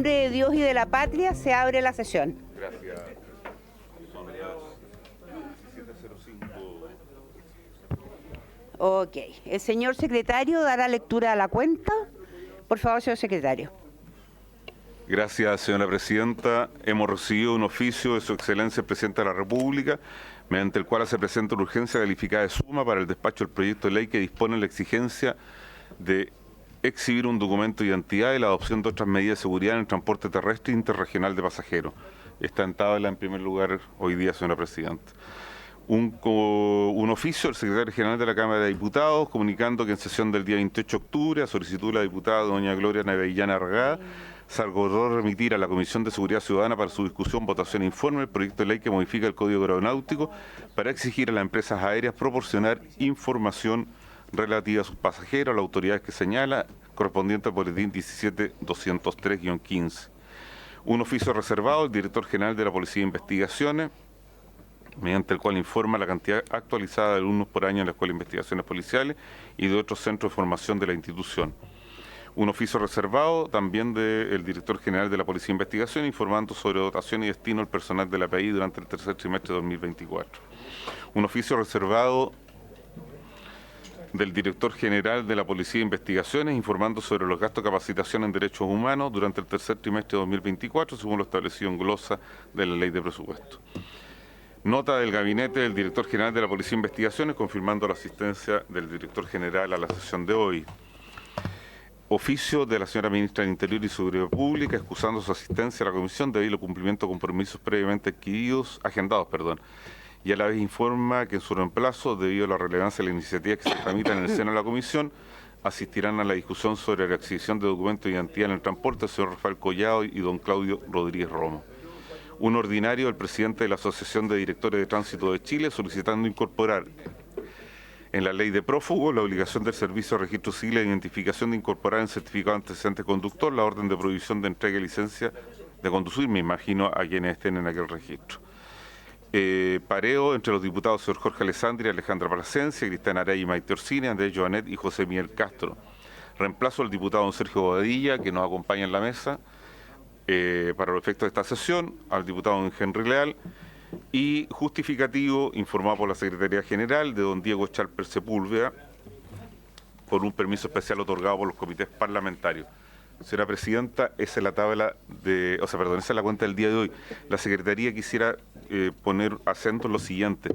nombre de Dios y de la patria se abre la sesión. Gracias. Son las 17:05. Ok. El señor secretario dará lectura a la cuenta. Por favor, señor secretario. Gracias, señora presidenta. Hemos recibido un oficio de su excelencia el presidente de la República, mediante el cual se presenta una urgencia calificada de suma para el despacho del proyecto de ley que dispone la exigencia de exhibir un documento de identidad y la adopción de otras medidas de seguridad en el transporte terrestre interregional de pasajeros. Está en tabla en primer lugar hoy día, señora presidenta. Un oficio del secretario general de la Cámara de Diputados comunicando que en sesión del día 28 de octubre, a solicitud de la diputada doña Gloria Navellana Argada, se acordó remitir a la Comisión de Seguridad Ciudadana para su discusión, votación e informe el proyecto de ley que modifica el Código Aeronáutico para exigir a las empresas aéreas proporcionar información relativa a sus pasajeros a las autoridades que señala, correspondiente al boletín 17-203-15. Un oficio reservado al director general de la Policía de Investigaciones, mediante el cual informa la cantidad actualizada de alumnos por año en la Escuela de Investigaciones Policiales y de otros centros de formación de la institución. Un oficio reservado también del director general de la Policía de Investigación informando sobre dotación y destino del personal de la PAI durante el tercer trimestre de 2024. Un oficio reservado del director general de la Policía de Investigaciones informando sobre los gastos de capacitación en derechos humanos durante el tercer trimestre de 2024, según lo establecido en glosa de la Ley de Presupuesto. Nota del gabinete del director general de la Policía de Investigaciones confirmando la asistencia del director general a la sesión de hoy. Oficio de la señora ministra del Interior y Seguridad Pública excusando su asistencia a la comisión debido al cumplimiento de compromisos previamente agendados, y a la vez informa que en su reemplazo, debido a la relevancia de la iniciativa que se tramita en el seno de la comisión, asistirán a la discusión sobre la exhibición de documentos de identidad en el transporte el señor Rafael Collado y don Claudio Rodríguez Romo. Un ordinario del presidente de la Asociación de Directores de Tránsito de Chile solicitando incorporar en la ley de prófugos la obligación del Servicio de Registro Civil de identificación de incorporar en certificado de antecedente conductor la orden de prohibición de entrega de licencia de conducir, me imagino, a quienes estén en aquel registro. Pareo entre los diputados señor Jorge Alessandri, Alejandra Plasencia, Cristian Araya y Maite Orsini, Andrés Joanet y José Miguel Castro. Reemplazo al diputado don Sergio Bobadilla, que nos acompaña en la mesa, para los efectos de esta sesión, al diputado don Henry Leal, y justificativo informado por la Secretaría General de don Diego Charper Sepúlveda, por un permiso especial otorgado por los comités parlamentarios. Señora Presidenta, esa es la tabla esa es la cuenta del día de hoy. La Secretaría quisiera poner acento en lo siguiente.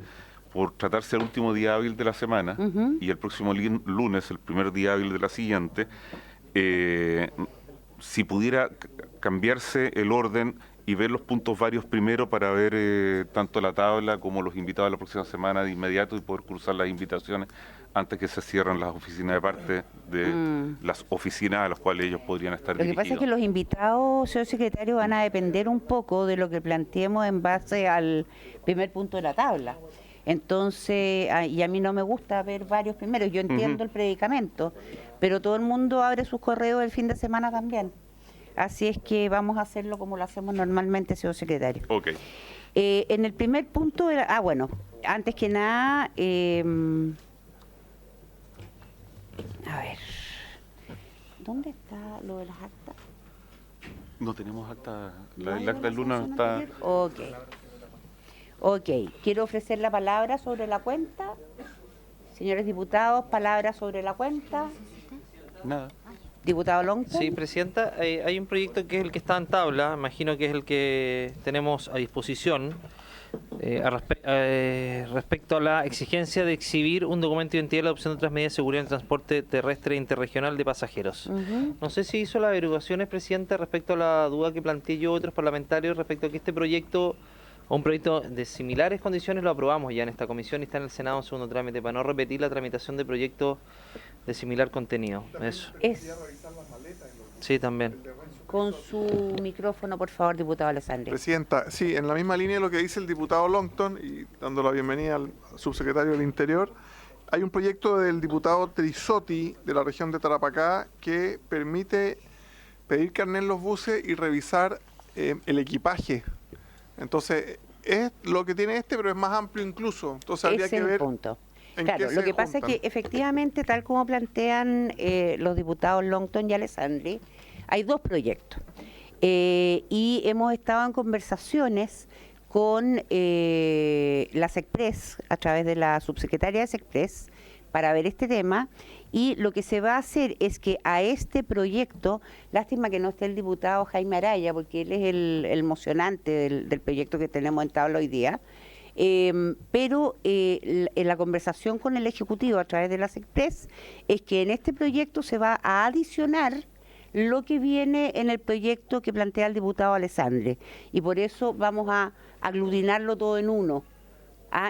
Por tratarse del último día hábil de la semana y el próximo lunes, el primer día hábil de la siguiente, si pudiera cambiarse el orden y ver los puntos varios primero para ver tanto la tabla como los invitados a la próxima semana de inmediato y poder cruzar las invitaciones antes que se cierren las oficinas de parte de las oficinas a las cuales ellos podrían estar dirigidos. Lo que pasa es que los invitados, señor secretario, van a depender un poco de lo que planteemos en base al primer punto de la tabla. Entonces, y a mí no me gusta ver varios primeros, yo entiendo el predicamento, pero todo el mundo abre sus correos el fin de semana también. Así es que vamos a hacerlo como lo hacemos normalmente, señor secretario. Ok. En el primer punto, bueno, antes que nada, a ver, ¿dónde está lo de las actas? No tenemos acta, el acta del lunes está... Ok, quiero ofrecer la palabra sobre la cuenta. Señores diputados, palabra sobre la cuenta. Nada. Diputado Longton. Sí, Presidenta, hay un proyecto que es el que está en tabla, imagino que es el que tenemos a disposición, respecto a la exigencia de exhibir un documento de identidad y la adopción de otras medidas de seguridad en el transporte terrestre interregional de pasajeros. No sé si hizo las averiguaciones, Presidenta, respecto a la duda que planteé yo a otros parlamentarios respecto a que este proyecto, o un proyecto de similares condiciones, lo aprobamos ya en esta comisión y está en el Senado en segundo trámite, para no repetir la tramitación de proyectos de similar contenido. Eso. Sí, también. Con su micrófono, por favor, diputado Alessandri. Presidenta, sí, en la misma línea de lo que dice el diputado Longton, y dando la bienvenida al subsecretario del Interior, hay un proyecto del diputado Trisotti de la región de Tarapacá que permite pedir carnet en los buses y revisar el equipaje. Entonces, es lo que tiene pero es más amplio incluso. Entonces habría que ver... el punto. Claro, lo que pasa es que efectivamente, tal como plantean los diputados Longton y Alessandri, hay dos proyectos. Y hemos estado en conversaciones con la SECPRES, a través de la subsecretaria de SECPRES, para ver este tema. Y lo que se va a hacer es que a este proyecto, lástima que no esté el diputado Jaime Araya, porque él es el mocionante del proyecto que tenemos en tabla hoy día, pero en la conversación con el Ejecutivo a través de la SECPRES es que en este proyecto se va a adicionar lo que viene en el proyecto que plantea el diputado Alessandri, y por eso vamos a aglutinarlo todo en uno.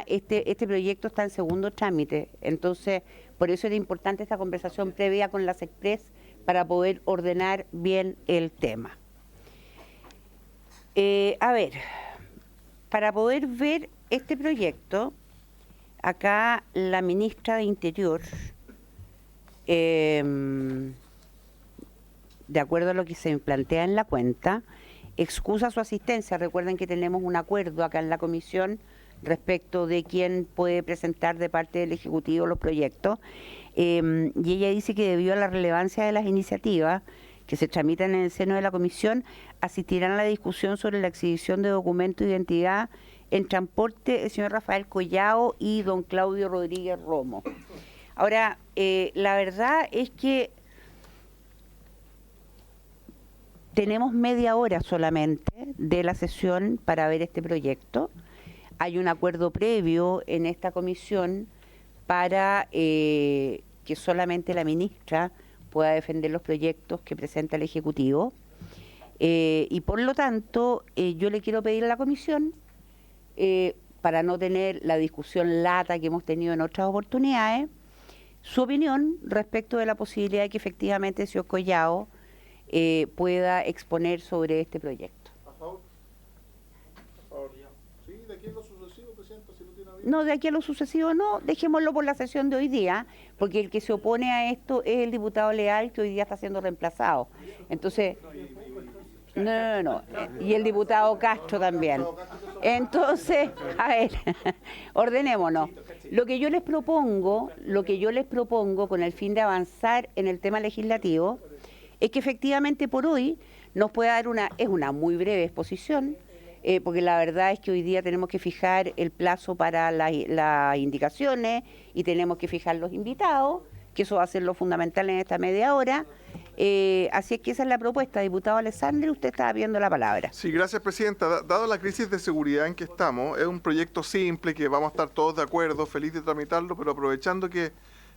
Este proyecto está en segundo trámite, entonces por eso era importante esta conversación previa con la SECPRES para poder ordenar bien el tema. A ver, para poder ver este proyecto, acá la ministra de Interior, de acuerdo a lo que se plantea en la cuenta, excusa su asistencia. Recuerden que tenemos un acuerdo acá en la comisión respecto de quién puede presentar de parte del Ejecutivo los proyectos, y ella dice que debido a la relevancia de las iniciativas que se tramitan en el seno de la comisión, asistirán a la discusión sobre la exhibición de documentos de identidad en transporte el señor Rafael Collao y don Claudio Rodríguez Romo. Ahora, la verdad es que tenemos media hora solamente de la sesión para ver este proyecto. Hay un acuerdo previo en esta comisión para que solamente la ministra pueda defender los proyectos que presenta el Ejecutivo. Y por lo tanto, yo le quiero pedir a la comisión, para no tener la discusión lata que hemos tenido en otras oportunidades, su opinión respecto de la posibilidad de que efectivamente el señor Collao pueda exponer sobre este proyecto. ¿De aquí a lo sucesivo, Presidenta, si no tiene aviso? No, de aquí a lo sucesivo no, dejémoslo por la sesión de hoy día, porque el que se opone a esto es el diputado Leal, que hoy día está siendo reemplazado. Entonces, no, y el diputado Castro también. Entonces, a ver, ordenémonos. Lo que yo les propongo con el fin de avanzar en el tema legislativo, es que efectivamente por hoy nos pueda dar una muy breve exposición, porque la verdad es que hoy día tenemos que fijar el plazo para las indicaciones y tenemos que fijar los invitados, que eso va a ser lo fundamental en esta media hora. Así es que esa es la propuesta. Diputado Alessandri, usted estaba pidiendo la palabra. Sí, gracias, Presidenta. Dado la crisis de seguridad en que estamos, es un proyecto simple que vamos a estar todos de acuerdo, feliz de tramitarlo, pero aprovechando que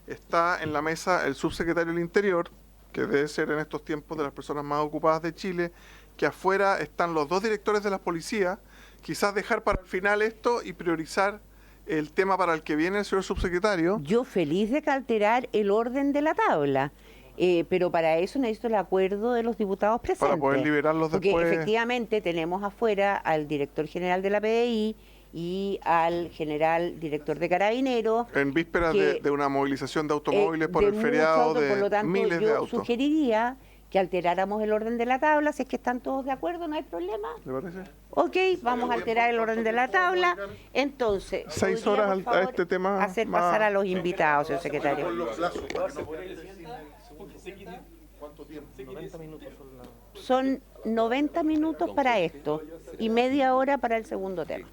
está en la mesa el subsecretario del Interior, que debe ser en estos tiempos de las personas más ocupadas de Chile, que afuera están los dos directores de las policías, quizás dejar para el final esto y priorizar el tema para el que viene el señor subsecretario. Yo feliz de alterar el orden de la tabla, pero para eso necesito el acuerdo de los diputados presentes. Para poder liberarlos después. Porque efectivamente tenemos afuera al director general de la PDI y al general director de Carabineros. En vísperas de una movilización de automóviles por el feriado por lo de tanto, miles de autos. Yo sugeriría que alteráramos el orden de la tabla, si es que están todos de acuerdo, no hay problema. ¿Le parece? Ok, vamos a alterar el orden de la tabla. Entonces, 6 ¿podría, horas por favor, a este tema hacer más... pasar a los invitados, señor secretario? ¿Cuánto tiempo? 90 minutos son Son 90 minutos para esto y media hora para el segundo tema,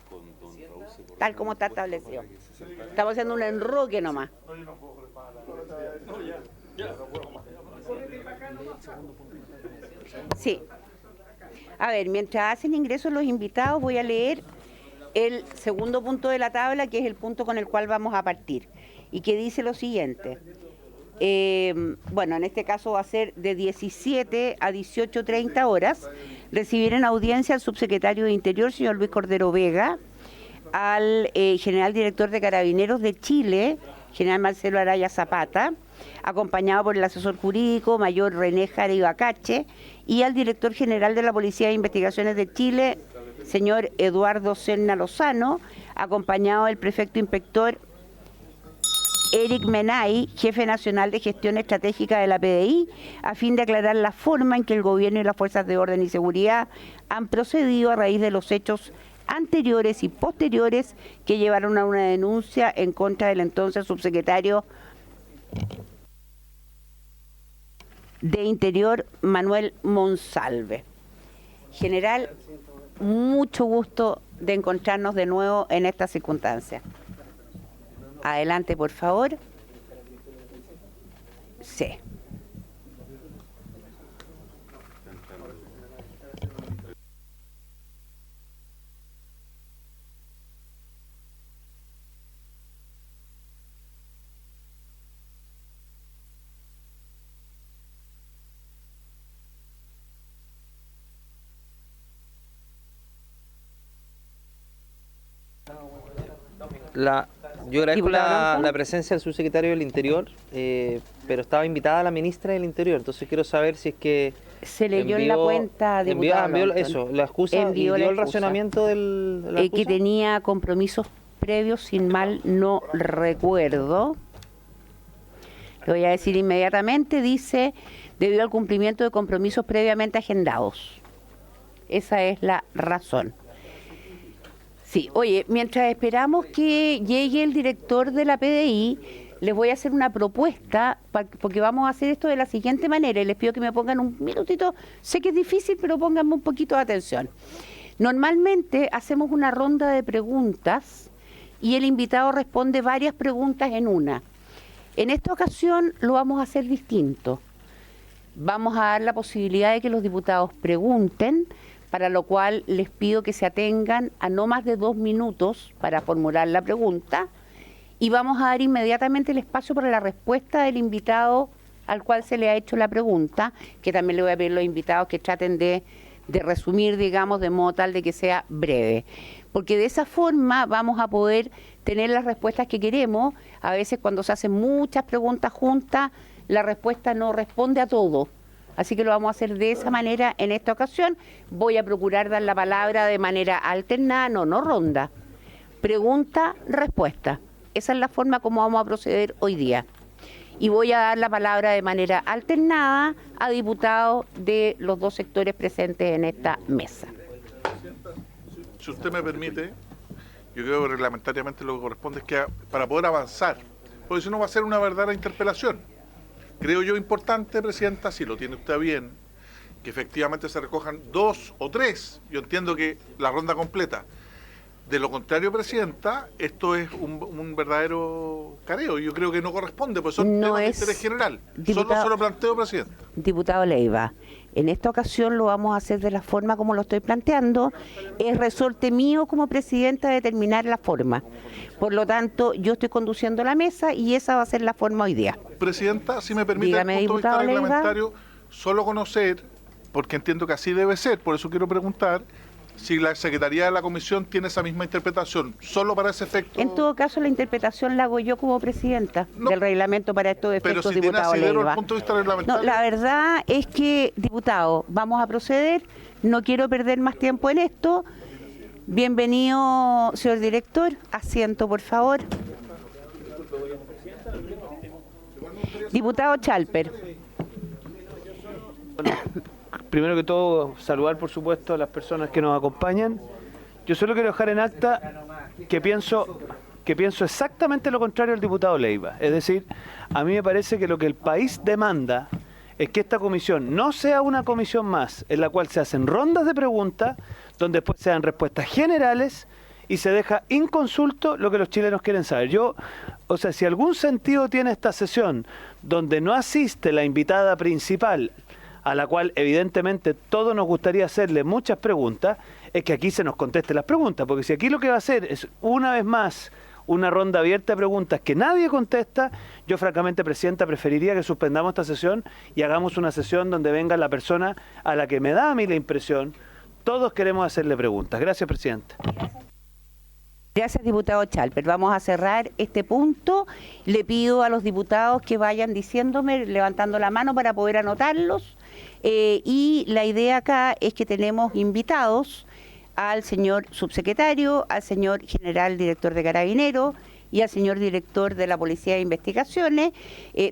tal como está establecido. Estamos haciendo un enroque nomás. Sí. A ver, mientras hacen ingreso los invitados, voy a leer el segundo punto de la tabla, que es el punto con el cual vamos a partir, y que dice lo siguiente. Bueno, en este caso va a ser de 17 a 18:30 horas, recibir en audiencia al subsecretario de Interior, señor Luis Cordero Vega, al general director de Carabineros de Chile, general Marcelo Araya Zapata, acompañado por el asesor jurídico, mayor René Jara Ibacache, y al director general de la Policía de Investigaciones de Chile, señor Eduardo Serna Lozano, acompañado del prefecto inspector Eric Menay, jefe nacional de gestión estratégica de la PDI, a fin de aclarar la forma en que el gobierno y las fuerzas de orden y seguridad han procedido a raíz de los hechos anteriores y posteriores que llevaron a una denuncia en contra del entonces subsecretario de Interior, Manuel Monsalve. General, mucho gusto de encontrarnos de nuevo en esta circunstancia. Adelante, por favor. Sí. Yo agradezco Diputado Lonton. la presencia del subsecretario del Interior, pero estaba invitada la ministra del Interior, entonces quiero saber si es que Se leyó en la cuenta, diputado envió Lonton. eso, la excusa Envió y la dio el excusa. racionamiento de la Que excusa. tenía compromisos previos, sin mal no recuerdo. Lo voy a decir inmediatamente, dice, debido al cumplimiento de compromisos previamente agendados. Esa es la razón. Sí, oye, mientras esperamos que llegue el director de la PDI, les voy a hacer una propuesta, porque vamos a hacer esto de la siguiente manera, y les pido que me pongan un minutito, sé que es difícil, pero pónganme un poquito de atención. Normalmente hacemos una ronda de preguntas y el invitado responde varias preguntas en una. En esta ocasión lo vamos a hacer distinto. Vamos a dar la posibilidad de que los diputados pregunten, para lo cual les pido que se atengan a no más de 2 minutos para formular la pregunta, y vamos a dar inmediatamente el espacio para la respuesta del invitado al cual se le ha hecho la pregunta, que también le voy a pedir a los invitados que traten de resumir, digamos, de modo tal de que sea breve. Porque de esa forma vamos a poder tener las respuestas que queremos. A veces cuando se hacen muchas preguntas juntas, la respuesta no responde a todo. Así que lo vamos a hacer de esa manera en esta ocasión. Voy a procurar dar la palabra de manera alternada, no ronda. Pregunta, respuesta. Esa es la forma como vamos a proceder hoy día. Y voy a dar la palabra de manera alternada a diputados de los dos sectores presentes en esta mesa. Si usted me permite, yo creo que reglamentariamente lo que corresponde es que para poder avanzar, porque si no va a ser una verdadera interpelación. Creo yo importante, Presidenta, si lo tiene usted bien, que efectivamente se recojan 2 o 3, yo entiendo que la ronda completa. De lo contrario, Presidenta, esto es un verdadero careo. Yo creo que no corresponde, pues son No temas de es, interés general. diputado- Solo planteo, Presidenta. Diputado Leiva, en esta ocasión lo vamos a hacer de la forma como lo estoy planteando. Es resorte mío como presidenta determinar la forma. Por lo tanto, yo estoy conduciendo la mesa y esa va a ser la forma hoy día. Presidenta, si me permite, Dígame, desde el punto de diputado vista Leiva. reglamentario, solo conocer, porque entiendo que así debe ser, por eso quiero preguntar si la Secretaría de la Comisión tiene esa misma interpretación, solo para ese efecto. En todo caso, la interpretación la hago yo como presidenta No, del reglamento para estos pero efectos, si tiene diputado asidero desde Leiva. el punto de vista No, reglamentario. la verdad es que, diputado, vamos a proceder. No quiero perder más tiempo en esto. Bienvenido, señor director. Asiento, por favor. Diputado Chalper. Primero que todo, saludar por supuesto a las personas que nos acompañan. Yo solo quiero dejar en acta que pienso exactamente lo contrario al diputado Leiva. Es decir, a mí me parece que lo que el país demanda es que esta comisión no sea una comisión más en la cual se hacen rondas de preguntas, donde después se dan respuestas generales y se deja inconsulto lo que los chilenos quieren saber. Si algún sentido tiene esta sesión donde no asiste la invitada principal, a la cual evidentemente todos nos gustaría hacerle muchas preguntas, es que aquí se nos conteste las preguntas, porque si aquí lo que va a hacer es una vez más una ronda abierta de preguntas que nadie contesta, yo francamente, Presidenta, preferiría que suspendamos esta sesión y hagamos una sesión donde venga la persona a la que me da a mí la impresión, todos queremos hacerle preguntas. Gracias, Presidenta. Gracias, diputado Chalper. Vamos a cerrar este punto. Le pido a los diputados que vayan diciéndome, levantando la mano para poder anotarlos. Y la idea acá es que tenemos invitados al señor subsecretario, al señor general director de Carabineros y al señor director de la Policía de Investigaciones.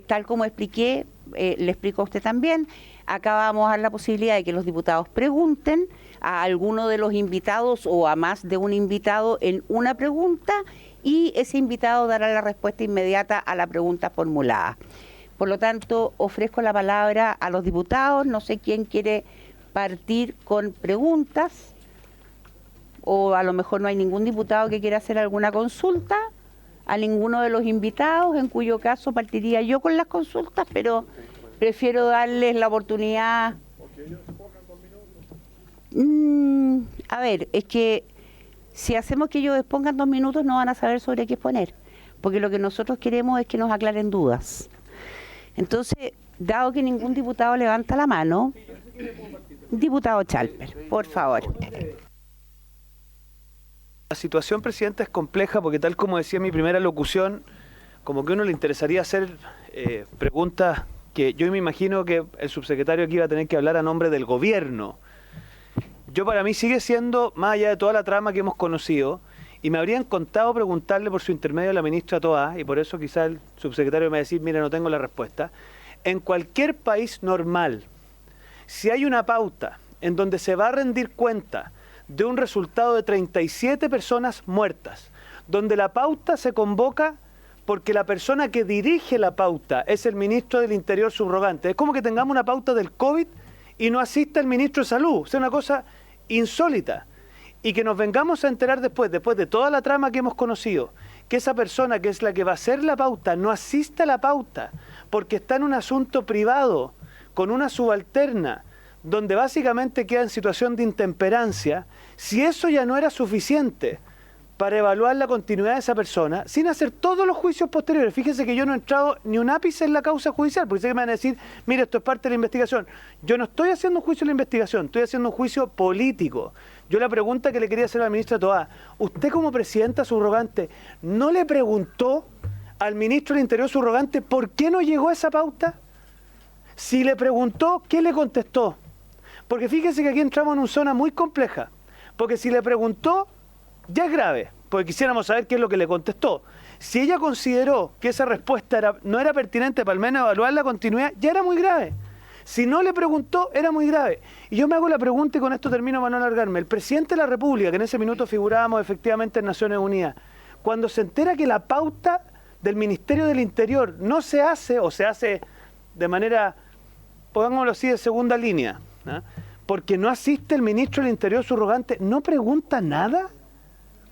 Tal como expliqué, le explico a usted también, acá vamos a dar la posibilidad de que los diputados pregunten a alguno de los invitados o a más de un invitado en una pregunta y ese invitado dará la respuesta inmediata a la pregunta formulada. Por lo tanto, ofrezco la palabra a los diputados, no sé quién quiere partir con preguntas, o a lo mejor no hay ningún diputado que quiera hacer alguna consulta a ninguno de los invitados, en cuyo caso partiría yo con las consultas, pero prefiero darles la oportunidad. A ver, es que si hacemos que ellos expongan 2 minutos no van a saber sobre qué exponer, porque lo que nosotros queremos es que nos aclaren dudas. Entonces, dado que ningún diputado levanta la mano, diputado Chalper, por favor. La situación, presidente, es compleja porque, tal como decía en mi primera locución, como que a uno le interesaría hacer preguntas que yo me imagino que el subsecretario aquí iba a tener que hablar a nombre del gobierno. Yo, para mí, sigue siendo, más allá de toda la trama que hemos conocido, y me habría encantado preguntarle por su intermedio a la ministra Toá, y por eso quizá el subsecretario me va a decir, mira, no tengo la respuesta. En cualquier país normal, si hay una pauta en donde se va a rendir cuenta de un resultado de 37 personas muertas, donde la pauta se convoca porque la persona que dirige la pauta es el ministro del Interior subrogante. Es como que tengamos una pauta del COVID y no asista el ministro de Salud. O sea, una cosa insólita. Y que nos vengamos a enterar después de toda la trama que hemos conocido, que esa persona que es la que va a hacer la pauta no asista a la pauta porque está en un asunto privado con una subalterna, donde básicamente queda en situación de intemperancia. Si eso ya no era suficiente para evaluar la continuidad de esa persona, sin hacer todos los juicios posteriores. Fíjense que yo no he entrado ni un ápice en la causa judicial, porque sé que me van a decir, mire, esto es parte de la investigación. Yo no estoy haciendo un juicio de la investigación, estoy haciendo un juicio político. Yo la pregunta que le quería hacer a la ministra Toá, usted como presidenta subrogante, ¿no le preguntó al ministro del Interior subrogante por qué no llegó a esa pauta? Si le preguntó, ¿qué le contestó? Porque fíjense que aquí entramos en una zona muy compleja, porque si le preguntó, ya es grave, porque quisiéramos saber qué es lo que le contestó. Si ella consideró que esa respuesta no era pertinente para al menos evaluar la continuidad, ya era muy grave. Si no le preguntó, era muy grave. Y yo me hago la pregunta, y con esto termino para no alargarme. El presidente de la República, que en ese minuto figurábamos efectivamente en Naciones Unidas, cuando se entera que la pauta del Ministerio del Interior no se hace, o se hace de manera, pongámoslo así, de segunda línea, ¿no? Porque no asiste el ministro del Interior subrogante, ¿no pregunta nada?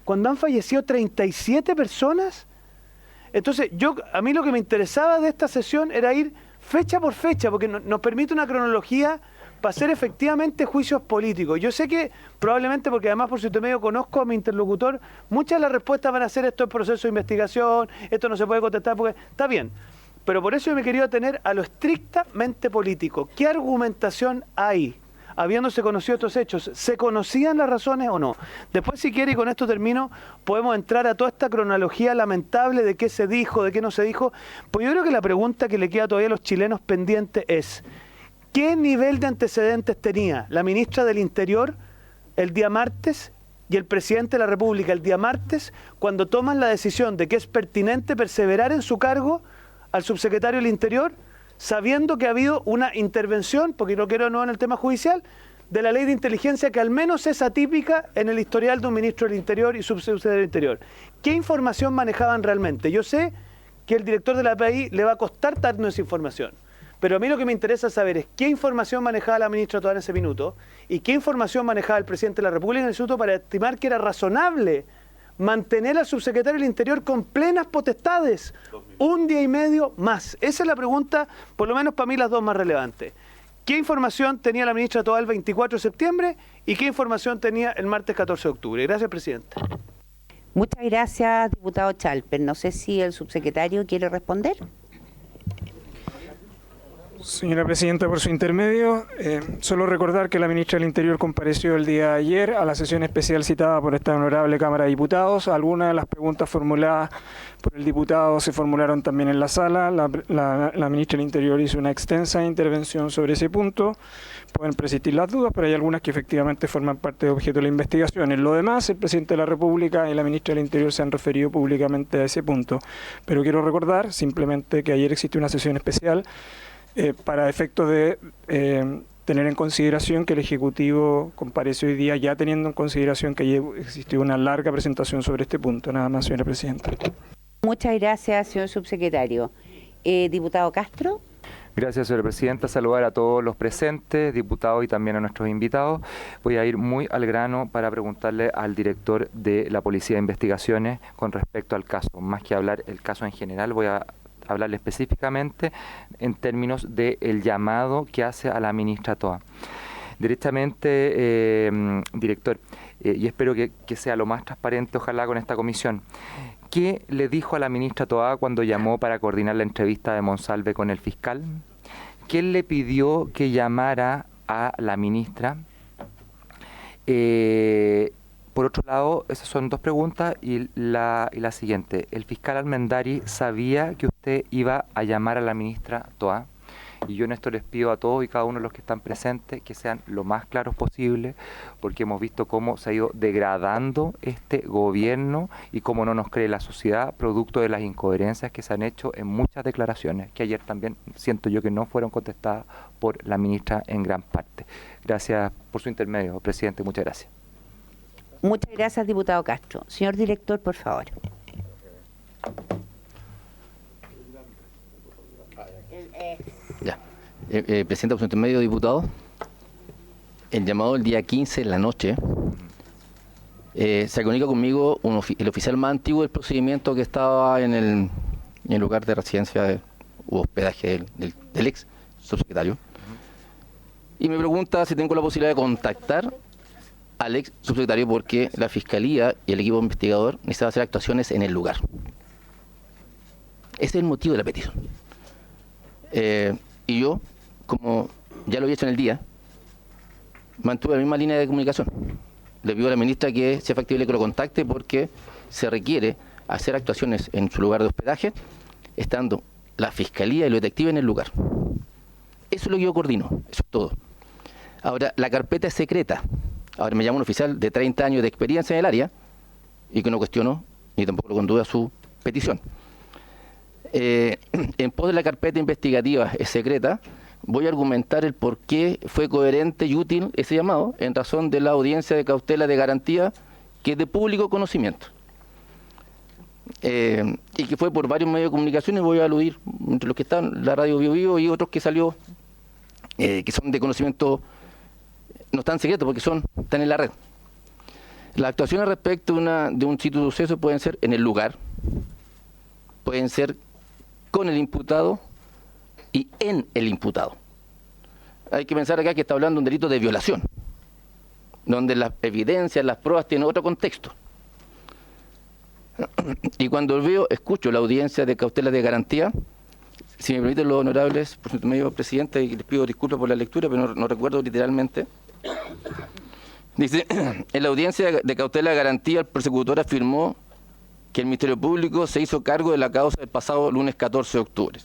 Cuando han fallecido 37 personas. Entonces, a mí lo que me interesaba de esta sesión era ir fecha por fecha, porque nos permite una cronología para hacer efectivamente juicios políticos. Yo sé que probablemente, porque además por su intermedio conozco a mi interlocutor, muchas de las respuestas van a ser esto es proceso de investigación, esto no se puede contestar, porque está bien. Pero por eso yo me quería atener a lo estrictamente político. ¿Qué argumentación hay? Habiéndose conocido estos hechos, ¿se conocían las razones o no? Después, si quiere, y con esto termino, podemos entrar a toda esta cronología lamentable de qué se dijo, de qué no se dijo. Pues yo creo que la pregunta que le queda todavía a los chilenos pendiente es, ¿qué nivel de antecedentes tenía la ministra del Interior el día martes y el presidente de la República el día martes cuando toman la decisión de que es pertinente perseverar en su cargo al subsecretario del Interior, sabiendo que ha habido una intervención, porque no quiero no en el tema judicial, de la ley de inteligencia que al menos es atípica en el historial de un ministro del Interior y subsecretario del Interior? ¿Qué información manejaban realmente? Yo sé que el director de la API le va a costar darnos esa información, pero a mí lo que me interesa saber es qué información manejaba la ministra Toá en ese minuto y qué información manejaba el presidente de la República en ese minuto para estimar que era razonable mantener al subsecretario del Interior con plenas potestades un día y medio más. Esa es la pregunta, por lo menos para mí, las dos más relevantes. ¿Qué información tenía la ministra Toá el 24 de septiembre y qué información tenía el martes 14 de octubre? Gracias, presidente. Muchas gracias, diputado Chalper. No sé si el subsecretario quiere responder. Señora Presidenta, por su intermedio, solo recordar que la ministra del Interior compareció el día de ayer a la sesión especial citada por esta honorable Cámara de Diputados. Algunas de las preguntas formuladas por el diputado se formularon también en la sala. La ministra del Interior hizo una extensa intervención sobre ese punto. Pueden persistir las dudas, pero hay algunas que efectivamente forman parte de objeto de la investigación. En lo demás, el presidente de la República y la ministra del Interior se han referido públicamente a ese punto. Pero quiero recordar simplemente que ayer existió una sesión especial para efectos de tener en consideración que el Ejecutivo compareció hoy día, ya teniendo en consideración que ayer existió una larga presentación sobre este punto. Nada más, señora Presidenta. Muchas gracias, señor subsecretario. Diputado Castro. Gracias, señora presidenta. Saludar a todos los presentes, diputados y también a nuestros invitados. Voy a ir muy al grano para preguntarle al director de la Policía de Investigaciones con respecto al caso. Más que hablar el caso en general, voy a hablarle específicamente en términos del llamado que hace a la ministra Toa. Directamente, director, y espero que sea lo más transparente, ojalá, con esta comisión. ¿Qué le dijo a la ministra Toa cuando llamó para coordinar la entrevista de Monsalve con el fiscal? ¿Quién le pidió que llamara a la ministra? Por otro lado, esas son dos preguntas y la siguiente. ¿El fiscal Almendari sabía que usted iba a llamar a la ministra Toa? Y yo en esto les pido a todos y cada uno de los que están presentes que sean lo más claros posible, porque hemos visto cómo se ha ido degradando este gobierno y cómo no nos cree la sociedad, producto de las incoherencias que se han hecho en muchas declaraciones, que ayer también siento yo que no fueron contestadas por la ministra en gran parte. Gracias por su intermedio, presidente. Muchas gracias. Muchas gracias, diputado Castro. Señor director, por favor. Ya. Presidenta, por su intermedio, diputado, el llamado el día 15 en la noche, se comunica conmigo el oficial más antiguo del procedimiento que estaba en el lugar de residencia u hospedaje del ex subsecretario, y me pregunta si tengo la posibilidad de contactar al ex subsecretario porque la Fiscalía y el equipo investigador necesitaban hacer actuaciones en el lugar. Ese es el motivo de la petición. Y yo, como ya lo había hecho en el día, mantuve la misma línea de comunicación. Le pido a la ministra que sea factible que lo contacte porque se requiere hacer actuaciones en su lugar de hospedaje, estando la Fiscalía y los detectives en el lugar. Eso es lo que yo coordino, eso es todo. Ahora, la carpeta es secreta. Ahora me llama un oficial de 30 años de experiencia en el área y que no cuestiono ni tampoco lo conduce a su petición. En pos de la carpeta investigativa es secreta, voy a argumentar el por qué fue coherente y útil ese llamado en razón de la audiencia de cautela de garantía que es de público conocimiento. Y que fue por varios medios de comunicación, y voy a aludir entre los que están la radio Bio Bio y otros que salió, que son de conocimiento, no están secretos porque están en la red. Las actuaciones respecto de un sitio de suceso pueden ser en el lugar, pueden ser con el imputado y en el imputado. Hay que pensar acá que está hablando de un delito de violación, donde las evidencias, las pruebas tienen otro contexto. Y cuando escucho la audiencia de cautela de garantía, si me permiten los honorables, por su intermedio, presidente, y les pido disculpas por la lectura, pero no recuerdo literalmente. Dice, en la audiencia de cautela de garantía, el persecutor afirmó que el Ministerio Público se hizo cargo de la causa del pasado lunes 14 de octubre.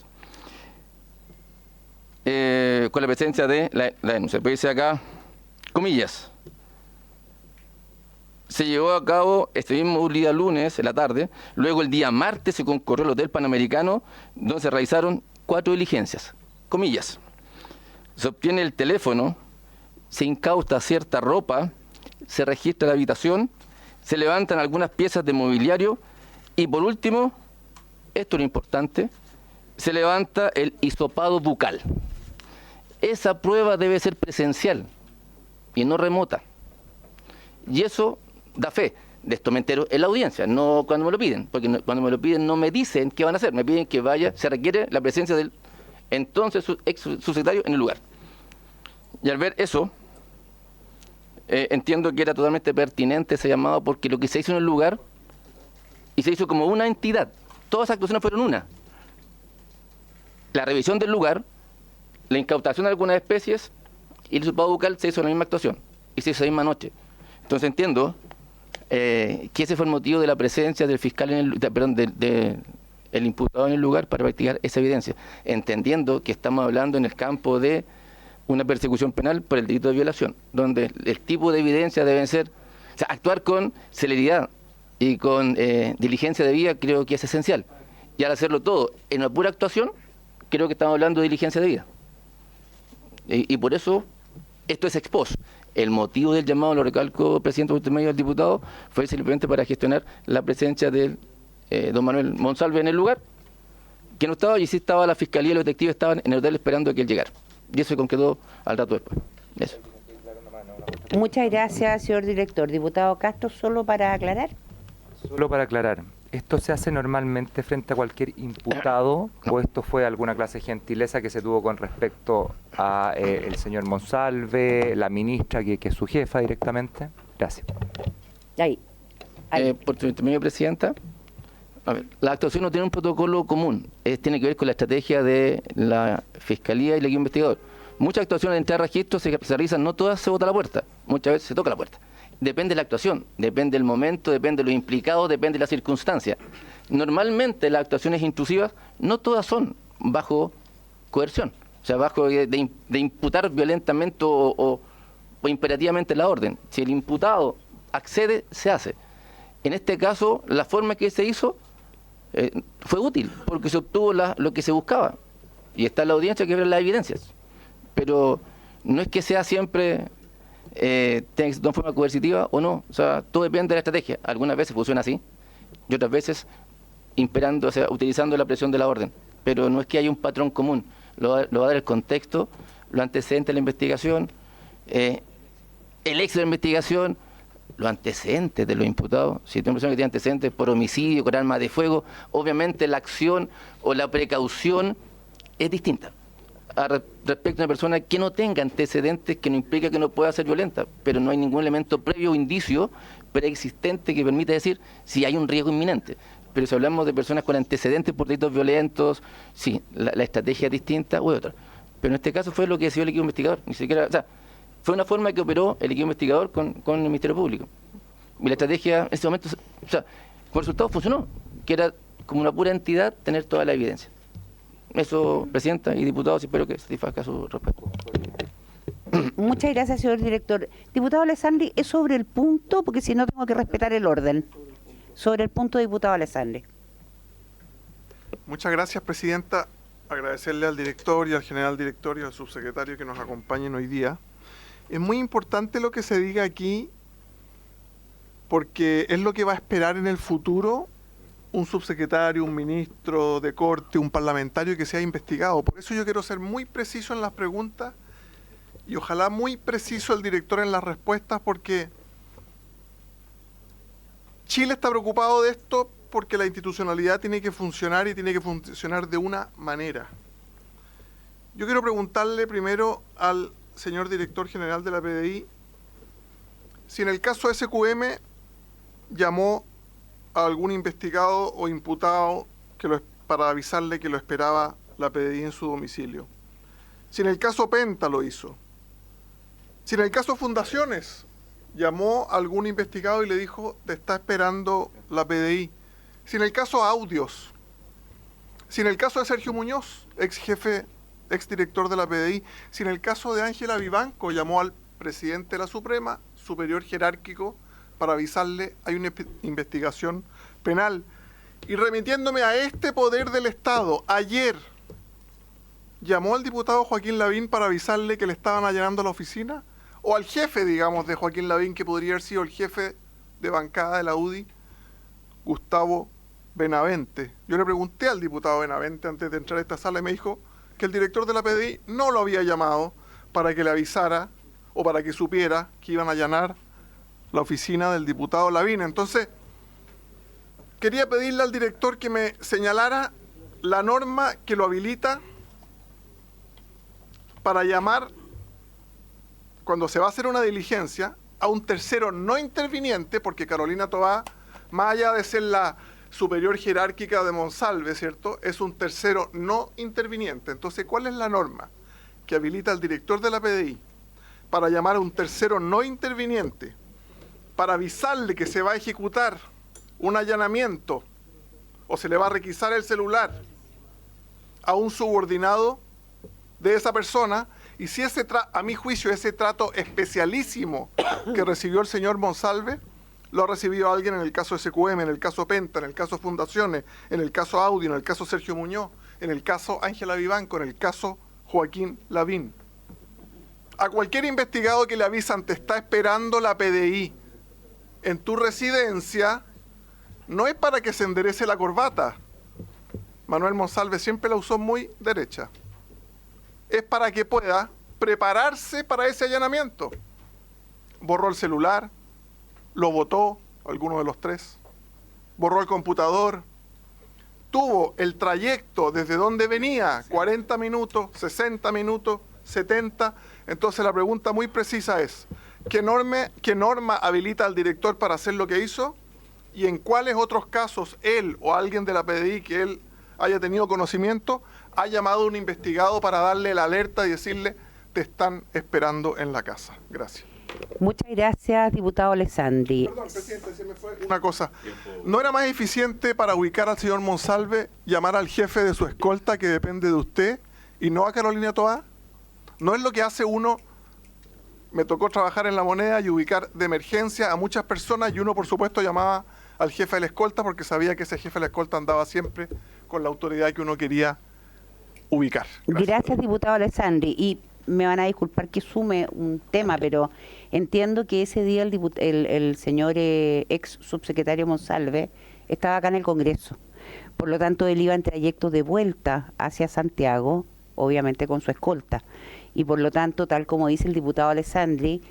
Con la presencia de la denuncia. Puede decir acá, comillas, se llevó a cabo este mismo día lunes en la tarde, luego el día martes se concurrió al Hotel Panamericano, donde se realizaron 4 diligencias. Comillas, se obtiene el teléfono, se incauta cierta ropa, se registra la habitación, se levantan algunas piezas de mobiliario y por último, esto es lo importante, se levanta el hisopado bucal. Esa prueba debe ser presencial y no remota. Y eso da fe. De esto me entero en la audiencia, no cuando me lo piden, porque cuando me lo piden no me dicen qué van a hacer, me piden que vaya, se requiere la presencia del entonces ex subsecretario en el lugar. Y al ver eso, entiendo que era totalmente pertinente ese llamado porque lo que se hizo en el lugar, y se hizo como una entidad, todas las actuaciones fueron una. La revisión del lugar, la incautación de algunas especies y el hisopado bucal se hizo en la misma actuación, y se hizo esa misma noche. Entonces entiendo que ese fue el motivo de la presencia del fiscal, el imputado en el lugar para practicar esa evidencia, entendiendo que estamos hablando en el campo de una persecución penal por el delito de violación, donde el tipo de evidencia deben ser, o sea, actuar con celeridad y con diligencia debida creo que es esencial. Y al hacerlo todo en una pura actuación, creo que estamos hablando de diligencia debida. Y por eso esto es ex post. El motivo del llamado, lo recalco, presidente, por intermedio del diputado, fue simplemente para gestionar la presencia del don Manuel Monsalve en el lugar, que no estaba, y sí estaba la fiscalía y los detectives estaban en el hotel esperando que él llegara. Y eso se concretó al rato después. Eso. Muchas gracias, señor director. Diputado Castro, solo para aclarar. Solo para aclarar, ¿esto se hace normalmente frente a cualquier imputado o esto fue alguna clase de gentileza que se tuvo con respecto a el señor Monsalve, la ministra, que es su jefa directamente? Gracias. Ahí. Por tu intermedio, Presidenta. A ver, la actuación no tiene un protocolo común, tiene que ver con la estrategia de la Fiscalía y el equipo investigador. Muchas actuaciones de entrada de registro se realizan, no todas se bota la puerta, muchas veces se toca la puerta. Depende de la actuación, depende del momento, depende de los implicados, depende de la circunstancia. Normalmente las actuaciones intrusivas no todas son bajo coerción, o sea, bajo de imputar violentamente o imperativamente la orden. Si el imputado accede, se hace. En este caso, la forma que se hizo fue útil, porque se obtuvo lo que se buscaba. Y está en la audiencia que ver las evidencias. Pero no es que sea siempre de forma coercitiva o no. O sea, todo depende de la estrategia. Algunas veces funciona así y otras veces imperando, o sea, utilizando la presión de la orden. Pero no es que haya un patrón común. Lo va a dar el contexto, los antecedentes de la investigación, el éxito de la investigación, los antecedentes de los imputados. Si tengo persona que tiene antecedentes por homicidio, con arma de fuego, obviamente la acción o la precaución es distinta respecto a una persona que no tenga antecedentes, que no implica que no pueda ser violenta, pero no hay ningún elemento previo o indicio preexistente que permita decir si hay un riesgo inminente. Pero si hablamos de personas con antecedentes por delitos violentos, sí, la estrategia es distinta u otra. Pero en este caso fue lo que decidió el equipo investigador. Ni siquiera, o sea, fue una forma que operó el equipo investigador con el Ministerio Público. Y la estrategia en ese momento, o sea, como resultado funcionó, que era como una pura entidad tener toda la evidencia. Eso, Presidenta y diputados, espero que satisfaga su respuesta. Muchas gracias, señor director. Diputado Alessandri, es sobre el punto, porque si no tengo que respetar el orden. Sobre el punto, diputado Alessandri. Muchas gracias, Presidenta. Agradecerle al director y al general director y al subsecretario que nos acompañen hoy día. Es muy importante lo que se diga aquí porque es lo que va a esperar en el futuro un subsecretario, un ministro de corte, un parlamentario que sea investigado. Por eso yo quiero ser muy preciso en las preguntas y ojalá muy preciso el director en las respuestas, porque Chile está preocupado de esto porque la institucionalidad tiene que funcionar y tiene que funcionar de una manera. Yo quiero preguntarle primero al señor director general de la PDI si en el caso SQM llamó a algún investigado o imputado para avisarle que lo esperaba la PDI en su domicilio. Si en el caso Penta lo hizo. Si en el caso Fundaciones llamó a algún investigado y le dijo, te está esperando la PDI. Si en el caso Audios. Si en el caso de Sergio Muñoz, ex jefe, ex director de la PDI. Si en el caso de Ángela Vivanco llamó al presidente de la Suprema, superior jerárquico, para avisarle hay una investigación penal. Y remitiéndome a este poder del Estado, ayer llamó al diputado Joaquín Lavín para avisarle que le estaban allanando la oficina, o al jefe, digamos, de Joaquín Lavín, que podría haber sido el jefe de bancada de la UDI, Gustavo Benavente. Yo le pregunté al diputado Benavente antes de entrar a esta sala y me dijo que el director de la PDI no lo había llamado para que le avisara o para que supiera que iban a allanar la oficina del diputado Lavín. Entonces, quería pedirle al director que me señalara la norma que lo habilita para llamar, cuando se va a hacer una diligencia, a un tercero no interviniente, porque Carolina Toá, más allá de ser la superior jerárquica de Monsalve, ¿cierto?, es un tercero no interviniente. Entonces, ¿cuál es la norma que habilita al director de la PDI para llamar a un tercero no interviniente, para avisarle que se va a ejecutar un allanamiento o se le va a requisar el celular a un subordinado de esa persona? Y si a mi juicio, ese trato especialísimo que recibió el señor Monsalve, lo ha recibido alguien en el caso SQM, en el caso Penta, en el caso Fundaciones, en el caso Audio, en el caso Sergio Muñoz, en el caso Ángela Vivanco, en el caso Joaquín Lavín. A cualquier investigado que le avisan, te está esperando la PDI en tu residencia, no es para que se enderece la corbata, Manuel Monsalve siempre la usó muy derecha. Es para que pueda prepararse para ese allanamiento. Borró el celular, lo botó, alguno de los tres, borró el computador, tuvo el trayecto desde donde venía, 40 minutos, 60 minutos, 70. Entonces la pregunta muy precisa es, ¿qué norma habilita al director para hacer lo que hizo? ¿Y en cuáles otros casos él o alguien de la PDI que él haya tenido conocimiento ha llamado a un investigado para darle la alerta y decirle, te están esperando en la casa? Gracias. Muchas gracias, diputado Alessandri. Perdón, presidente, se me fue una cosa. ¿No era más eficiente para ubicar al señor Monsalve llamar al jefe de su escolta que depende de usted y no a Carolina Toá? ¿No es lo que hace uno? Me tocó trabajar en La Moneda y ubicar de emergencia a muchas personas y uno, por supuesto, llamaba al jefe de la escolta porque sabía que ese jefe de la escolta andaba siempre con la autoridad que uno quería ubicar. Gracias, diputado Alessandri. Y me van a disculpar que sume un tema, pero entiendo que ese día el señor ex subsecretario Monsalve estaba acá en el Congreso. Por lo tanto, él iba en trayecto de vuelta hacia Santiago, obviamente con su escolta. Y por lo tanto, tal como dice el diputado Alessandri,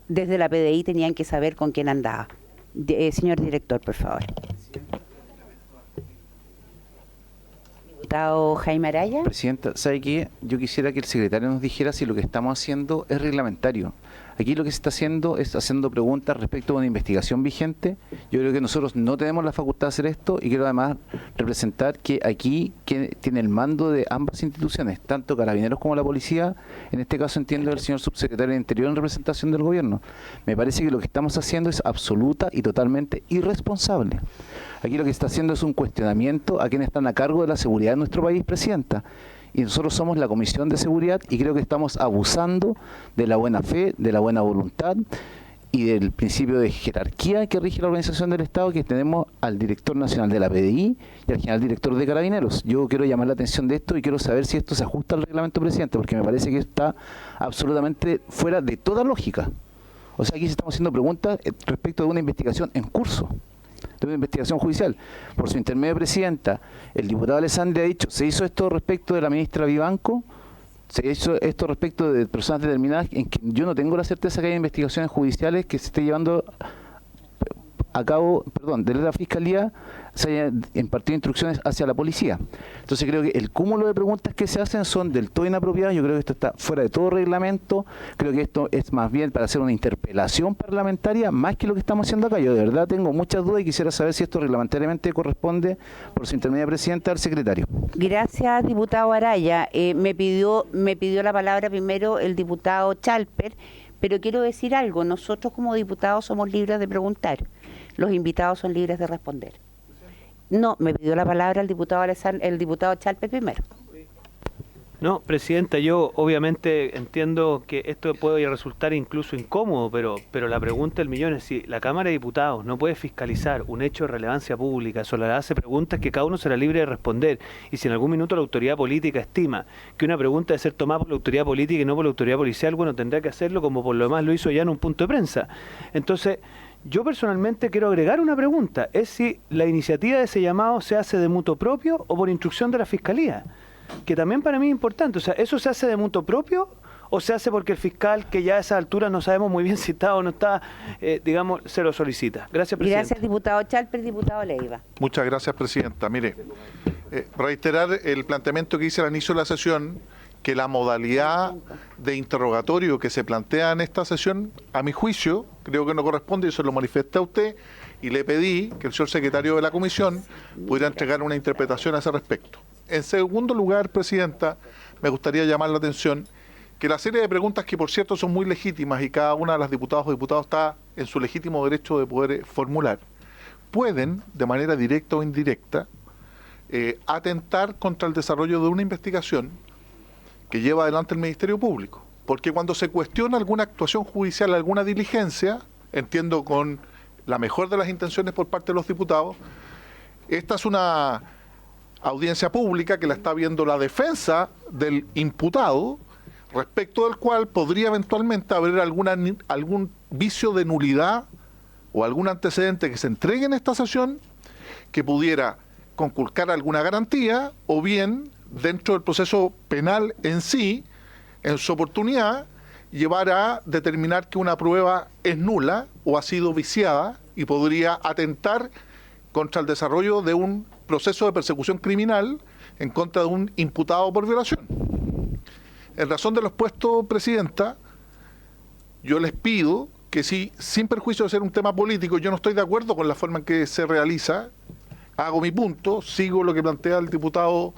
desde la PDI tenían que saber con quién andaba. Señor director, por favor. Diputado Jaime Araya. Presidenta, ¿sabe qué? Yo quisiera que el secretario nos dijera si lo que estamos haciendo es reglamentario. Aquí lo que se está haciendo es haciendo preguntas respecto a una investigación vigente. Yo creo que nosotros no tenemos la facultad de hacer esto y quiero además representar que aquí quien tiene el mando de ambas instituciones, tanto Carabineros como la Policía, en este caso entiendo el señor subsecretario de Interior en representación del Gobierno. Me parece que lo que estamos haciendo es absoluta y totalmente irresponsable. Aquí lo que se está haciendo es un cuestionamiento a quienes están a cargo de la seguridad de nuestro país, Presidenta. Y nosotros somos la Comisión de Seguridad y creo que estamos abusando de la buena fe, de la buena voluntad y del principio de jerarquía que rige la organización del Estado, que tenemos al director nacional de la PDI y al general director de Carabineros. Yo quiero llamar la atención de esto y quiero saber si esto se ajusta al reglamento, Presidente, porque me parece que está absolutamente fuera de toda lógica. O sea, aquí se están haciendo preguntas respecto de una investigación en curso, de una investigación judicial. Por su intermedio, Presidenta, el diputado Alessandri ha dicho, se hizo esto respecto de la ministra Vivanco, se hizo esto respecto de personas determinadas, en que yo no tengo la certeza que haya investigaciones judiciales que se esté llevando a cabo, desde la Fiscalía se hayan impartido instrucciones hacia la Policía. Entonces creo que el cúmulo de preguntas que se hacen son del todo inapropiadas. Yo creo que esto está fuera de todo reglamento. Creo que esto es más bien para hacer una interpelación parlamentaria más que lo que estamos haciendo acá. Yo de verdad tengo muchas dudas y quisiera saber si esto reglamentariamente corresponde, por su intermedia, Presidenta, al secretario. Gracias, diputado Araya. Me pidió la palabra primero el diputado Chalper, pero quiero decir algo. Nosotros como diputados somos libres de preguntar. Los invitados son libres de responder. No, me pidió la palabra el diputado Chalper primero. No, Presidenta, yo obviamente entiendo que esto puede resultar incluso incómodo, pero la pregunta del millón es si la Cámara de Diputados no puede fiscalizar un hecho de relevancia pública, solo le hace preguntas que cada uno será libre de responder, y si en algún minuto la autoridad política estima que una pregunta debe ser tomada por la autoridad política y no por la autoridad policial, bueno, tendrá que hacerlo como por lo demás lo hizo ya en un punto de prensa. Entonces, yo personalmente quiero agregar una pregunta, es si la iniciativa de ese llamado se hace de mutuo propio o por instrucción de la Fiscalía, que también para mí es importante. O sea, ¿eso se hace de mutuo propio o se hace porque el fiscal, que ya a esa altura no sabemos muy bien si está o no está, digamos, se lo solicita? Gracias, Presidenta. Gracias, diputado Chalper. Diputado Leiva. Muchas gracias, Presidenta. Mire, reiterar el planteamiento que hice al inicio de la sesión, que la modalidad de interrogatorio que se plantea en esta sesión, a mi juicio, creo que no corresponde, y se lo manifesté a usted, y le pedí que el señor secretario de la Comisión pudiera entregar una interpretación a ese respecto. En segundo lugar, Presidenta, me gustaría llamar la atención que la serie de preguntas, que por cierto son muy legítimas y cada una de las diputadas o diputados está en su legítimo derecho de poder formular, pueden, de manera directa o indirecta, atentar contra el desarrollo de una investigación que lleva adelante el Ministerio Público. Porque cuando se cuestiona alguna actuación judicial, alguna diligencia, entiendo con la mejor de las intenciones por parte de los diputados, esta es una audiencia pública que la está viendo la defensa del imputado, respecto del cual podría eventualmente haber algún vicio de nulidad o algún antecedente que se entregue en esta sesión que pudiera conculcar alguna garantía o bien dentro del proceso penal en sí, en su oportunidad, llevar a determinar que una prueba es nula o ha sido viciada y podría atentar contra el desarrollo de un proceso de persecución criminal en contra de un imputado por violación. En razón de lo expuesto, Presidenta, yo les pido que si, sin perjuicio de ser un tema político, yo no estoy de acuerdo con la forma en que se realiza, hago mi punto, sigo lo que plantea el diputado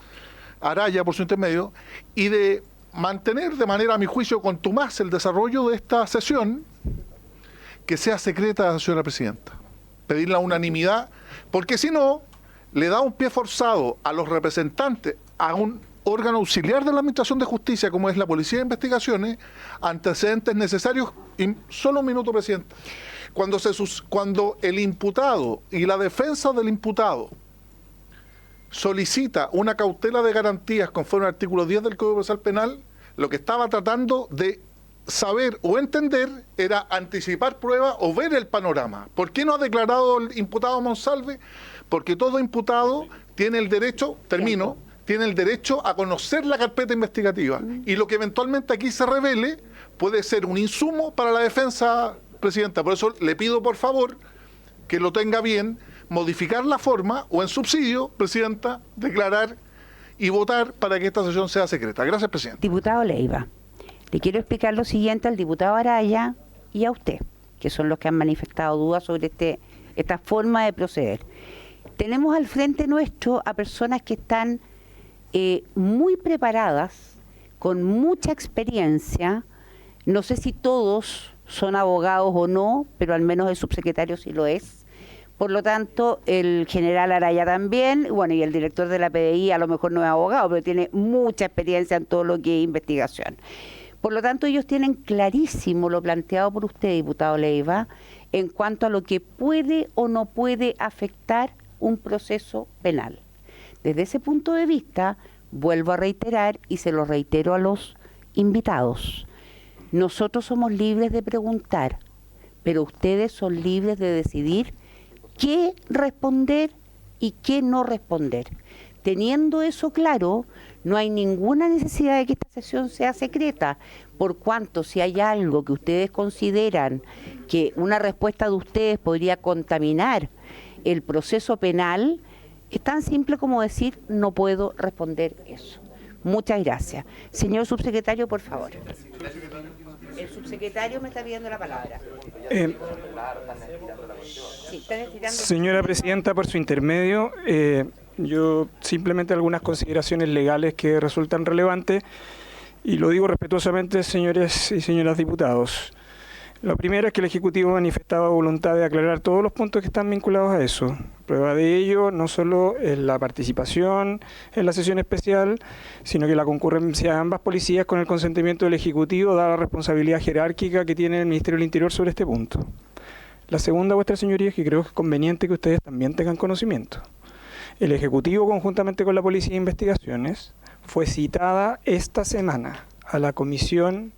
Araya por su intermedio, y de mantener de manera, a mi juicio, contumaz el desarrollo de esta sesión, que sea secreta, señora Presidenta. Pedir la unanimidad, porque si no, le da un pie forzado a los representantes, a un órgano auxiliar de la Administración de Justicia, como es la Policía de Investigaciones, antecedentes necesarios. Y solo un minuto, Presidenta. Cuando el imputado y la defensa del imputado solicita una cautela de garantías conforme al artículo 10 del Código Procesal Penal, lo que estaba tratando de saber o entender era anticipar pruebas o ver el panorama. ¿Por qué no ha declarado el imputado Monsalve? Porque todo imputado tiene el derecho, tiene el derecho a conocer la carpeta investigativa. Y lo que eventualmente aquí se revele puede ser un insumo para la defensa, Presidenta. Por eso le pido, por favor, que lo tenga bien, modificar la forma o en subsidio, Presidenta, declarar y votar para que esta sesión sea secreta. Gracias, Presidenta. Diputado Leiva, le quiero explicar lo siguiente al diputado Araya y a usted, que son los que han manifestado dudas sobre esta forma de proceder. Tenemos al frente nuestro a personas que están muy preparadas, con mucha experiencia. No sé si todos son abogados o no, pero al menos el subsecretario sí lo es. Por lo tanto, el general Araya también, bueno, y el director de la PDI a lo mejor no es abogado, pero tiene mucha experiencia en todo lo que es investigación. Por lo tanto, ellos tienen clarísimo lo planteado por usted, diputado Leiva, en cuanto a lo que puede o no puede afectar un proceso penal. Desde ese punto de vista, vuelvo a reiterar y se lo reitero a los invitados. Nosotros somos libres de preguntar, pero ustedes son libres de decidir qué responder y qué no responder. Teniendo eso claro, no hay ninguna necesidad de que esta sesión sea secreta, por cuanto si hay algo que ustedes consideran que una respuesta de ustedes podría contaminar el proceso penal, es tan simple como decir, no puedo responder eso. Muchas gracias. Señor subsecretario, por favor. El subsecretario me está pidiendo la palabra. Señora Presidenta, por su intermedio, yo simplemente algunas consideraciones legales que resultan relevantes, y lo digo respetuosamente, señores y señoras diputados. La primera es que el Ejecutivo manifestaba voluntad de aclarar todos los puntos que están vinculados a eso. Prueba de ello no solo es la participación en la sesión especial, sino que la concurrencia de ambas policías con el consentimiento del Ejecutivo, dada la responsabilidad jerárquica que tiene el Ministerio del Interior sobre este punto. La segunda, vuestra señoría, es que creo que es conveniente que ustedes también tengan conocimiento. El Ejecutivo, conjuntamente con la Policía de Investigaciones, fue citada esta semana a la Comisión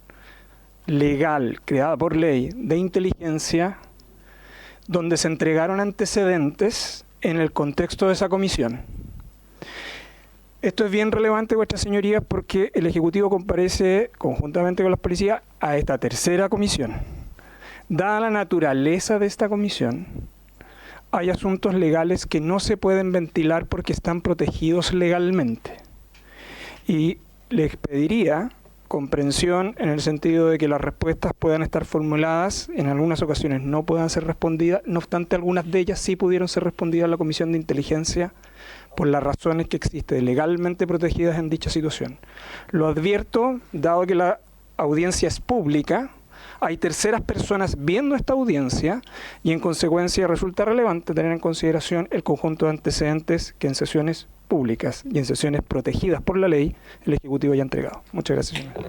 Legal, creada por ley, de inteligencia, donde se entregaron antecedentes en el contexto de esa comisión. Esto es bien relevante, vuestras señorías, porque el Ejecutivo comparece conjuntamente con las policías a esta tercera comisión. Dada la naturaleza de esta comisión, hay asuntos legales que no se pueden ventilar porque están protegidos legalmente. Y les pediría comprensión en el sentido de que las respuestas puedan estar formuladas, en algunas ocasiones no puedan ser respondidas, no obstante algunas de ellas sí pudieron ser respondidas a la Comisión de Inteligencia por las razones que existen legalmente protegidas en dicha situación. Lo advierto, dado que la audiencia es pública, hay terceras personas viendo esta audiencia y en consecuencia resulta relevante tener en consideración el conjunto de antecedentes que en sesiones públicas y en sesiones protegidas por la ley el Ejecutivo ya ha entregado. Muchas gracias, señora.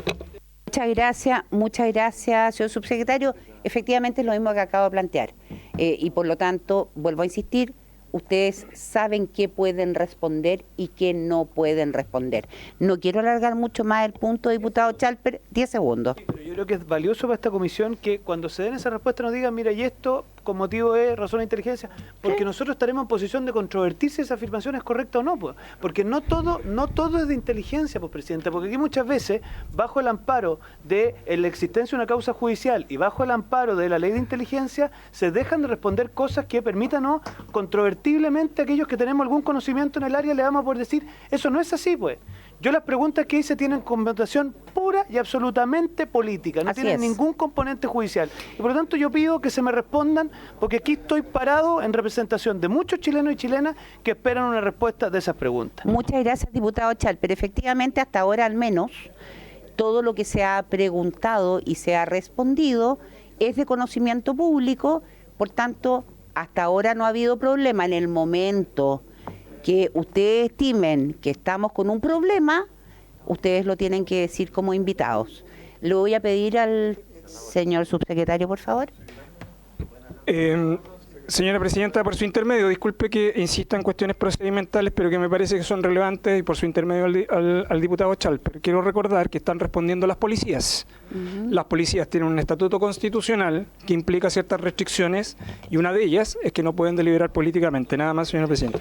Muchas gracias, señor subsecretario. Efectivamente es lo mismo que acabo de plantear y por lo tanto, vuelvo a insistir, ustedes saben qué pueden responder y qué no pueden responder. No quiero alargar mucho más el punto, diputado Chalper, 10 segundos. Sí, pero yo creo que es valioso para esta comisión que cuando se den esa respuesta nos digan, mira, y esto con motivo de razón de inteligencia, porque nosotros estaremos en posición de controvertir si esa afirmación es correcta o no, pues. Porque no todo es de inteligencia, pues, presidente, porque aquí muchas veces, bajo el amparo de la existencia de una causa judicial y bajo el amparo de la ley de inteligencia, se dejan de responder cosas que permitan, ¿no?, controvertiblemente aquellos que tenemos algún conocimiento en el área le vamos a poder decir, eso no es así, pues. Yo las preguntas que hice tienen connotación pura y absolutamente política, no tienen ningún componente judicial. Y por lo tanto yo pido que se me respondan, porque aquí estoy parado en representación de muchos chilenos y chilenas que esperan una respuesta de esas preguntas. Muchas gracias, diputado Chal, pero efectivamente hasta ahora al menos todo lo que se ha preguntado y se ha respondido es de conocimiento público, por tanto hasta ahora no ha habido problema. En el momento que ustedes estimen que estamos con un problema, ustedes lo tienen que decir como invitados. Le voy a pedir al señor subsecretario, por favor. Señora Presidenta, por su intermedio, disculpe que insista en cuestiones procedimentales, pero que me parece que son relevantes, y por su intermedio al diputado Chalper. Quiero recordar que están respondiendo las policías. Las policías tienen un estatuto constitucional que implica ciertas restricciones, y una de ellas es que no pueden deliberar políticamente. Nada más, señora Presidenta.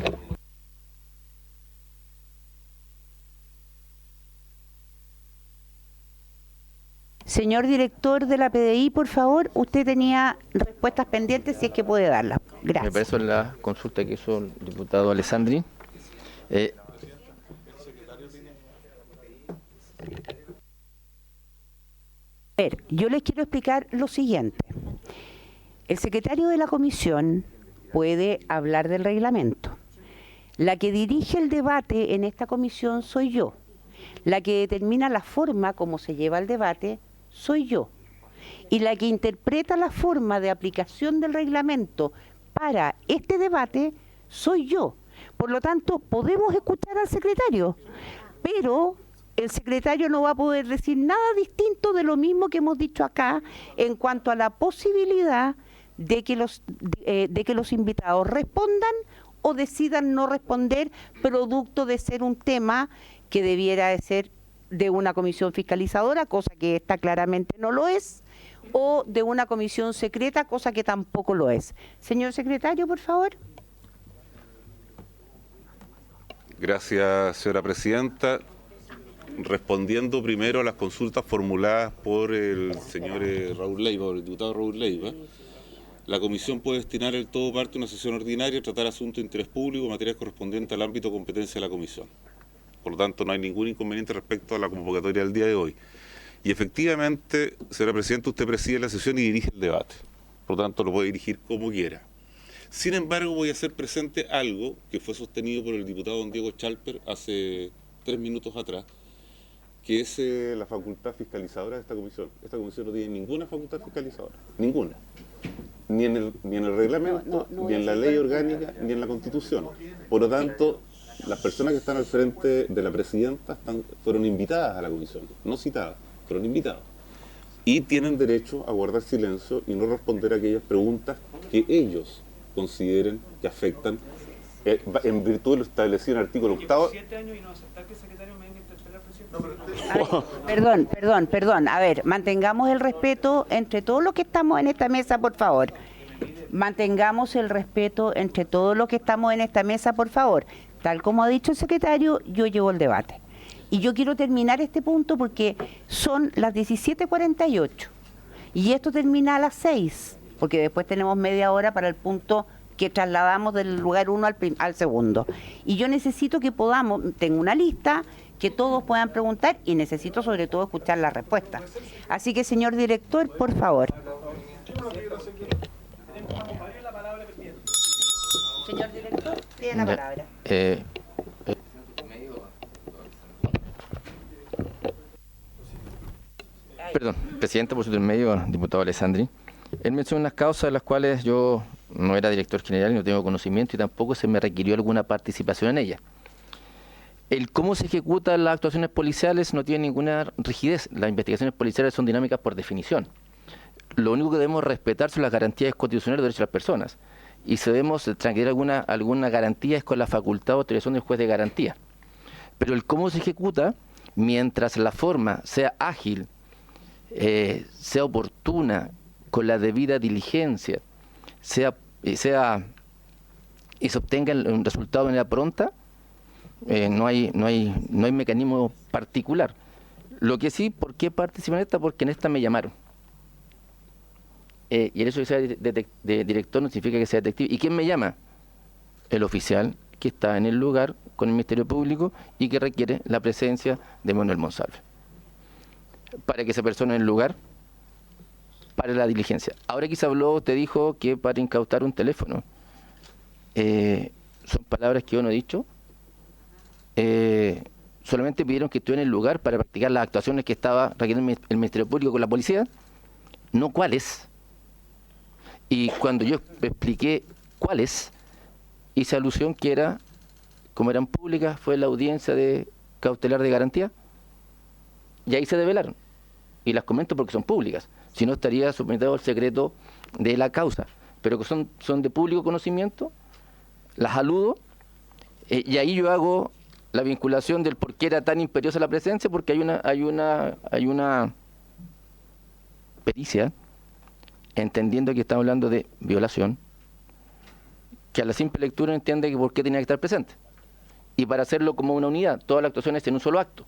Señor director de la PDI, por favor, usted tenía respuestas pendientes, si es que puede darlas. Gracias. Me parece la consulta que hizo el diputado Alessandri. A ver, yo les quiero explicar lo siguiente. El secretario de la comisión puede hablar del reglamento. La que dirige el debate en esta comisión soy yo. La que determina la forma como se lleva el debate soy yo. Y la que interpreta la forma de aplicación del reglamento para este debate soy yo. Por lo tanto, podemos escuchar al secretario, pero el secretario no va a poder decir nada distinto de lo mismo que hemos dicho acá en cuanto a la posibilidad de que los invitados respondan o decidan no responder, producto de ser un tema que debiera de ser de una comisión fiscalizadora, cosa que esta claramente no lo es, o de una comisión secreta, cosa que tampoco lo es. Señor secretario, por favor. Gracias, señora presidenta. Respondiendo primero a las consultas formuladas por el señor Raúl Leiva, o el diputado Raúl Leiva, la comisión puede destinar en todo parte una sesión ordinaria a tratar asuntos de interés público, materias correspondientes al ámbito de competencia de la comisión. Por lo tanto, no hay ningún inconveniente respecto a la convocatoria del día de hoy. Y efectivamente, señora presidenta, usted preside la sesión y dirige el debate. Por lo tanto, lo puede dirigir como quiera. Sin embargo, voy a hacer presente algo que fue sostenido por el diputado don Diego Chalper hace 3 minutos atrás, que es la facultad fiscalizadora de esta comisión. Esta comisión no tiene ninguna facultad fiscalizadora, ninguna. Ni en el reglamento, ni en la ley orgánica, ni en la Constitución. Por lo tanto, las personas que están al frente de la presidenta fueron invitadas a la comisión, no citadas, fueron invitadas. Y tienen derecho a guardar silencio y no responder a aquellas preguntas que ellos consideren que afectan, en virtud de lo establecido en el artículo 8. Perdón. A ver, mantengamos el respeto entre todos los que estamos en esta mesa, por favor. Mantengamos el respeto entre todos los que estamos en esta mesa, por favor. Tal como ha dicho el secretario, yo llevo el debate. Y yo quiero terminar este punto porque son las 17:48. Y esto termina a las 6, porque después tenemos media hora para el punto que trasladamos del lugar 1 al segundo. Y yo necesito que podamos, tengo una lista, que todos puedan preguntar y necesito sobre todo escuchar las respuestas. Así que, señor director, por favor. Señor director, tiene la palabra. Perdón, presidente, por su intermedio, diputado Alessandri. Él mencionó unas causas de las cuales yo no era director general y no tengo conocimiento y tampoco se me requirió alguna participación en ellas. El cómo se ejecutan las actuaciones policiales no tiene ninguna rigidez. Las investigaciones policiales son dinámicas por definición. Lo único que debemos respetar son las garantías constitucionales de derechos de las personas. Y si debemos transgredir alguna garantía es con la facultad o autorización del juez de garantía. Pero el cómo se ejecuta, mientras la forma sea ágil, sea oportuna, con la debida diligencia, se obtenga un resultado de manera pronta, no hay mecanismo particular. Lo que sí, ¿por qué participo en esta? Porque en esta me llamaron. Y el hecho de que sea de director no significa que sea detective. ¿Y quién me llama? El oficial que está en el lugar con el Ministerio Público y que requiere la presencia de Manuel Monsalve. Para que esa persona en el lugar pare la diligencia. Ahora que se habló, te dijo que para incautar un teléfono. Son palabras que yo no he dicho. Solamente pidieron que estuviera en el lugar para practicar las actuaciones que estaba requiriendo el Ministerio Público con la policía, no cuáles. Y cuando yo expliqué cuáles, hice alusión que era, como eran públicas, fue la audiencia de cautelar de garantía, y ahí se develaron. Y las comento porque son públicas, si no estaría sometido al secreto de la causa, pero que son de público conocimiento, las aludo, y ahí yo hago la vinculación del por qué era tan imperiosa la presencia, porque hay una pericia, entendiendo que estamos hablando de violación, que a la simple lectura entiende que por qué tenía que estar presente. Y para hacerlo como una unidad, todas las actuaciones en un solo acto,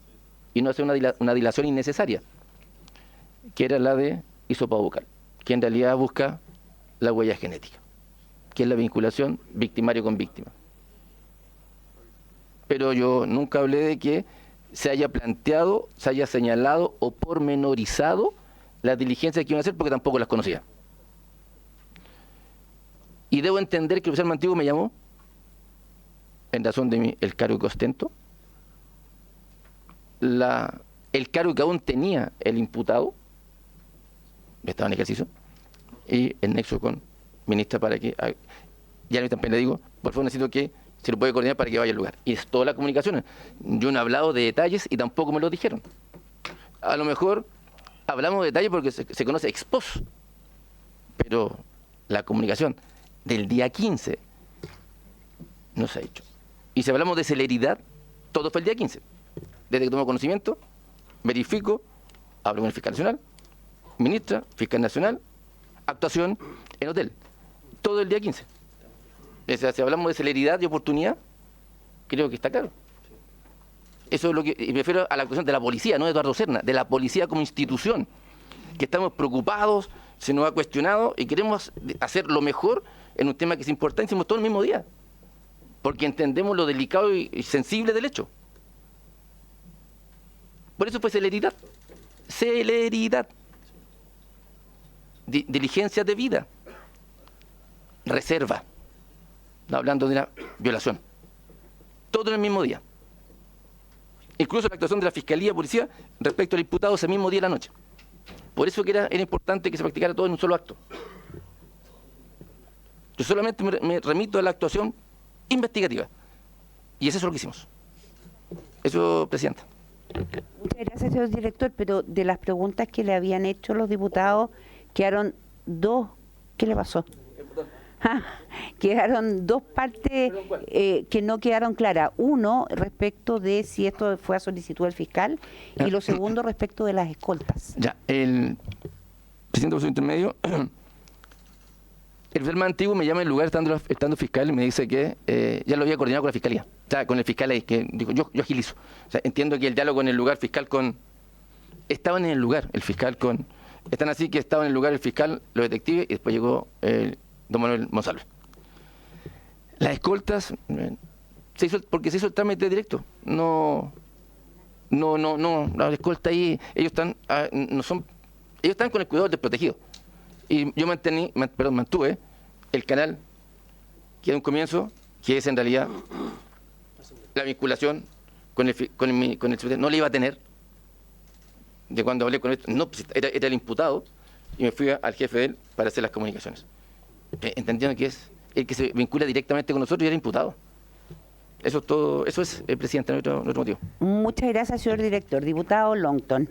y no hacer una dilación innecesaria, que era la de hisopado bucal, que en realidad busca la huella genética, que es la vinculación victimario con víctima. Pero yo nunca hablé de que se haya planteado, se haya señalado o pormenorizado las diligencias que iban a hacer, porque tampoco las conocía. Y debo entender que el oficial Mantigo me llamó en razón de el cargo que ostento, el cargo que aún tenía el imputado, estaba en ejercicio, y el nexo con ministra para que, ya también le digo, por favor necesito que se lo puede coordinar para que vaya al lugar. Y es toda la comunicación. Yo no he hablado de detalles y tampoco me lo dijeron. A lo mejor hablamos de detalles porque se conoce ex post, pero la comunicación del día 15 no se ha hecho. Y si hablamos de celeridad, todo fue el día 15. Desde que tomo conocimiento, verifico, hablo con el fiscal nacional, ministra, fiscal nacional, actuación en hotel. Todo el día 15. O sea, si hablamos de celeridad y oportunidad, creo que está claro. Eso es lo que... Y me refiero a la actuación de la policía, no de Eduardo Serna, de la policía como institución. Que estamos preocupados, se nos ha cuestionado y queremos hacer lo mejor en un tema que es importante, todo el mismo día. Porque entendemos lo delicado y sensible del hecho. Por eso fue celeridad. Celeridad. Diligencia debida. Reserva. No, hablando de una violación. Todo en el mismo día. Incluso la actuación de la Fiscalía, Policía, respecto al imputado ese mismo día de la noche. Por eso que era importante que se practicara todo en un solo acto. Yo solamente me remito a la actuación investigativa. Y eso es lo que hicimos. Eso, Presidenta. Muchas gracias, señor director, pero de las preguntas que le habían hecho los diputados, quedaron dos. ¿Qué le pasó? Quedaron dos partes que no quedaron claras. Uno, respecto de si esto fue a solicitud del fiscal, y lo segundo, respecto de las escoltas. Ya, el presidente por su intermedio, el fiscal más antiguo me llama en el lugar estando fiscal y me dice que ya lo había coordinado con la fiscalía, o sea, con el fiscal ahí, que dijo, yo agilizo. O sea, entiendo que el diálogo en el lugar fiscal estaban en el lugar, el fiscal están así que estaban en el lugar el fiscal, los detectives, y después llegó don Manuel Monsalve. Las escoltas porque se hizo el trámite directo. No, la escolta ahí, ellos están con el cuidado del protegido. Y yo mantuve el canal que era un comienzo, que es en realidad la vinculación con el secretario. No le iba a tener de cuando hablé con él, no, era el imputado, y me fui al jefe de él para hacer las comunicaciones. Entendiendo que es el que se vincula directamente con nosotros y era imputado. Eso es todo, eso es, presidente, nuestro motivo. Muchas gracias, señor director. Diputado Longton.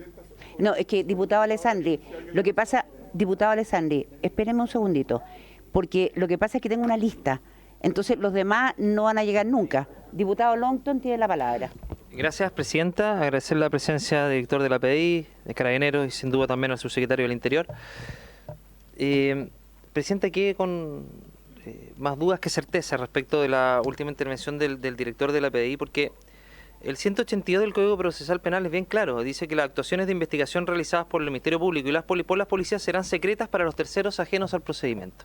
No, es que diputado Alessandri, lo que pasa, diputado Alessandri, espéreme un segundito, porque lo que pasa es que tengo una lista, entonces los demás no van a llegar nunca. Diputado Longton tiene la palabra. Gracias, presidenta. Agradecer la presencia del director de la PDI, de Carabineros y sin duda también al subsecretario del Interior. Presidente, quedé con más dudas que certeza respecto de la última intervención del director de la PDI, porque el 182 del Código Procesal Penal es bien claro. Dice que las actuaciones de investigación realizadas por el Ministerio Público y por las policías serán secretas para los terceros ajenos al procedimiento.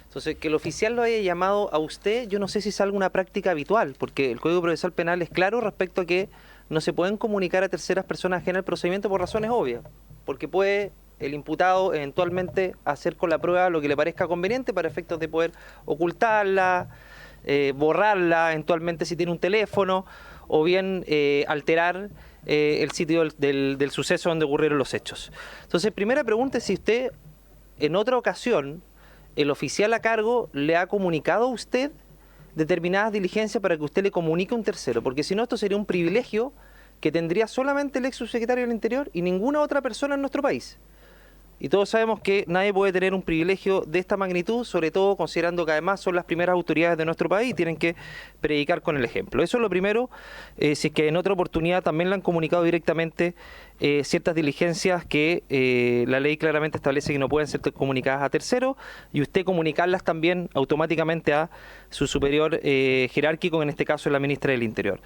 Entonces, que el oficial lo haya llamado a usted, yo no sé si es alguna práctica habitual, porque el Código Procesal Penal es claro respecto a que no se pueden comunicar a terceras personas ajenas al procedimiento por razones obvias, porque puede el imputado eventualmente hacer con la prueba lo que le parezca conveniente para efectos de poder ocultarla, borrarla, eventualmente si tiene un teléfono, o bien alterar el sitio del suceso donde ocurrieron los hechos. Entonces, primera pregunta es si usted, en otra ocasión, el oficial a cargo le ha comunicado a usted determinadas diligencias para que usted le comunique a un tercero, porque si no, esto sería un privilegio que tendría solamente el ex subsecretario del Interior y ninguna otra persona en nuestro país. Y todos sabemos que nadie puede tener un privilegio de esta magnitud, sobre todo considerando que además son las primeras autoridades de nuestro país y tienen que predicar con el ejemplo. Eso es lo primero. Si es que en otra oportunidad también le han comunicado directamente ciertas diligencias que la ley claramente establece que no pueden ser comunicadas a terceros, y usted comunicarlas también automáticamente a su superior jerárquico, en este caso la ministra del Interior.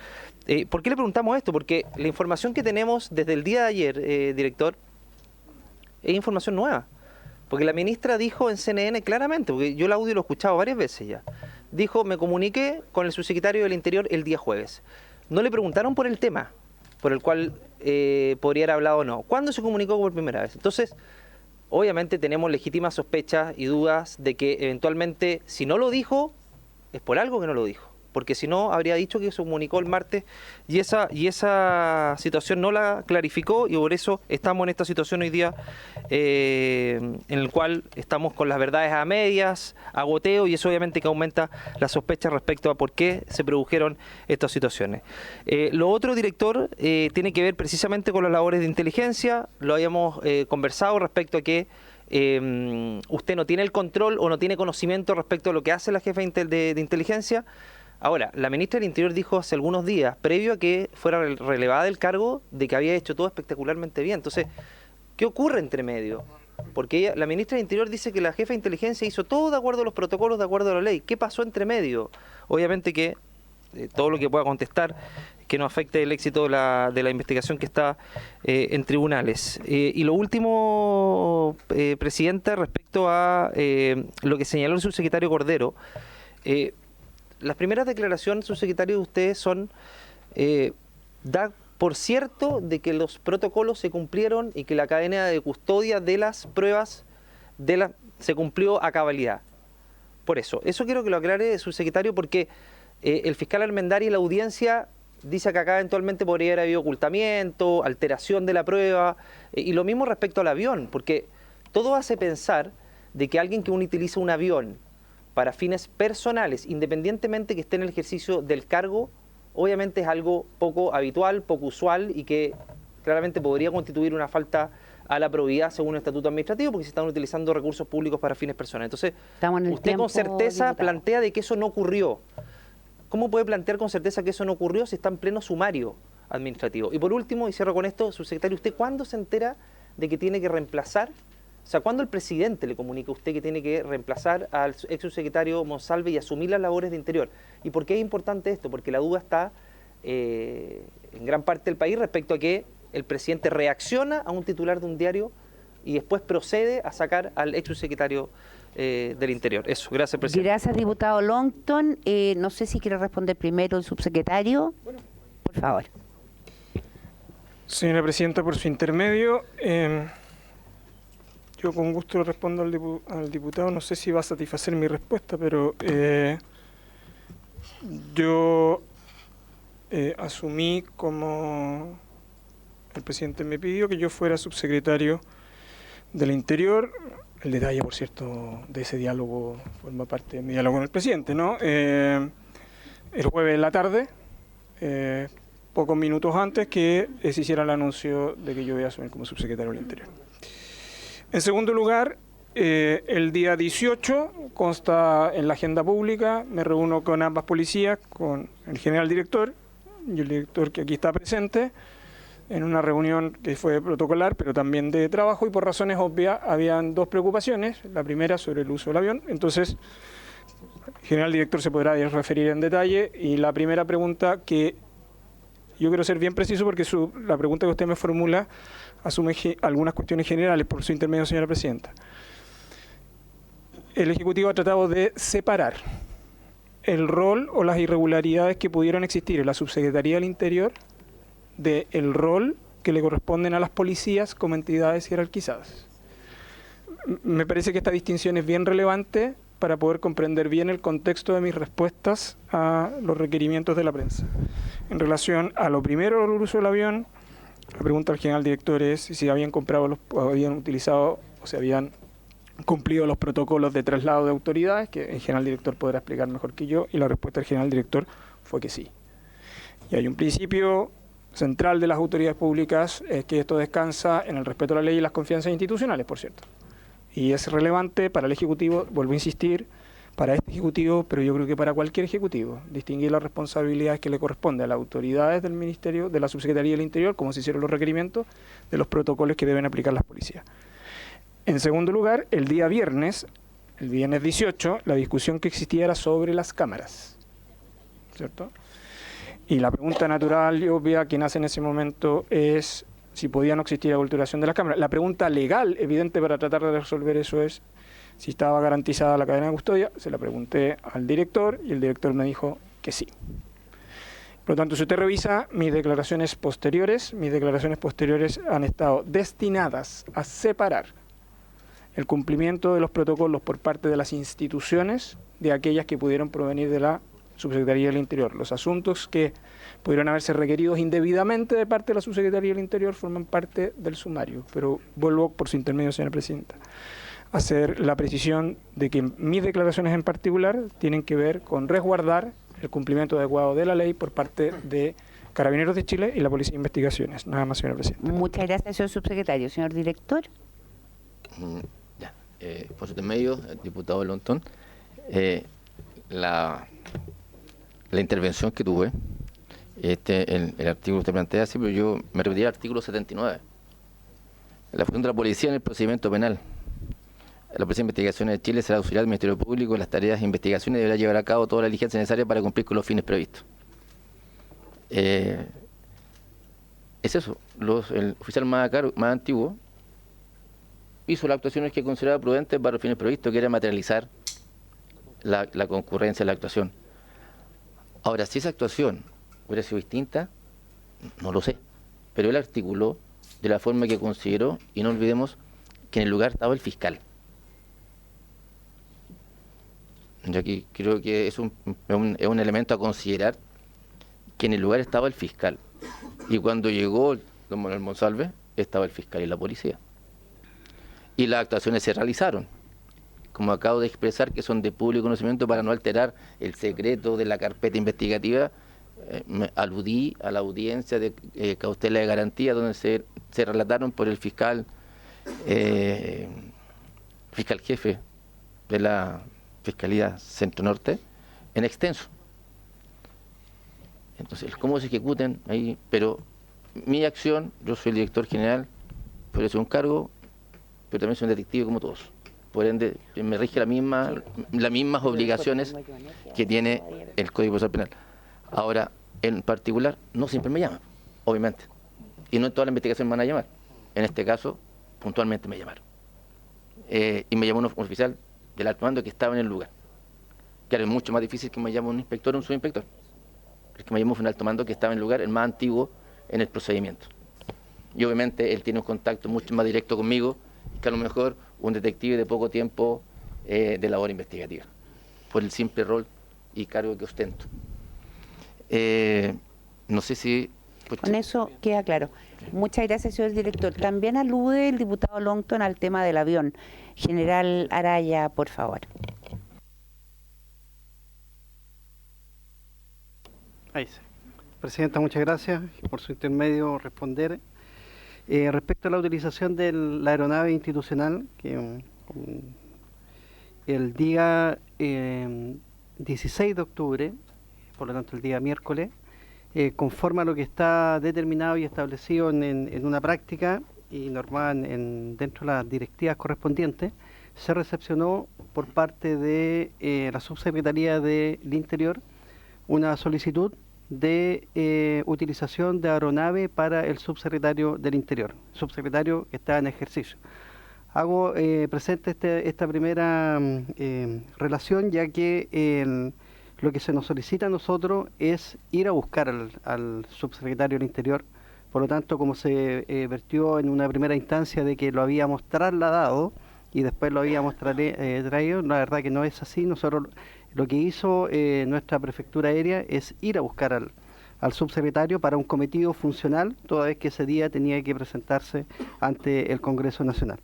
¿Por qué le preguntamos esto? Porque la información que tenemos desde el día de ayer, director, es información nueva, porque la ministra dijo en CNN claramente, porque yo el audio lo he escuchado varias veces ya, dijo: me comuniqué con el subsecretario del Interior el día jueves. No le preguntaron por el tema por el cual podría haber hablado o no. ¿Cuándo se comunicó por primera vez? Entonces, obviamente tenemos legítimas sospechas y dudas de que eventualmente, si no lo dijo, es por algo que no lo dijo, porque si no, habría dicho que se comunicó el martes y esa situación no la clarificó, y por eso estamos en esta situación hoy día en el cual estamos con las verdades a medias, a goteo, y eso obviamente que aumenta la sospecha respecto a por qué se produjeron estas situaciones. Lo otro, director, tiene que ver precisamente con las labores de inteligencia. Lo habíamos conversado respecto a que usted no tiene el control o no tiene conocimiento respecto a lo que hace la jefa de inteligencia. Ahora, la ministra del Interior dijo hace algunos días, previo a que fuera relevada del cargo, de que había hecho todo espectacularmente bien. Entonces, ¿qué ocurre entre medio? Porque la ministra del Interior dice que la jefa de inteligencia hizo todo de acuerdo a los protocolos, de acuerdo a la ley. ¿Qué pasó entre medio? Obviamente que todo lo que pueda contestar que no afecte el éxito de la investigación que está en tribunales. Y lo último, Presidenta, respecto a lo que señaló el subsecretario Cordero. Las primeras declaraciones, subsecretario, de ustedes son, da por cierto de que los protocolos se cumplieron y que la cadena de custodia de las pruebas se cumplió a cabalidad. Por eso quiero que lo aclare, subsecretario, porque el fiscal Armendari en la audiencia dice que acá eventualmente podría haber habido ocultamiento, alteración de la prueba, y lo mismo respecto al avión, porque todo hace pensar de que alguien que utiliza un avión para fines personales, independientemente que esté en el ejercicio del cargo, obviamente es algo poco habitual, poco usual, y que claramente podría constituir una falta a la probidad según el estatuto administrativo, porque se están utilizando recursos públicos para fines personales. Entonces, usted con certeza plantea de que eso no ocurrió. ¿Cómo puede plantear con certeza que eso no ocurrió si está en pleno sumario administrativo? Y por último, y cierro con esto, subsecretario, ¿usted cuándo se entera de que tiene que reemplazar? O sea, ¿cuándo el presidente le comunica a usted que tiene que reemplazar al ex subsecretario Monsalve y asumir las labores de Interior? ¿Y por qué es importante esto? Porque la duda está en gran parte del país respecto a que el presidente reacciona a un titular de un diario y después procede a sacar al ex subsecretario del Interior. Eso, gracias, presidente. Gracias, diputado Longton. No sé si quiere responder primero el subsecretario. Por favor. Señora Presidenta, por su intermedio, yo con gusto le respondo al diputado. No sé si va a satisfacer mi respuesta, pero yo asumí, como el presidente me pidió, que yo fuera subsecretario del Interior. El detalle, por cierto, de ese diálogo forma parte de mi diálogo con el presidente, ¿no? El jueves en la tarde, pocos minutos antes que se hiciera el anuncio de que yo iba a asumir como subsecretario del Interior. En segundo lugar, el día 18 consta en la agenda pública, me reúno con ambas policías, con el general director y el director que aquí está presente, en una reunión que fue protocolar, pero también de trabajo, y por razones obvias habían dos preocupaciones. La primera sobre el uso del avión, entonces el general director se podrá referir en detalle, y la primera pregunta, que yo quiero ser bien preciso porque la pregunta que usted me formula asume algunas cuestiones generales, por su intermedio, señora presidenta. El Ejecutivo ha tratado de separar el rol o las irregularidades que pudieron existir en la Subsecretaría del Interior del rol que le corresponden a las policías como entidades jerarquizadas. Me parece que esta distinción es bien relevante para poder comprender bien el contexto de mis respuestas a los requerimientos de la prensa. En relación a lo primero, el uso del avión, la pregunta al general director es si habían comprado, habían utilizado o se habían cumplido los protocolos de traslado de autoridades, que el general director podrá explicar mejor que yo, y la respuesta del general director fue que sí. Y hay un principio central de las autoridades públicas, es que esto descansa en el respeto a la ley y las confianzas institucionales, por cierto. Y es relevante para el Ejecutivo, vuelvo a insistir, para este Ejecutivo, pero yo creo que para cualquier Ejecutivo, distinguir las responsabilidades que le corresponden a las autoridades del Ministerio, de la Subsecretaría del Interior, como se hicieron los requerimientos, de los protocolos que deben aplicar las policías. En segundo lugar, el día viernes, el viernes 18, la discusión que existía era sobre las cámaras, ¿cierto? Y la pregunta natural y obvia que nace en ese momento es si podía no existir la vulneración de las cámaras. La pregunta legal, evidente, para tratar de resolver eso es si estaba garantizada la cadena de custodia. Se la pregunté al director y el director me dijo que sí. Por lo tanto, si usted revisa mis declaraciones posteriores han estado destinadas a separar el cumplimiento de los protocolos por parte de las instituciones de aquellas que pudieron provenir de la Subsecretaría del Interior. Los asuntos que pudieron haberse requeridos indebidamente de parte de la Subsecretaría del Interior forman parte del sumario. Pero vuelvo, por su intermedio, señora presidenta, a hacer la precisión de que mis declaraciones en particular tienen que ver con resguardar el cumplimiento adecuado de la ley por parte de Carabineros de Chile y la Policía de Investigaciones. Nada más, señora presidenta. Muchas gracias, señor subsecretario. Señor director. Por su intermedio, el diputado Lontón, la intervención que tuve, el artículo que usted plantea, sí, pero yo me repetí al artículo 79. La función de la policía en el procedimiento penal. La Policía de Investigaciones de Chile será auxiliar del Ministerio Público en las tareas de investigación y deberá llevar a cabo toda la diligencia necesaria para cumplir con los fines previstos. Es eso. El oficial más antiguo hizo las actuaciones que consideraba prudentes para los fines previstos, que era materializar la concurrencia de la actuación. Ahora, si esa actuación hubiera sido distinta, no lo sé, pero él articuló de la forma que consideró, y no olvidemos que en el lugar estaba el fiscal. Yo aquí creo que es un elemento a considerar, que en el lugar estaba el fiscal, y cuando llegó el don Manuel Monsalve, estaba el fiscal y la policía. Y las actuaciones se realizaron, como acabo de expresar, que son de público conocimiento para no alterar el secreto de la carpeta investigativa. Me aludí a la audiencia de cautela de garantía, donde se relataron por el fiscal jefe de la Fiscalía Centro Norte, en extenso. Entonces, cómo se ejecuten ahí, pero mi acción, yo soy el director general, pero es un cargo, pero también soy un detective como todos. Por ende, me rige las mismas obligaciones que tiene el Código Procesal Penal. Ahora, en particular, no siempre me llaman, obviamente. Y no en toda la investigación me van a llamar. En este caso, puntualmente me llamaron. Y me llamó un oficial del alto mando que estaba en el lugar. Claro, es mucho más difícil que me llame un inspector o un subinspector. El que me llamó fue un alto mando que estaba en el lugar, el más antiguo en el procedimiento. Y obviamente él tiene un contacto mucho más directo conmigo que a lo mejor un detective de poco tiempo de labor investigativa, por el simple rol y cargo que ostento. No sé si... Con eso queda claro. Muchas gracias, señor director. También alude el diputado Longton al tema del avión. General Araya, por favor. Ahí sí. Presidenta, muchas gracias por su intermedio responder. Respecto a la utilización de la aeronave institucional, que el día 16 de octubre, por lo tanto el día miércoles, conforme a lo que está determinado y establecido en una práctica y normada dentro de las directivas correspondientes, se recepcionó por parte de la Subsecretaría del Interior una solicitud de utilización de aeronave para el subsecretario del Interior, subsecretario que está en ejercicio. Hago presente esta primera relación, ya que lo que se nos solicita a nosotros es ir a buscar al subsecretario del Interior. Por lo tanto, como se vertió en una primera instancia de que lo habíamos trasladado y después lo habíamos traído, la verdad que no es así. Nosotros lo que hizo nuestra prefectura aérea es ir a buscar al subsecretario para un cometido funcional, toda vez que ese día tenía que presentarse ante el Congreso Nacional.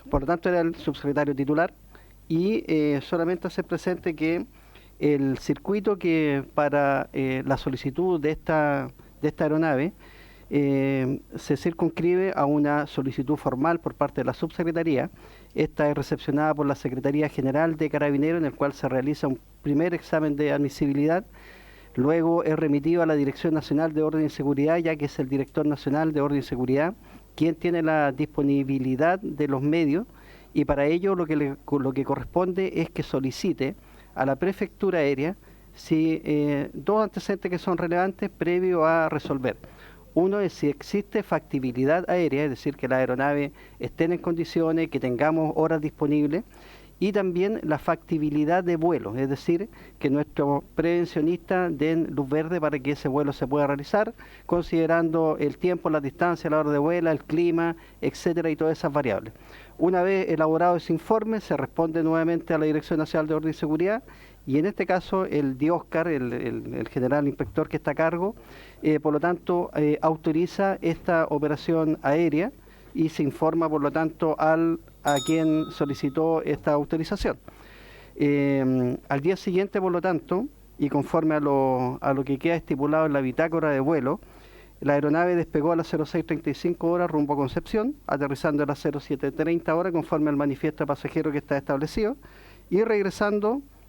Por lo tanto, era el subsecretario titular y solamente hacer presente que el circuito que para la solicitud de esta aeronave se circunscribe a una solicitud formal por parte de la subsecretaría. Esta es recepcionada por la Secretaría General de Carabineros, en el cual se realiza un primer examen de admisibilidad. Luego es remitido a la Dirección Nacional de Orden y Seguridad, ya que es el Director Nacional de Orden y Seguridad quien tiene la disponibilidad de los medios, y para ello lo que corresponde es que solicite a la Prefectura Aérea dos antecedentes que son relevantes previo a resolver. Uno es si existe factibilidad aérea, es decir, que la aeronave estén en condiciones, que tengamos horas disponibles, y también la factibilidad de vuelo, es decir, que nuestros prevencionistas den luz verde para que ese vuelo se pueda realizar, considerando el tiempo, la distancia, la hora de vuelo, el clima, etcétera, y todas esas variables. Una vez elaborado ese informe, se responde nuevamente a la Dirección Nacional de Orden y Seguridad, y en este caso el DIOSCAR, el general inspector que está a cargo, por lo tanto autoriza esta operación aérea y se informa, por lo tanto, a quien solicitó esta autorización. Al día siguiente, por lo tanto, y conforme a lo que queda estipulado en la bitácora de vuelo, la aeronave despegó a las 06:35 horas rumbo a Concepción, aterrizando a las 07:30 horas conforme al manifiesto de pasajeros que está establecido, y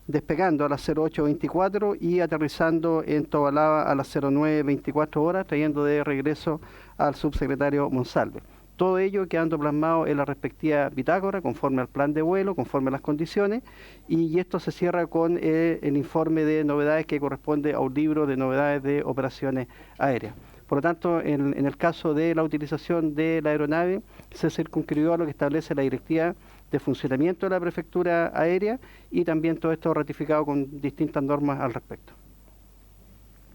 despegando a las 08:24 y aterrizando en Tobalaba a las 09:24 horas, trayendo de regreso al subsecretario Monsalve. Todo ello quedando plasmado en la respectiva bitácora, conforme al plan de vuelo, conforme a las condiciones, y esto se cierra con el informe de novedades que corresponde a un libro de novedades de operaciones aéreas. Por lo tanto, en el caso de la utilización de la aeronave, se circunscribió a lo que establece la directiva de funcionamiento de la prefectura aérea, y también todo esto ratificado con distintas normas al respecto.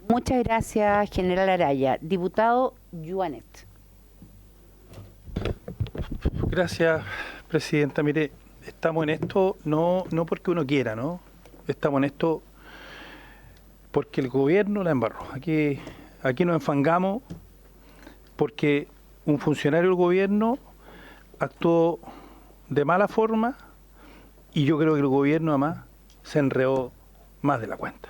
Muchas gracias, general Araya. Diputado Yuanet. Gracias, presidenta. Mire, estamos en esto no porque uno quiera, ¿no? Estamos en esto porque el gobierno la embarró. Aquí nos enfangamos porque un funcionario del gobierno actuó de mala forma, y yo creo que el gobierno además se enredó más de la cuenta.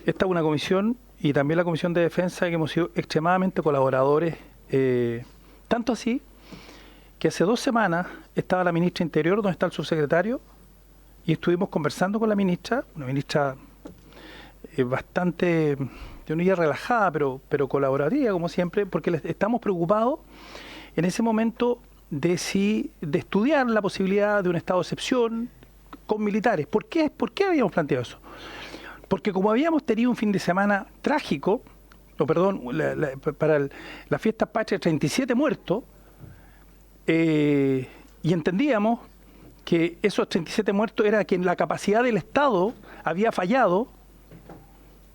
Esta es una comisión, y también la Comisión de Defensa, que hemos sido extremadamente colaboradores, tanto así que hace 2 semanas estaba la ministra Interior, donde está el subsecretario, y estuvimos conversando con la ministra, una ministra bastante, yo no diría relajada, pero colaborativa, como siempre, porque estamos preocupados en ese momento de estudiar la posibilidad de un estado de excepción con militares. ¿Por qué habíamos planteado eso? Porque como habíamos tenido un fin de semana trágico, para la fiesta patria, 37 muertos, y entendíamos que esos 37 muertos era que la capacidad del Estado había fallado.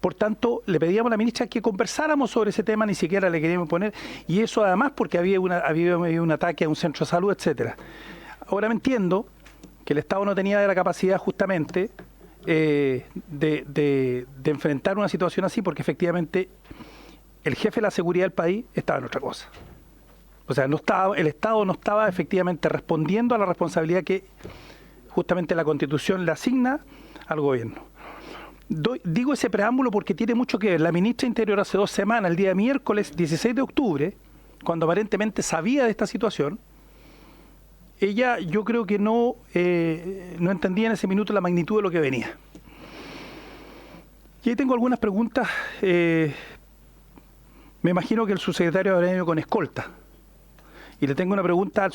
Por tanto, le pedíamos a la ministra que conversáramos sobre ese tema, ni siquiera le queríamos poner, y eso además porque había un ataque a un centro de salud, etcétera. Ahora me entiendo que el Estado no tenía la capacidad justamente de enfrentar una situación así, porque efectivamente el jefe de la seguridad del país estaba en otra cosa. O sea, el Estado no estaba efectivamente respondiendo a la responsabilidad que justamente la Constitución le asigna al gobierno. Digo ese preámbulo porque tiene mucho que ver. La ministra Interior hace 2 semanas, el día miércoles 16 de octubre, cuando aparentemente sabía de esta situación, ella yo creo que no entendía en ese minuto la magnitud de lo que venía. Y ahí tengo algunas preguntas Me imagino que el subsecretario habrá ido con escolta. Y le tengo una pregunta,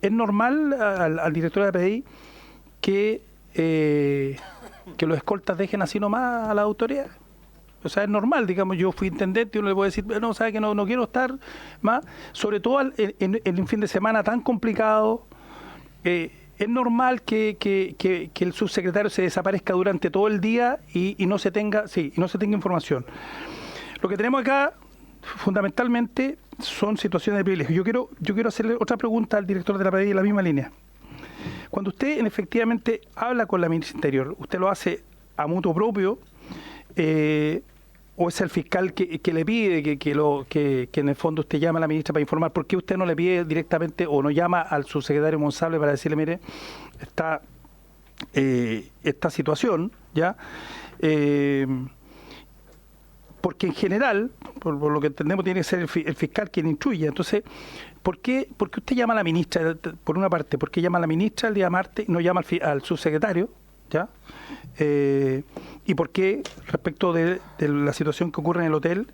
¿es normal al director de la PDI que los escoltas dejen así nomás a la autoridad? O sea, es normal, digamos, yo fui intendente y uno le puede decir, no, sabe que no quiero estar más, sobre todo en un fin de semana tan complicado. Es normal que el subsecretario se desaparezca durante todo el día y no se tenga información. Lo que tenemos acá, fundamentalmente, son situaciones de privilegio. Yo quiero hacerle otra pregunta al director de la PDI en la misma línea. Cuando usted efectivamente habla con la ministra Interior, ¿usted lo hace a mutuo propio o es el fiscal que le pide que en el fondo usted llama a la ministra para informar? ¿Por qué usted no le pide directamente o no llama al subsecretario Monsalve para decirle, mire, esta situación, ¿ya? Porque en general, por lo que entendemos, tiene que ser el fiscal quien instruye. Entonces, ¿por qué usted llama a la ministra, por una parte? ¿Por qué llama a la ministra el día martes y no llama al subsecretario? ¿Ya? ¿Y por qué, respecto de la situación que ocurre en el hotel,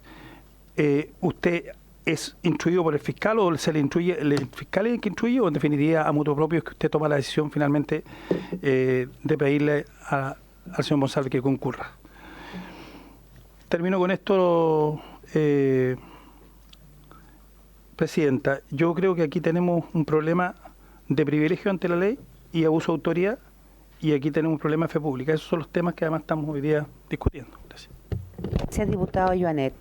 usted es instruido por el fiscal o se le instruye, el fiscal es el que instruye, o en definitiva a mutuo propio es que usted toma la decisión finalmente de pedirle al señor Monsalve que concurra? Termino con esto, Presidenta. Yo creo que aquí tenemos un problema de privilegio ante la ley y abuso de autoridad, y aquí tenemos un problema de fe pública. Esos son los temas que además estamos hoy día discutiendo. Gracias. Gracias, diputado Joanet.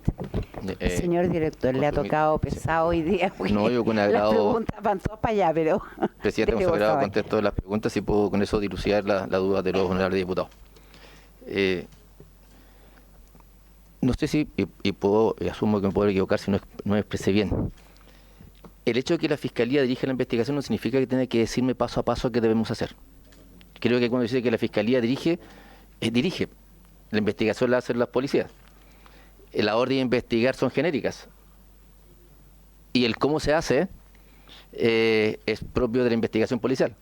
Señor director, le ha tocado pesado hoy día. No, yo con agrado. Las preguntas van todas para allá, pero... Presidente, con agrado contesto las preguntas y puedo con eso dilucidar la duda de los honorables diputados. No sé si, y asumo que me puedo equivocar si no me expresé bien. El hecho de que la Fiscalía dirija la investigación no significa que tenga que decirme paso a paso qué debemos hacer. Creo que cuando dice que la Fiscalía dirige. La investigación la hacen las policías. La orden de investigar son genéricas. Y el cómo se hace es propio de la investigación policial.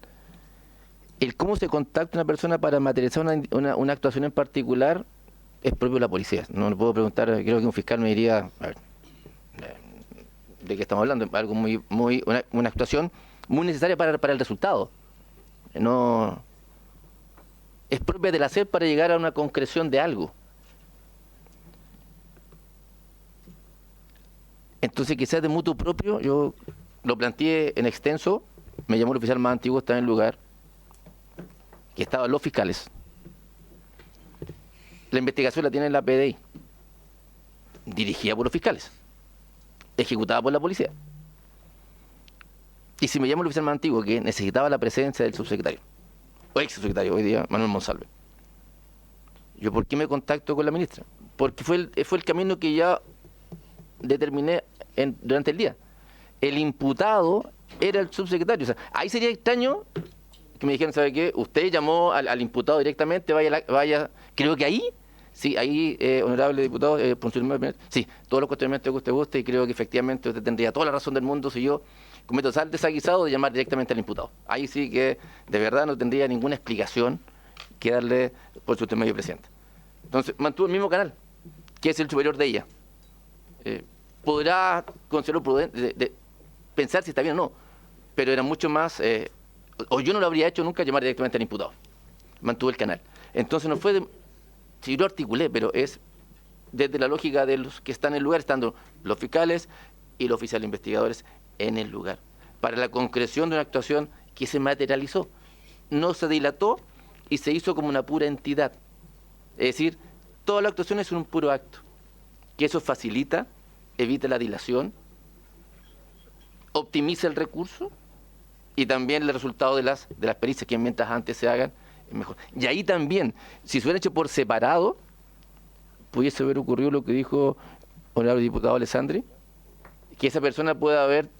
El cómo se contacta una persona para materializar una actuación en particular es propio de la policía. No le puedo preguntar, creo que un fiscal me diría, a ver, ¿de qué estamos hablando? Algo una actuación muy necesaria para el resultado. No es propia del hacer para llegar a una concreción de algo. Entonces, quizás de mutuo propio, yo lo planteé en extenso, me llamó el oficial más antiguo, estaba en el lugar, que estaban los fiscales. La investigación la tiene la PDI, dirigida por los fiscales, ejecutada por la policía. Y si me llama el oficial más antiguo, que necesitaba la presencia del subsecretario, o ex subsecretario, hoy día Manuel Monsalve, ¿yo por qué me contacto con la ministra? Porque fue el camino que ya determiné durante el día. El imputado era el subsecretario. O sea, ahí sería extraño que me dijeran, ¿sabe qué? Usted llamó al imputado directamente, vaya. Creo que ahí, sí, honorable diputado, sí, todos los cuestionamientos que usted guste, y creo que efectivamente usted tendría toda la razón del mundo si yo cometo tal desaguisado de llamar directamente al imputado. Ahí sí que de verdad no tendría ninguna explicación que darle por su intermedio, presidente. Entonces, mantuvo el mismo canal, que es el superior de ella. Podrá considerarlo prudente, de pensar si está bien o no, pero era mucho más, o yo no lo habría hecho nunca, llamar directamente al imputado. Mantuvo el canal. Entonces no fue, si yo lo articulé, pero es desde la lógica de los que están en el lugar, estando los fiscales y los oficiales investigadores en el lugar, para la concreción de una actuación que se materializó. No se dilató y se hizo como una pura entidad. Es decir, toda la actuación es un puro acto, que eso facilita, evita la dilación, optimiza el recurso y también el resultado de las pericias, que mientras antes se hagan, es mejor. Y ahí también, si se hubiera hecho por separado, pudiese haber ocurrido lo que dijo el honorable diputado Alessandri, que esa persona pueda haber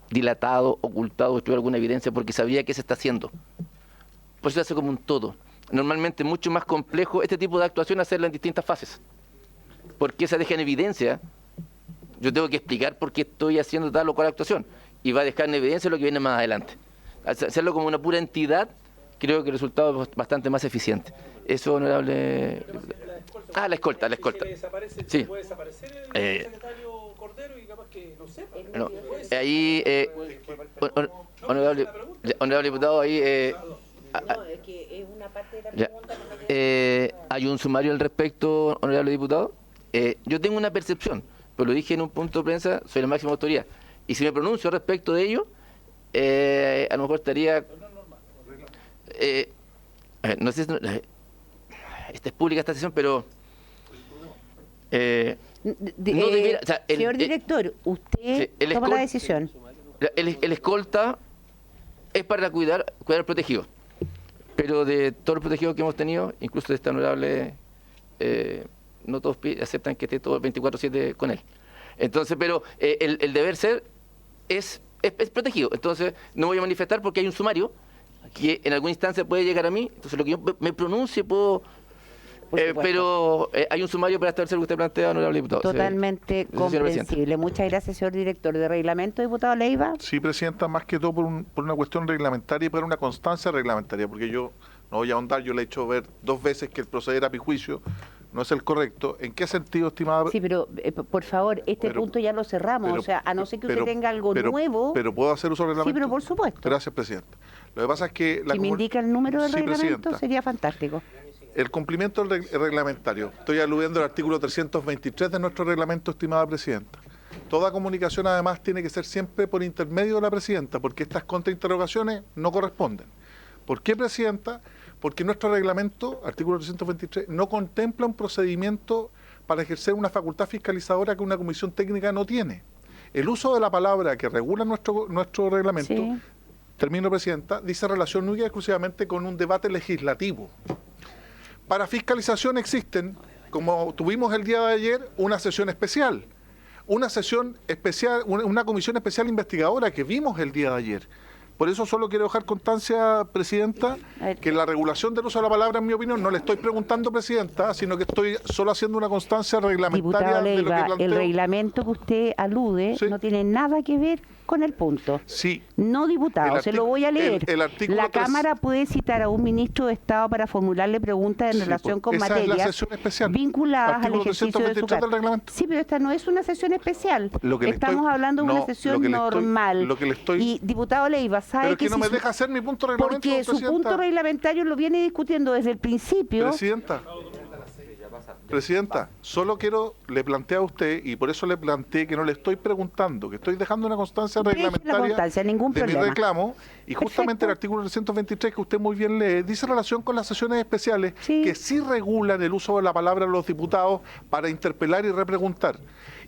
dilatado, ocultado, destruido alguna evidencia porque sabía que se está haciendo. Por eso se hace como un todo. Normalmente es mucho más complejo este tipo de actuación hacerla en distintas fases. Porque se deja en evidencia, yo tengo que explicar por qué estoy haciendo tal o cual actuación, y va a dejar en evidencia lo que viene más adelante. Hacerlo como una pura entidad, creo que el resultado es bastante más eficiente. Eso, honorable. Ah, la escolta. Sí. Puede desaparecer el secretario Cordero y capaz que no sepa. No, ahí, honorable diputado, ahí... No, es que es una parte de la Ya. pregunta que no Hay un sumario al respecto, honorable diputado. Yo tengo una percepción, pero lo dije en un punto de prensa, soy la máxima autoridad. Y si me pronuncio respecto de ello, a lo mejor estaría... no sé si... esta es pública esta sesión, pero... no debiera, o sea, señor director, usted sí, toma la decisión. El escolta es para cuidar al protegido. Pero de todos los protegidos que hemos tenido, incluso de esta honorable, no todos aceptan que esté todo el 24/7 con él. Entonces, pero el deber ser es protegido. Entonces, no voy a manifestar porque hay un sumario que en alguna instancia puede llegar a mí. Entonces, lo que yo me pronuncie puedo... pero hay un sumario para establecer lo que usted plantea, honorable diputado. Totalmente comprensible. Muchas gracias, señor director. ¿De reglamento, diputado Leiva? Sí, presidenta, más que todo por una cuestión reglamentaria y por una constancia reglamentaria, porque yo no voy a ahondar, yo le he hecho ver 2 veces que el proceder a mi juicio no es el correcto. ¿En qué sentido, estimada? Sí, pero por favor, punto ya lo cerramos, o sea, a no ser que usted tenga algo nuevo. Pero ¿puedo hacer uso del reglamento? Sí, pero por supuesto. Gracias, presidenta. Lo que pasa es que... Si me indica el número del Sí, reglamento, presidenta. sería fantástico. El cumplimiento del reglamentario. Estoy aludiendo al artículo 323 de nuestro reglamento, estimada presidenta. Toda comunicación, además, tiene que ser siempre por intermedio de la presidenta, porque estas contrainterrogaciones no corresponden. ¿Por qué, presidenta? Porque nuestro reglamento, artículo 323, no contempla un procedimiento para ejercer una facultad fiscalizadora que una comisión técnica no tiene. El uso de la palabra que regula nuestro reglamento, Sí. termino, presidenta, dice relación única y exclusivamente con un debate legislativo. Para fiscalización existen, como tuvimos el día de ayer, una sesión especial. Una comisión especial investigadora que vimos el día de ayer. Por eso solo quiero dejar constancia, presidenta, que la regulación del uso de la palabra, en mi opinión, no le estoy preguntando, presidenta, sino que estoy solo haciendo una constancia reglamentaria Diputado de lo que Leiva, planteo. el reglamento que usted alude no tiene nada que ver con el punto. Sí. No, diputado, se lo voy a leer. el artículo la 3. Cámara puede citar a un ministro de Estado para formularle preguntas en relación con esa es la materias sesión especial. vinculadas al Artículo ejercicio de su 323 del cargo. reglamento. Sí, pero esta no es una sesión especial. Lo que le Estamos estoy- hablando de no, una lo sesión que le estoy- normal. lo que le estoy- Y, diputado Leiva, sabe Pero es que no si me su- deja hacer mi punto reglamento, porque su presidenta. punto reglamentario lo viene discutiendo desde el principio. Presidenta, solo le planteé a usted, y por eso le planteé que no le estoy preguntando, que estoy dejando una constancia Deje la reglamentaria constancia, ningún de problema. mi reclamo, y justamente el artículo 323 que usted muy bien lee, dice relación con las sesiones especiales que sí regulan el uso de la palabra de los diputados para interpelar y repreguntar.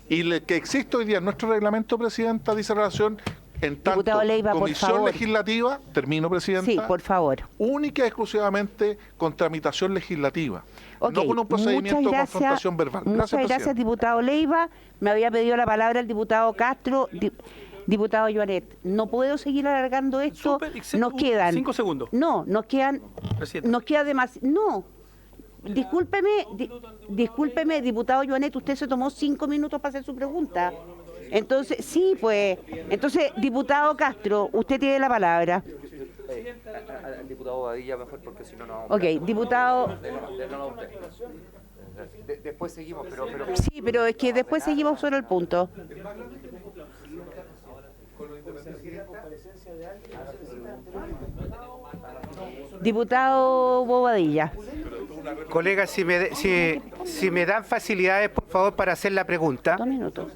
Y que existe hoy día en nuestro reglamento, presidenta, dice relación en tanto Diputado Leiva, por comisión favor. legislativa, termino, presidenta. Sí, por favor. Única y exclusivamente con tramitación legislativa, Ok, no con un procedimiento de muchas gracias, confrontación verbal. Muchas gracias, presidenta. diputado Leiva. Me había pedido la palabra el diputado Castro. Diputado Joanet, no puedo seguir alargando esto. Nos quedan 5 segundos. No, nos quedan. Presidenta. Nos queda demasiado. No. Discúlpeme, diputado Joanet, usted se tomó 5 minutos para hacer su pregunta. Entonces, sí, pues. Entonces, diputado Castro, usted tiene la palabra. Al diputado Badilla mejor porque si no, no... Ok, diputado. Después seguimos, pero... Sí, pero es que después seguimos sobre el punto. Diputado Bobadilla. Colegas, si me dan facilidades, por favor, para hacer la pregunta. 2 minutos.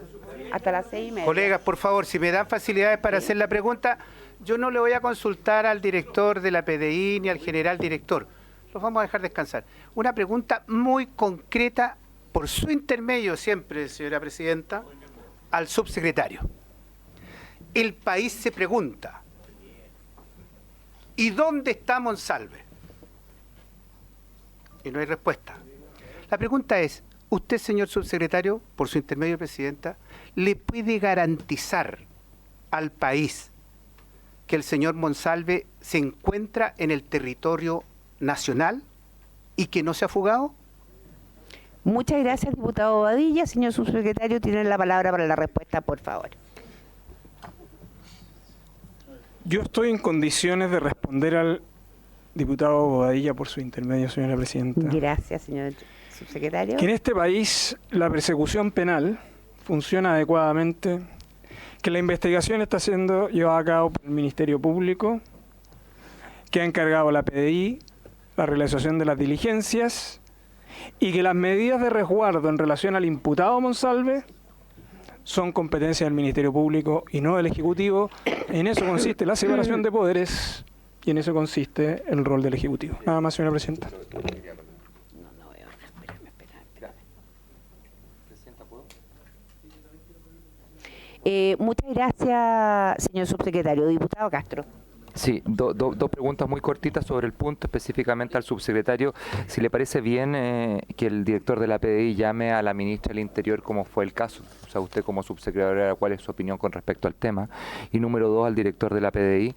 Hasta las 6:30. Colegas, por favor, si me dan facilidades para hacer la pregunta, yo no le voy a consultar al director de la PDI ni al general director. Los vamos a dejar descansar. Una pregunta muy concreta, por su intermedio siempre, señora presidenta, al subsecretario. El país se pregunta, ¿y dónde está Monsalve? Y no hay respuesta. La pregunta es, usted, señor subsecretario, por su intermedio, presidenta, ¿le puede garantizar al país que el señor Monsalve se encuentra en el territorio nacional y que no se ha fugado? Muchas gracias, diputado Bobadilla. Señor subsecretario, tiene la palabra para la respuesta, por favor. Yo estoy en condiciones de responder diputado Bobadilla, por su intermedio, señora presidenta. Gracias, señor subsecretario. Que en este país la persecución penal funciona adecuadamente, que la investigación está siendo llevada a cabo por el Ministerio Público, que ha encargado la PDI la realización de las diligencias y que las medidas de resguardo en relación al imputado Monsalve son competencia del Ministerio Público y no del Ejecutivo. En eso consiste la separación de poderes y en eso consiste el rol del Ejecutivo. Nada más, señora presidenta. Muchas gracias, señor subsecretario. Diputado Castro. Sí, dos preguntas muy cortitas sobre el punto, específicamente al subsecretario. Si le parece bien que el director de la PDI llame a la ministra del Interior, como fue el caso. O sea, usted como subsecretario, ¿cuál es su opinión con respecto al tema? Y número 2, al director de la PDI.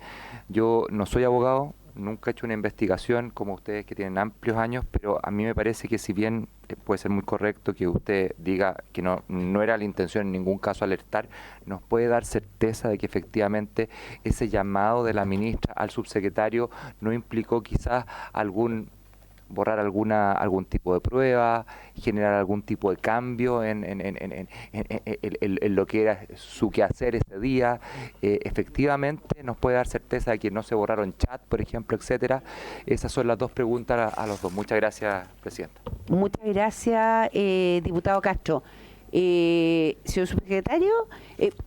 Yo no soy abogado, nunca he hecho una investigación como ustedes que tienen amplios años, pero a mí me parece que si bien puede ser muy correcto que usted diga que no era la intención en ningún caso alertar, nos puede dar certeza de que efectivamente ese llamado de la ministra al subsecretario no implicó quizás borrar algún tipo de prueba, generar algún tipo de cambio en lo que era su quehacer ese día. Efectivamente nos puede dar certeza de que no se borraron chat, por ejemplo, etcétera. Esas son las dos preguntas a los dos. Muchas gracias, presidenta. Muchas gracias, diputado Castro. Señor subsecretario,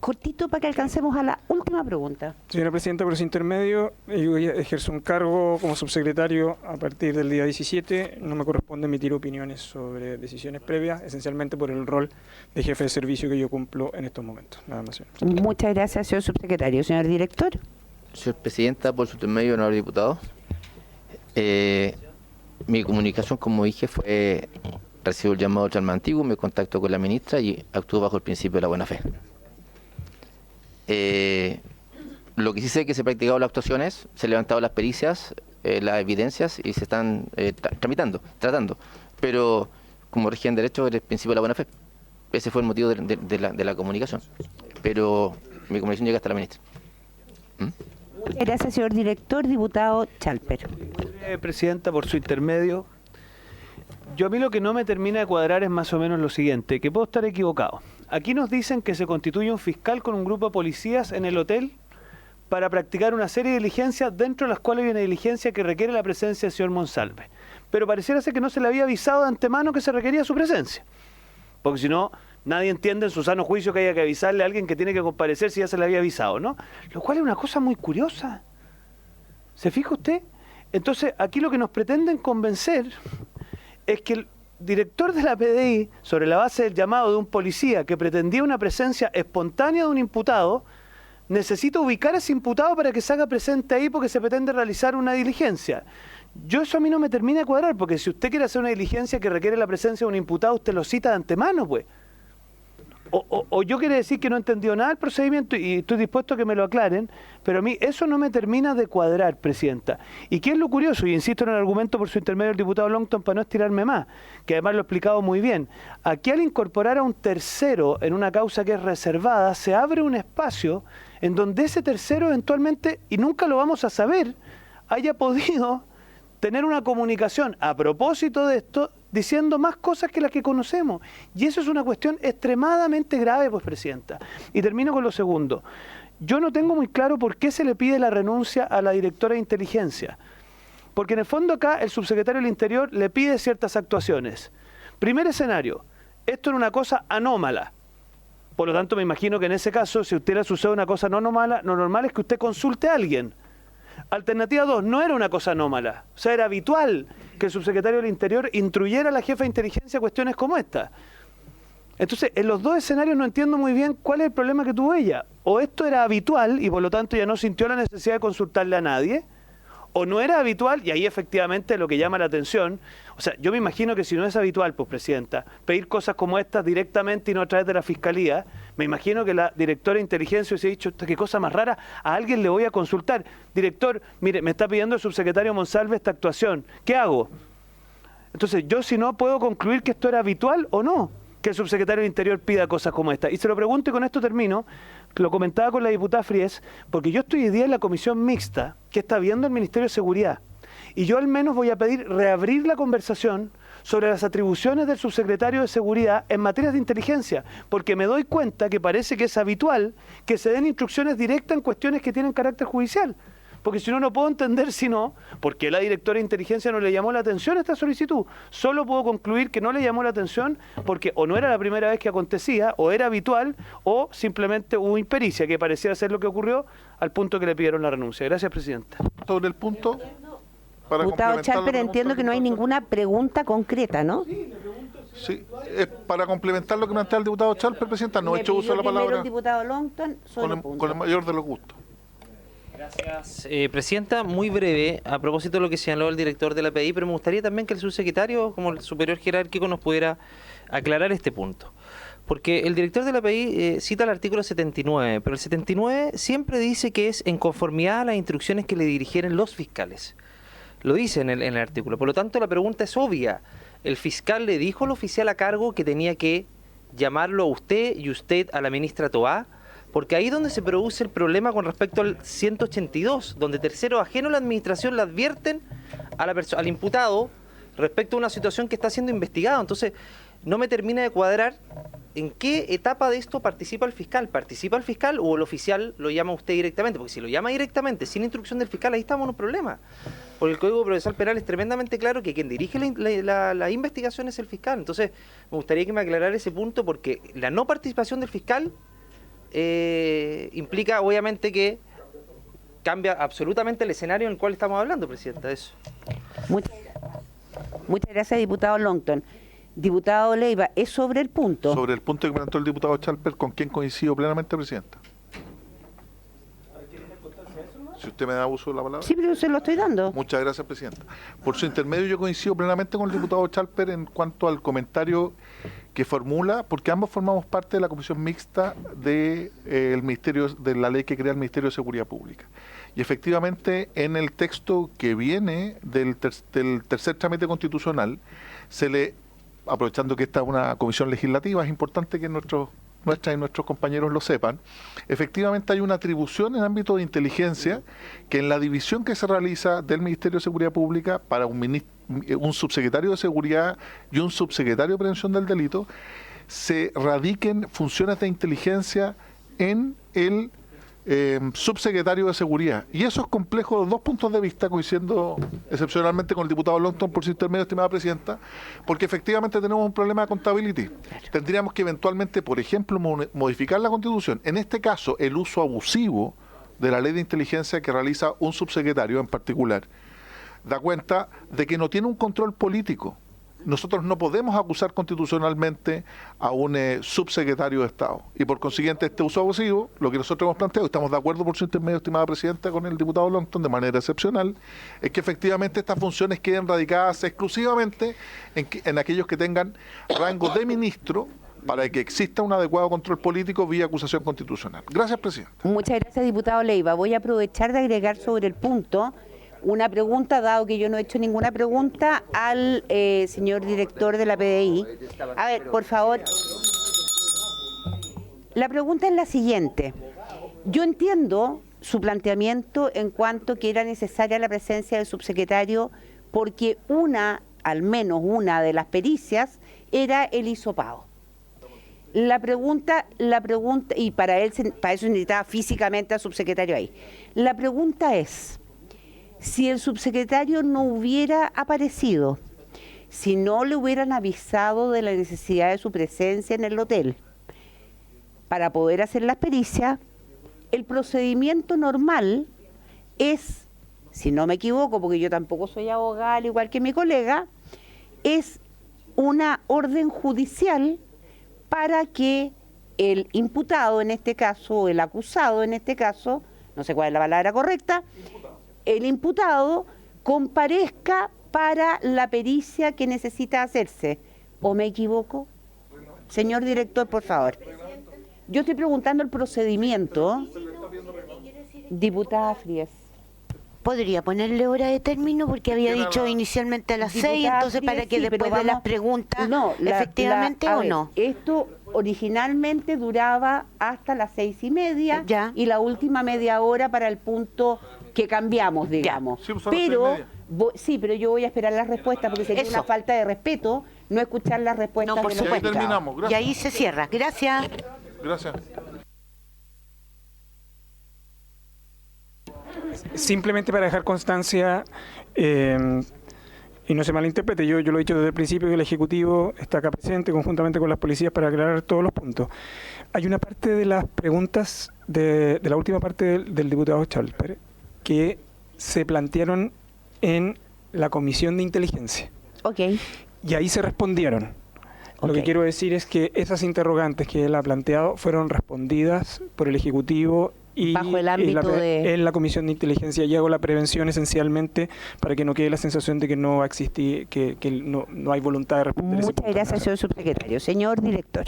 cortito para que alcancemos a la última pregunta. Señora presidenta, por su intermedio, yo ejerzo un cargo como subsecretario a partir del día 17. No me corresponde emitir opiniones sobre decisiones previas, esencialmente por el rol de jefe de servicio que yo cumplo en estos momentos. Nada más, señora presidenta. Muchas gracias, señor subsecretario. Señor director. Señor presidenta, por su intermedio, honorable diputado. Mi comunicación, como dije, fue... Recibo el llamado del antiguo, me contacto con la ministra y actúo bajo el principio de la buena fe. Lo que sí sé es que se han practicado las actuaciones, se han levantado las pericias, las evidencias y se están tratando. Pero como rige en derecho, el principio de la buena fe. Ese fue el motivo de la comunicación. Pero mi comunicación llega hasta la ministra. Muchas gracias, señor director. Diputado Chalper. Presidenta, por su intermedio. Yo a mí lo que no me termina de cuadrar es más o menos lo siguiente, que puedo estar equivocado. Aquí nos dicen que se constituye un fiscal con un grupo de policías en el hotel para practicar una serie de diligencias, dentro de las cuales hay una diligencia que requiere la presencia del señor Monsalve. Pero pareciera ser que no se le había avisado de antemano que se requería su presencia. Porque si no, nadie entiende en su sano juicio que haya que avisarle a alguien que tiene que comparecer si ya se le había avisado, ¿no? Lo cual es una cosa muy curiosa. ¿Se fija usted? Entonces, aquí lo que nos pretenden convencer es que el director de la PDI, sobre la base del llamado de un policía que pretendía una presencia espontánea de un imputado, necesita ubicar a ese imputado para que se haga presente ahí porque se pretende realizar una diligencia. Eso a mí no me termina de cuadrar, porque si usted quiere hacer una diligencia que requiere la presencia de un imputado, usted lo cita de antemano, pues. O yo quiero decir que no he entendido nada del procedimiento y estoy dispuesto a que me lo aclaren, pero a mí eso no me termina de cuadrar, presidenta. ¿Y qué es lo curioso? Y insisto en el argumento por su intermedio del diputado Longton para no estirarme más, que además lo he explicado muy bien. Aquí al incorporar a un tercero en una causa que es reservada, se abre un espacio en donde ese tercero eventualmente, y nunca lo vamos a saber, haya podido tener una comunicación a propósito de esto, diciendo más cosas que las que conocemos. Y eso es una cuestión extremadamente grave, pues, presidenta. Y termino con lo segundo. Yo no tengo muy claro por qué se le pide la renuncia a la directora de inteligencia. Porque en el fondo acá el subsecretario del Interior le pide ciertas actuaciones. Primer escenario, esto era una cosa anómala. Por lo tanto, me imagino que en ese caso, si a usted le sucede una cosa no anómala, lo normal es que usted consulte a alguien. Alternativa 2, no era una cosa anómala. O sea, era habitual que el subsecretario del Interior instruyera a la jefa de inteligencia cuestiones como esta. Entonces, en los dos escenarios no entiendo muy bien cuál es el problema que tuvo ella. O esto era habitual y por lo tanto ya no sintió la necesidad de consultarle a nadie, o no era habitual, y ahí efectivamente lo que llama la atención, o sea, yo me imagino que si no es habitual, pues, presidenta, pedir cosas como estas directamente y no a través de la Fiscalía, me imagino que la directora de inteligencia hubiese dicho, qué cosa más rara, a alguien le voy a consultar. Director, mire, me está pidiendo el subsecretario Monsalve esta actuación, ¿qué hago? Entonces, yo si no puedo concluir que esto era habitual o no, que el subsecretario del Interior pida cosas como esta. Y se lo pregunto y con esto termino, lo comentaba con la diputada Fries, porque yo estoy hoy día en la comisión mixta que está viendo el Ministerio de Seguridad. Y yo al menos voy a pedir reabrir la conversación sobre las atribuciones del subsecretario de Seguridad en materias de inteligencia, porque me doy cuenta que parece que es habitual que se den instrucciones directas en cuestiones que tienen carácter judicial. Porque si no, no puedo entender si no, por qué la directora de inteligencia no le llamó la atención a esta solicitud. Solo puedo concluir que no le llamó la atención porque o no era la primera vez que acontecía, o era habitual, o simplemente hubo impericia, que pareciera ser lo que ocurrió, al punto que le pidieron la renuncia. Gracias, Presidenta. Sobre el punto, para Diputado complementar la Chalper, pregunta entiendo que no hay ninguna pregunta concreta, ¿no? Sí, es para complementar lo que plantea el diputado Chalper, Presidenta, no he hecho uso de la palabra El diputado Longton, con el mayor de los gustos. Gracias, Presidenta. Muy breve, a propósito de lo que señaló el director de la PDI, pero me gustaría también que el subsecretario, como el superior jerárquico, nos pudiera aclarar este punto. Porque el director de la PDI cita el artículo 79, pero el 79 siempre dice que es en conformidad a las instrucciones que le dirigieren los fiscales. Lo dice en el artículo. Por lo tanto, la pregunta es obvia. El fiscal le dijo al oficial a cargo que tenía que llamarlo a usted y usted a la ministra Toá, porque ahí es donde se produce el problema con respecto al 182, donde terceros ajenos a la administración le advierten al imputado respecto a una situación que está siendo investigada. Entonces, no me termina de cuadrar en qué etapa de esto participa el fiscal. ¿Participa el fiscal o el oficial lo llama a usted directamente? Porque si lo llama directamente, sin instrucción del fiscal, ahí estamos en un problema. Porque el Código Procesal Penal es tremendamente claro que quien dirige la investigación es el fiscal. Entonces, me gustaría que me aclarara ese punto, porque la no participación del fiscal implica obviamente que cambia absolutamente el escenario en el cual estamos hablando, Presidenta. Eso. Muchas gracias, diputado Longton. Diputado Leiva, es sobre el punto. Sobre el punto que planteó el diputado Chalper, con quien coincido plenamente, Presidenta. Si usted me da uso de la palabra. Sí, pero se lo estoy dando. Muchas gracias, Presidenta. Por su intermedio, yo coincido plenamente con el diputado Chalper en cuanto al comentario que formula, porque ambos formamos parte de la comisión mixta de la ley que crea el Ministerio de Seguridad Pública. Y efectivamente, en el texto que viene del tercer trámite constitucional, aprovechando que esta es una comisión legislativa, es importante que nuestras y nuestros compañeros lo sepan, efectivamente hay una atribución en ámbito de inteligencia que en la división que se realiza del Ministerio de Seguridad Pública para un subsecretario de Seguridad y un subsecretario de Prevención del Delito, se radiquen funciones de inteligencia en el subsecretario de Seguridad. Y eso es complejo de dos puntos de vista, coincidiendo excepcionalmente con el diputado Longton por su intermedio, estimada Presidenta, porque efectivamente tenemos un problema de accountability. Tendríamos que eventualmente, por ejemplo, modificar la Constitución. En este caso, el uso abusivo de la ley de inteligencia que realiza un subsecretario en particular da cuenta de que no tiene un control político. Nosotros no podemos acusar constitucionalmente a un subsecretario de Estado. Y por consiguiente, este uso abusivo, lo que nosotros hemos planteado, y estamos de acuerdo por su intermedio, estimada Presidenta, con el diputado Longton de manera excepcional, es que efectivamente estas funciones queden radicadas exclusivamente en aquellos que tengan rango de ministro, para que exista un adecuado control político vía acusación constitucional. Gracias, Presidenta. Muchas gracias, diputado Leiva. Voy a aprovechar de agregar sobre el punto una pregunta, dado que yo no he hecho ninguna pregunta al señor director de la PDI. A ver, por favor. La pregunta es la siguiente. Yo entiendo su planteamiento en cuanto que era necesaria la presencia del subsecretario porque al menos una de las pericias era el hisopado. La pregunta, y para eso necesitaba físicamente al subsecretario ahí. La pregunta es, si el subsecretario no hubiera aparecido, si no le hubieran avisado de la necesidad de su presencia en el hotel para poder hacer las pericias, el procedimiento normal es, si no me equivoco, porque yo tampoco soy abogada, al igual que mi colega, es una orden judicial para que el imputado en este caso, o el acusado en este caso, no sé cuál es la palabra correcta, el imputado comparezca para la pericia que necesita hacerse. ¿O me equivoco? Señor director, por favor. Yo estoy preguntando el procedimiento. Diputada Frías. Podría ponerle hora de término porque había dicho inicialmente a las 6, entonces para que después de las preguntas, efectivamente o no. Esto originalmente duraba hasta las 6:30 y la última media hora para el punto que cambiamos, digamos. Sí, pues Sí, pero yo voy a esperar las respuestas porque sería una falta de respeto no escuchar las respuestas. No, por de los supuesto. magistrados. Y ahí se cierra. Gracias. Gracias. Simplemente para dejar constancia, y no se malinterprete, yo lo he dicho desde el principio que el Ejecutivo está acá presente conjuntamente con las policías para aclarar todos los puntos. Hay una parte de las preguntas de la última parte del diputado Charles Pérez que se plantearon en la Comisión de Inteligencia. Ok. Y ahí se respondieron. Lo que quiero decir es que esas interrogantes que él ha planteado fueron respondidas por el Ejecutivo y bajo el ámbito en la Comisión de Inteligencia, y hago la prevención esencialmente para que no quede la sensación de que no va a existir, que no hay voluntad de responder. Muchas gracias, señor subsecretario. Señor director.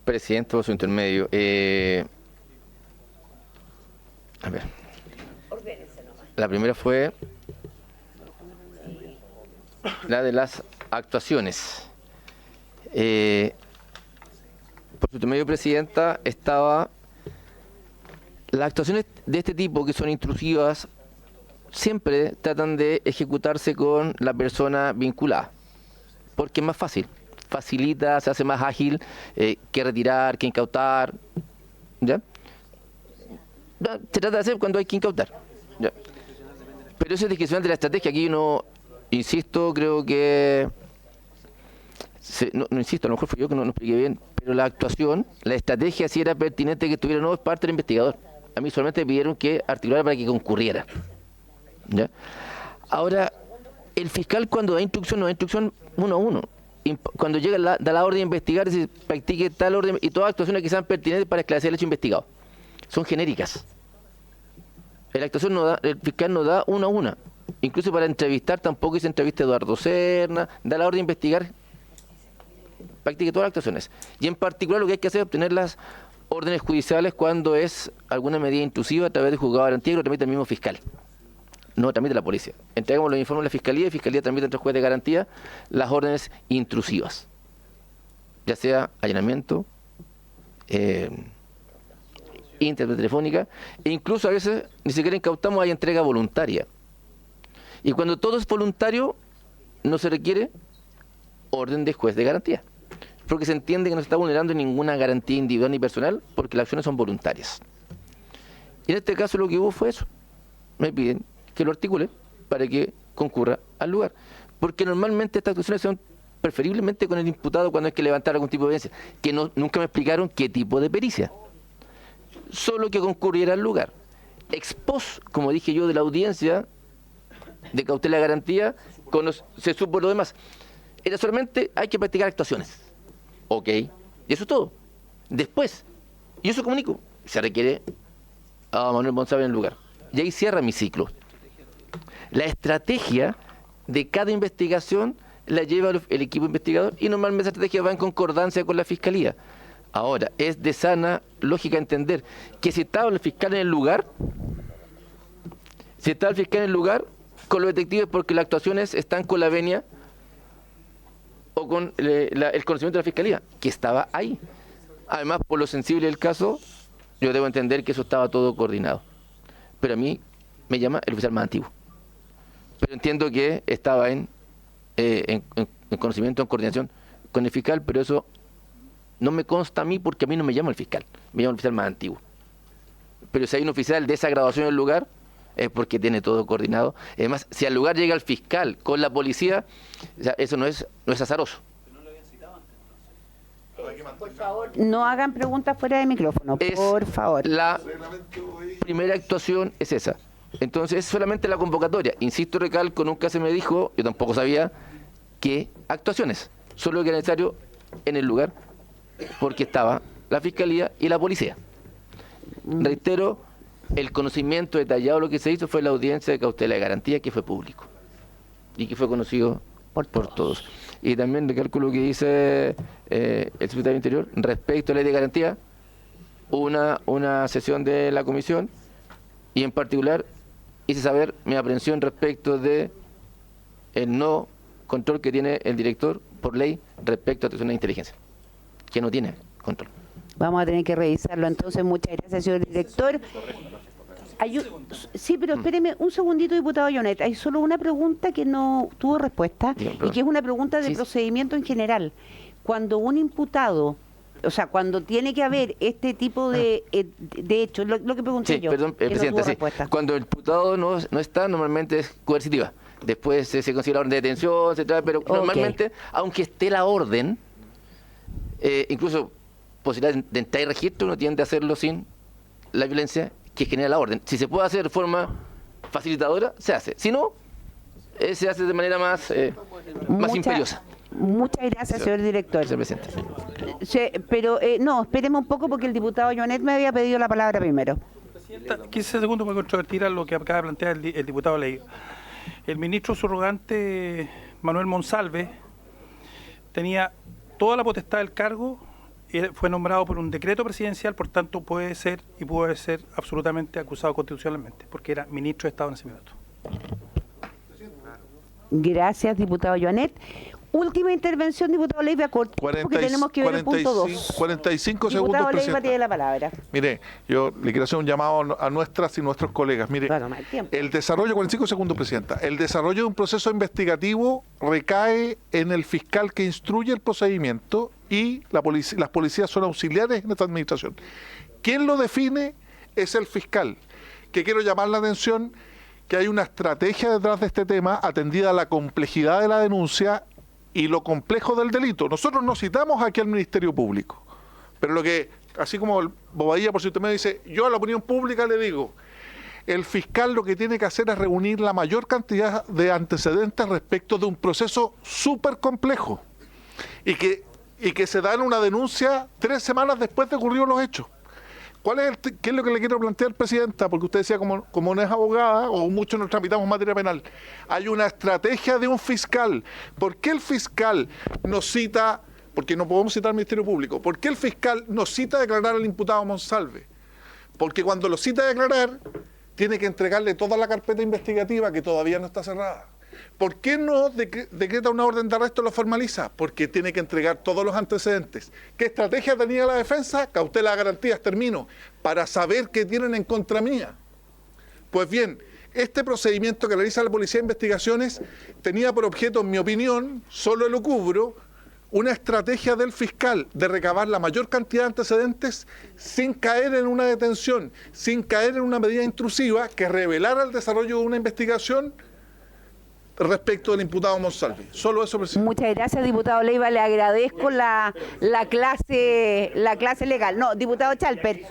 Presidente, por su intermedio. A ver. La primera fue la de las actuaciones. Por su intermedio, Presidenta, estaba... Las actuaciones de este tipo, que son intrusivas, siempre tratan de ejecutarse con la persona vinculada, porque es más fácil, facilita, se hace más ágil que retirar, que incautar, ¿ya? Se trata de hacer cuando hay que incautar, ¿ya? Pero eso es discrecional de la estrategia. Aquí no, insisto, creo que... no insisto, a lo mejor fue yo que no expliqué bien, pero la actuación, la estrategia, si era pertinente que estuviera o no, es parte del investigador. A mí solamente me pidieron que articulara para que concurriera, ¿ya? Ahora, el fiscal cuando da instrucción, no da instrucción uno a uno. Cuando llega da la orden de investigar, se practique tal orden y todas actuaciones que sean pertinentes para esclarecer el hecho investigado. Son genéricas. La actuación el fiscal no da una a una. Incluso para entrevistar tampoco hice entrevista a Eduardo Serna, da la orden de investigar, practique todas las actuaciones. Y en particular lo que hay que hacer es obtener las órdenes judiciales cuando es alguna medida intrusiva a través del juzgado de garantía, que lo tramita el mismo fiscal. No tramite la policía. Entregamos los informes a la fiscalía y la fiscalía tramita entre el juez de garantía las órdenes intrusivas. Ya sea allanamiento, internet telefónica, e incluso a veces ni siquiera incautamos, hay entrega voluntaria. Y cuando todo es voluntario, no se requiere orden de juez de garantía, porque se entiende que no se está vulnerando ninguna garantía individual ni personal, porque las acciones son voluntarias. Y en este caso lo que hubo fue eso. Me piden que lo articule para que concurra al lugar, porque normalmente estas actuaciones son preferiblemente con el imputado cuando hay que levantar algún tipo de evidencia, que nunca me explicaron qué tipo de pericia, solo que concurriera al lugar. Ex post, como dije yo, de la audiencia de cautela de garantía, se supo lo demás. Era solamente hay que practicar actuaciones. Ok, y eso es todo. Después, yo eso comunico, se requiere a Manuel Monsalve en el lugar. Y ahí cierra mi ciclo. La estrategia de cada investigación la lleva el equipo investigador y normalmente esa estrategia va en concordancia con la fiscalía. Ahora, es de sana lógica entender que si estaba el fiscal en el lugar, con los detectives porque las actuaciones están con la venia o con el conocimiento de la fiscalía, que estaba ahí. Además, por lo sensible del caso, yo debo entender que eso estaba todo coordinado. Pero a mí me llama el oficial más antiguo. Pero entiendo que estaba en conocimiento, en coordinación con el fiscal, pero eso no me consta a mí porque a mí no me llama el fiscal, me llama el oficial más antiguo. Pero si hay un oficial de esa graduación en el lugar, es porque tiene todo coordinado. Además, si al lugar llega el fiscal con la policía, ya eso no es azaroso. Por favor, no hagan preguntas fuera de micrófono, por favor. La primera actuación es esa. Entonces, es solamente la convocatoria. Insisto, recalco, nunca se me dijo, yo tampoco sabía, qué actuaciones. Solo que era necesario en el lugar, porque estaba la fiscalía y la policía. Reitero, el conocimiento detallado de lo que se hizo fue la audiencia de cautela de garantía, que fue público y que fue conocido por todos. Y también recalco lo que dice el secretario de Interior respecto a la ley de garantía, una sesión de la comisión y en particular hice saber mi aprehensión respecto de el no control que tiene el director por ley respecto a atención de inteligencia, que no tiene control. Vamos a tener que revisarlo entonces. Muchas gracias, señor director. Sí, pero espéreme un segundito, diputado Jonet. Hay solo una pregunta que no tuvo respuesta y que es una pregunta de procedimiento en general. Cuando un imputado, o sea, cuando tiene que haber este tipo de hechos, lo que pregunté yo, perdón, que presidente, no tuvo respuesta. Cuando el imputado no está, normalmente es coercitiva. Después se consigue la orden de detención, etcétera, pero normalmente, aunque esté la orden, incluso posibilidad de entrar en registro, uno tiende a hacerlo sin la violencia que genera la orden. Si se puede hacer de forma facilitadora, se hace. Si no, se hace de manera más imperiosa. Muchas gracias, señor director. Señor presidente. Pero no, esperemos un poco porque el diputado Jonet me había pedido la palabra primero. Presidenta, 15 segundos para controvertir a lo que acaba de plantear el diputado Leiva. El ministro subrogante Manuel Monsalve tenía toda la potestad del cargo, fue nombrado por un decreto presidencial, por tanto puede ser y puede ser absolutamente acusado constitucionalmente, porque era ministro de Estado en ese minuto. Gracias, diputado Jonet. Última intervención, diputado Leiva, corto, porque tenemos que ver el punto 2. 45 segundos, diputado Leiva presidenta. tiene la palabra. Mire, yo le quiero hacer un llamado a nuestras y nuestros colegas. Mire, el desarrollo, 45 segundos, presidenta, el desarrollo de un proceso investigativo recae en el fiscal que instruye el procedimiento y las policías son auxiliares en esta administración. ¿Quién lo define? Es el fiscal. Que quiero llamar la atención que hay una estrategia detrás de este tema atendida a la complejidad de la denuncia y lo complejo del delito. Nosotros no citamos aquí al Ministerio Público, pero lo que, así como el Bobadilla, por si usted me dice, yo a la opinión pública le digo, el fiscal lo que tiene que hacer es reunir la mayor cantidad de antecedentes respecto de un proceso súper complejo y que se da en una denuncia 3 semanas después de ocurridos los hechos. ¿Qué es lo que le quiero plantear, presidenta? Porque usted decía, como no es abogada, o muchos nos tramitamos materia penal, hay una estrategia de un fiscal. ¿Por qué el fiscal nos cita, porque no podemos citar al Ministerio Público, por qué el fiscal nos cita a declarar al imputado Monsalve? Porque cuando lo cita a declarar, tiene que entregarle toda la carpeta investigativa que todavía no está cerrada. ¿Por qué no decreta una orden de arresto y lo formaliza? Porque tiene que entregar todos los antecedentes. ¿Qué estrategia tenía la defensa? Cautela de garantías, termino, para saber qué tienen en contra mía. Pues bien, este procedimiento que realiza la Policía de Investigaciones tenía por objeto, en mi opinión, solo elucubro, una estrategia del fiscal de recabar la mayor cantidad de antecedentes sin caer en una detención, sin caer en una medida intrusiva que revelara el desarrollo de una investigación respecto del imputado Monsalve. Solo eso, presidente. Muchas gracias, diputado Leiva. Le agradezco la clase legal. No, diputado Chalper.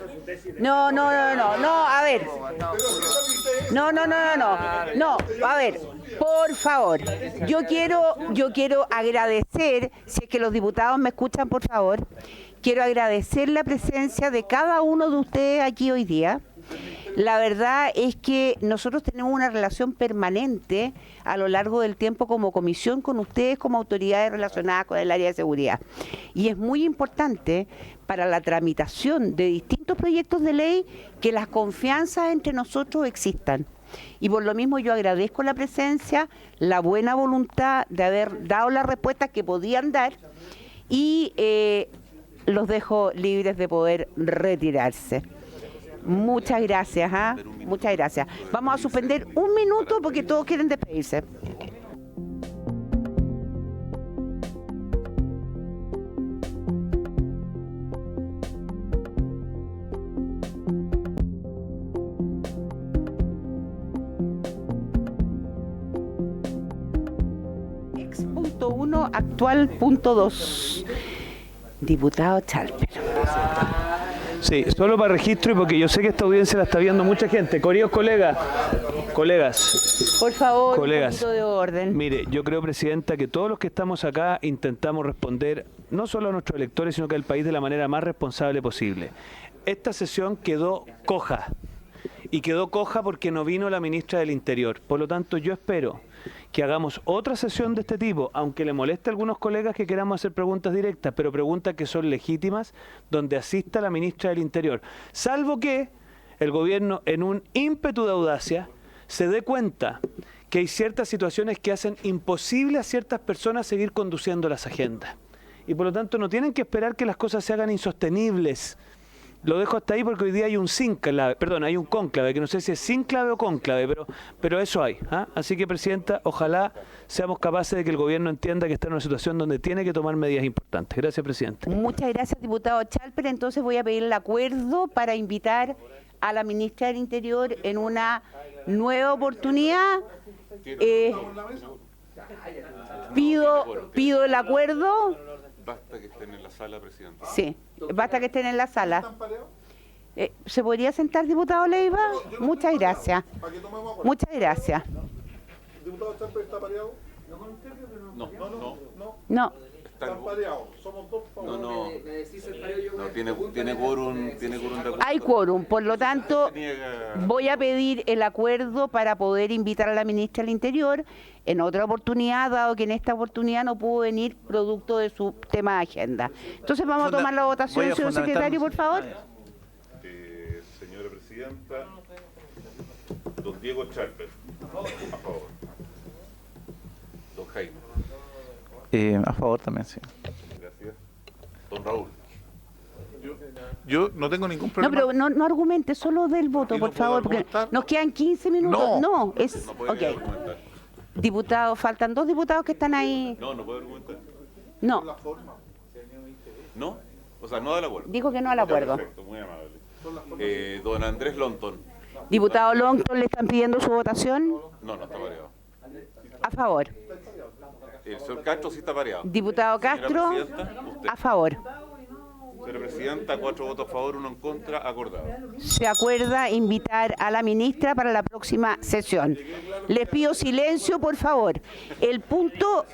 No, a ver. No, a ver, por favor. Yo quiero agradecer, si es que los diputados me escuchan, por favor, quiero agradecer la presencia de cada uno de ustedes aquí hoy día. La verdad es que nosotros tenemos una relación permanente a lo largo del tiempo como comisión con ustedes como autoridades relacionadas con el área de seguridad. Y es muy importante para la tramitación de distintos proyectos de ley que las confianzas entre nosotros existan. Y por lo mismo yo agradezco la presencia, la buena voluntad de haber dado las respuestas que podían dar y los dejo libres de poder retirarse. Muchas gracias, muchas gracias. Vamos a suspender un minuto porque todos quieren despedirse. Punto 1, actual punto 2. Diputado Chalper. Sí, solo para registro y porque yo sé que esta audiencia la está viendo mucha gente. Queridos colegas, por favor, colegas, un poquito de orden. Mire, yo creo, presidenta, que todos los que estamos acá intentamos responder no solo a nuestros electores, sino que al país de la manera más responsable posible. Esta sesión quedó coja, y quedó coja porque no vino la ministra del Interior. Por lo tanto, yo espero que hagamos otra sesión de este tipo, aunque le moleste a algunos colegas que queramos hacer preguntas directas, pero preguntas que son legítimas, donde asista la ministra del Interior. Salvo que el gobierno, en un ímpetu de audacia, se dé cuenta que hay ciertas situaciones que hacen imposible a ciertas personas seguir conduciendo las agendas. Y por lo tanto no tienen que esperar que las cosas se hagan insostenibles Lo dejo hasta ahí porque hoy día hay un sínclave, perdón, hay un cónclave, que no sé si es sínclave o cónclave, pero eso hay. ¿Ah? Así que, Presidenta, ojalá seamos capaces de que el gobierno entienda que está en una situación donde tiene que tomar medidas importantes. Gracias, Presidente. Muchas gracias, diputado Chalper. Entonces voy a pedir el acuerdo para invitar a la ministra del Interior en una nueva oportunidad. Pido el acuerdo. Basta que estén en la sala, Presidente. Sí, basta que estén en la sala. ¿Se podría sentar, diputado Leiva? Muchas gracias. Muchas gracias. ¿Diputado Chalper está pareado? No. Están pareados. Somos dos. No, tiene quórum. Hay quórum, por lo tanto, voy a pedir el acuerdo para poder invitar a la ministra del Interior en otra oportunidad, dado que en esta oportunidad no pudo venir producto de su tema de agenda. Entonces vamos a tomar la votación, señor secretario, por favor. Señora Presidenta, don Diego Chalper, a favor. Don Jaime. A favor también, sí. Gracias. Don Raúl. Yo no tengo ningún No, problema. pero no argumente, solo del voto, por favor, porque nos quedan 15 minutos. No, es... Ok. Diputados, faltan 2 diputados que están ahí. No puede argumentar. No. ¿No? O sea, no da el acuerdo. Dijo que no al acuerdo. Perfecto, muy amable. Don Andrés Lonton. Diputado Longton, ¿le están pidiendo su votación? No está pareado. A favor. El señor Castro sí está pareado. Diputado Castro, a favor. Señora Presidenta, 4 votos a favor, 1 en contra, acordado. Se acuerda invitar a la ministra para la próxima sesión. Les pido silencio, por favor. El punto...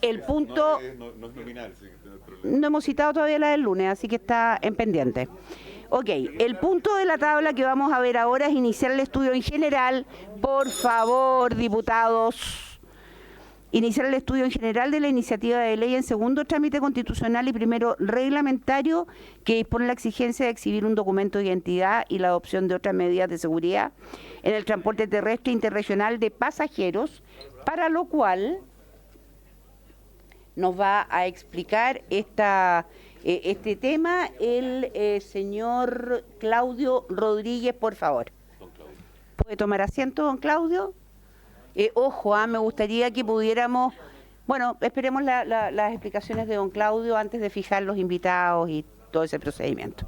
No es nominal, sí, no hemos citado todavía la del lunes, así que está en pendiente. Ok, el punto de la tabla que vamos a ver ahora es iniciar el estudio en general. Por favor, diputados. Iniciar el estudio en general de la iniciativa de ley en segundo trámite constitucional y primero reglamentario que dispone la exigencia de exhibir un documento de identidad y la adopción de otras medidas de seguridad en el transporte terrestre interregional de pasajeros, para lo cual nos va a explicar este tema el señor Claudio Rodríguez, por favor. ¿Puede tomar asiento, don Claudio? Ojo, me gustaría que pudiéramos... Bueno, esperemos las explicaciones de don Claudio antes de fijar los invitados y todo ese procedimiento.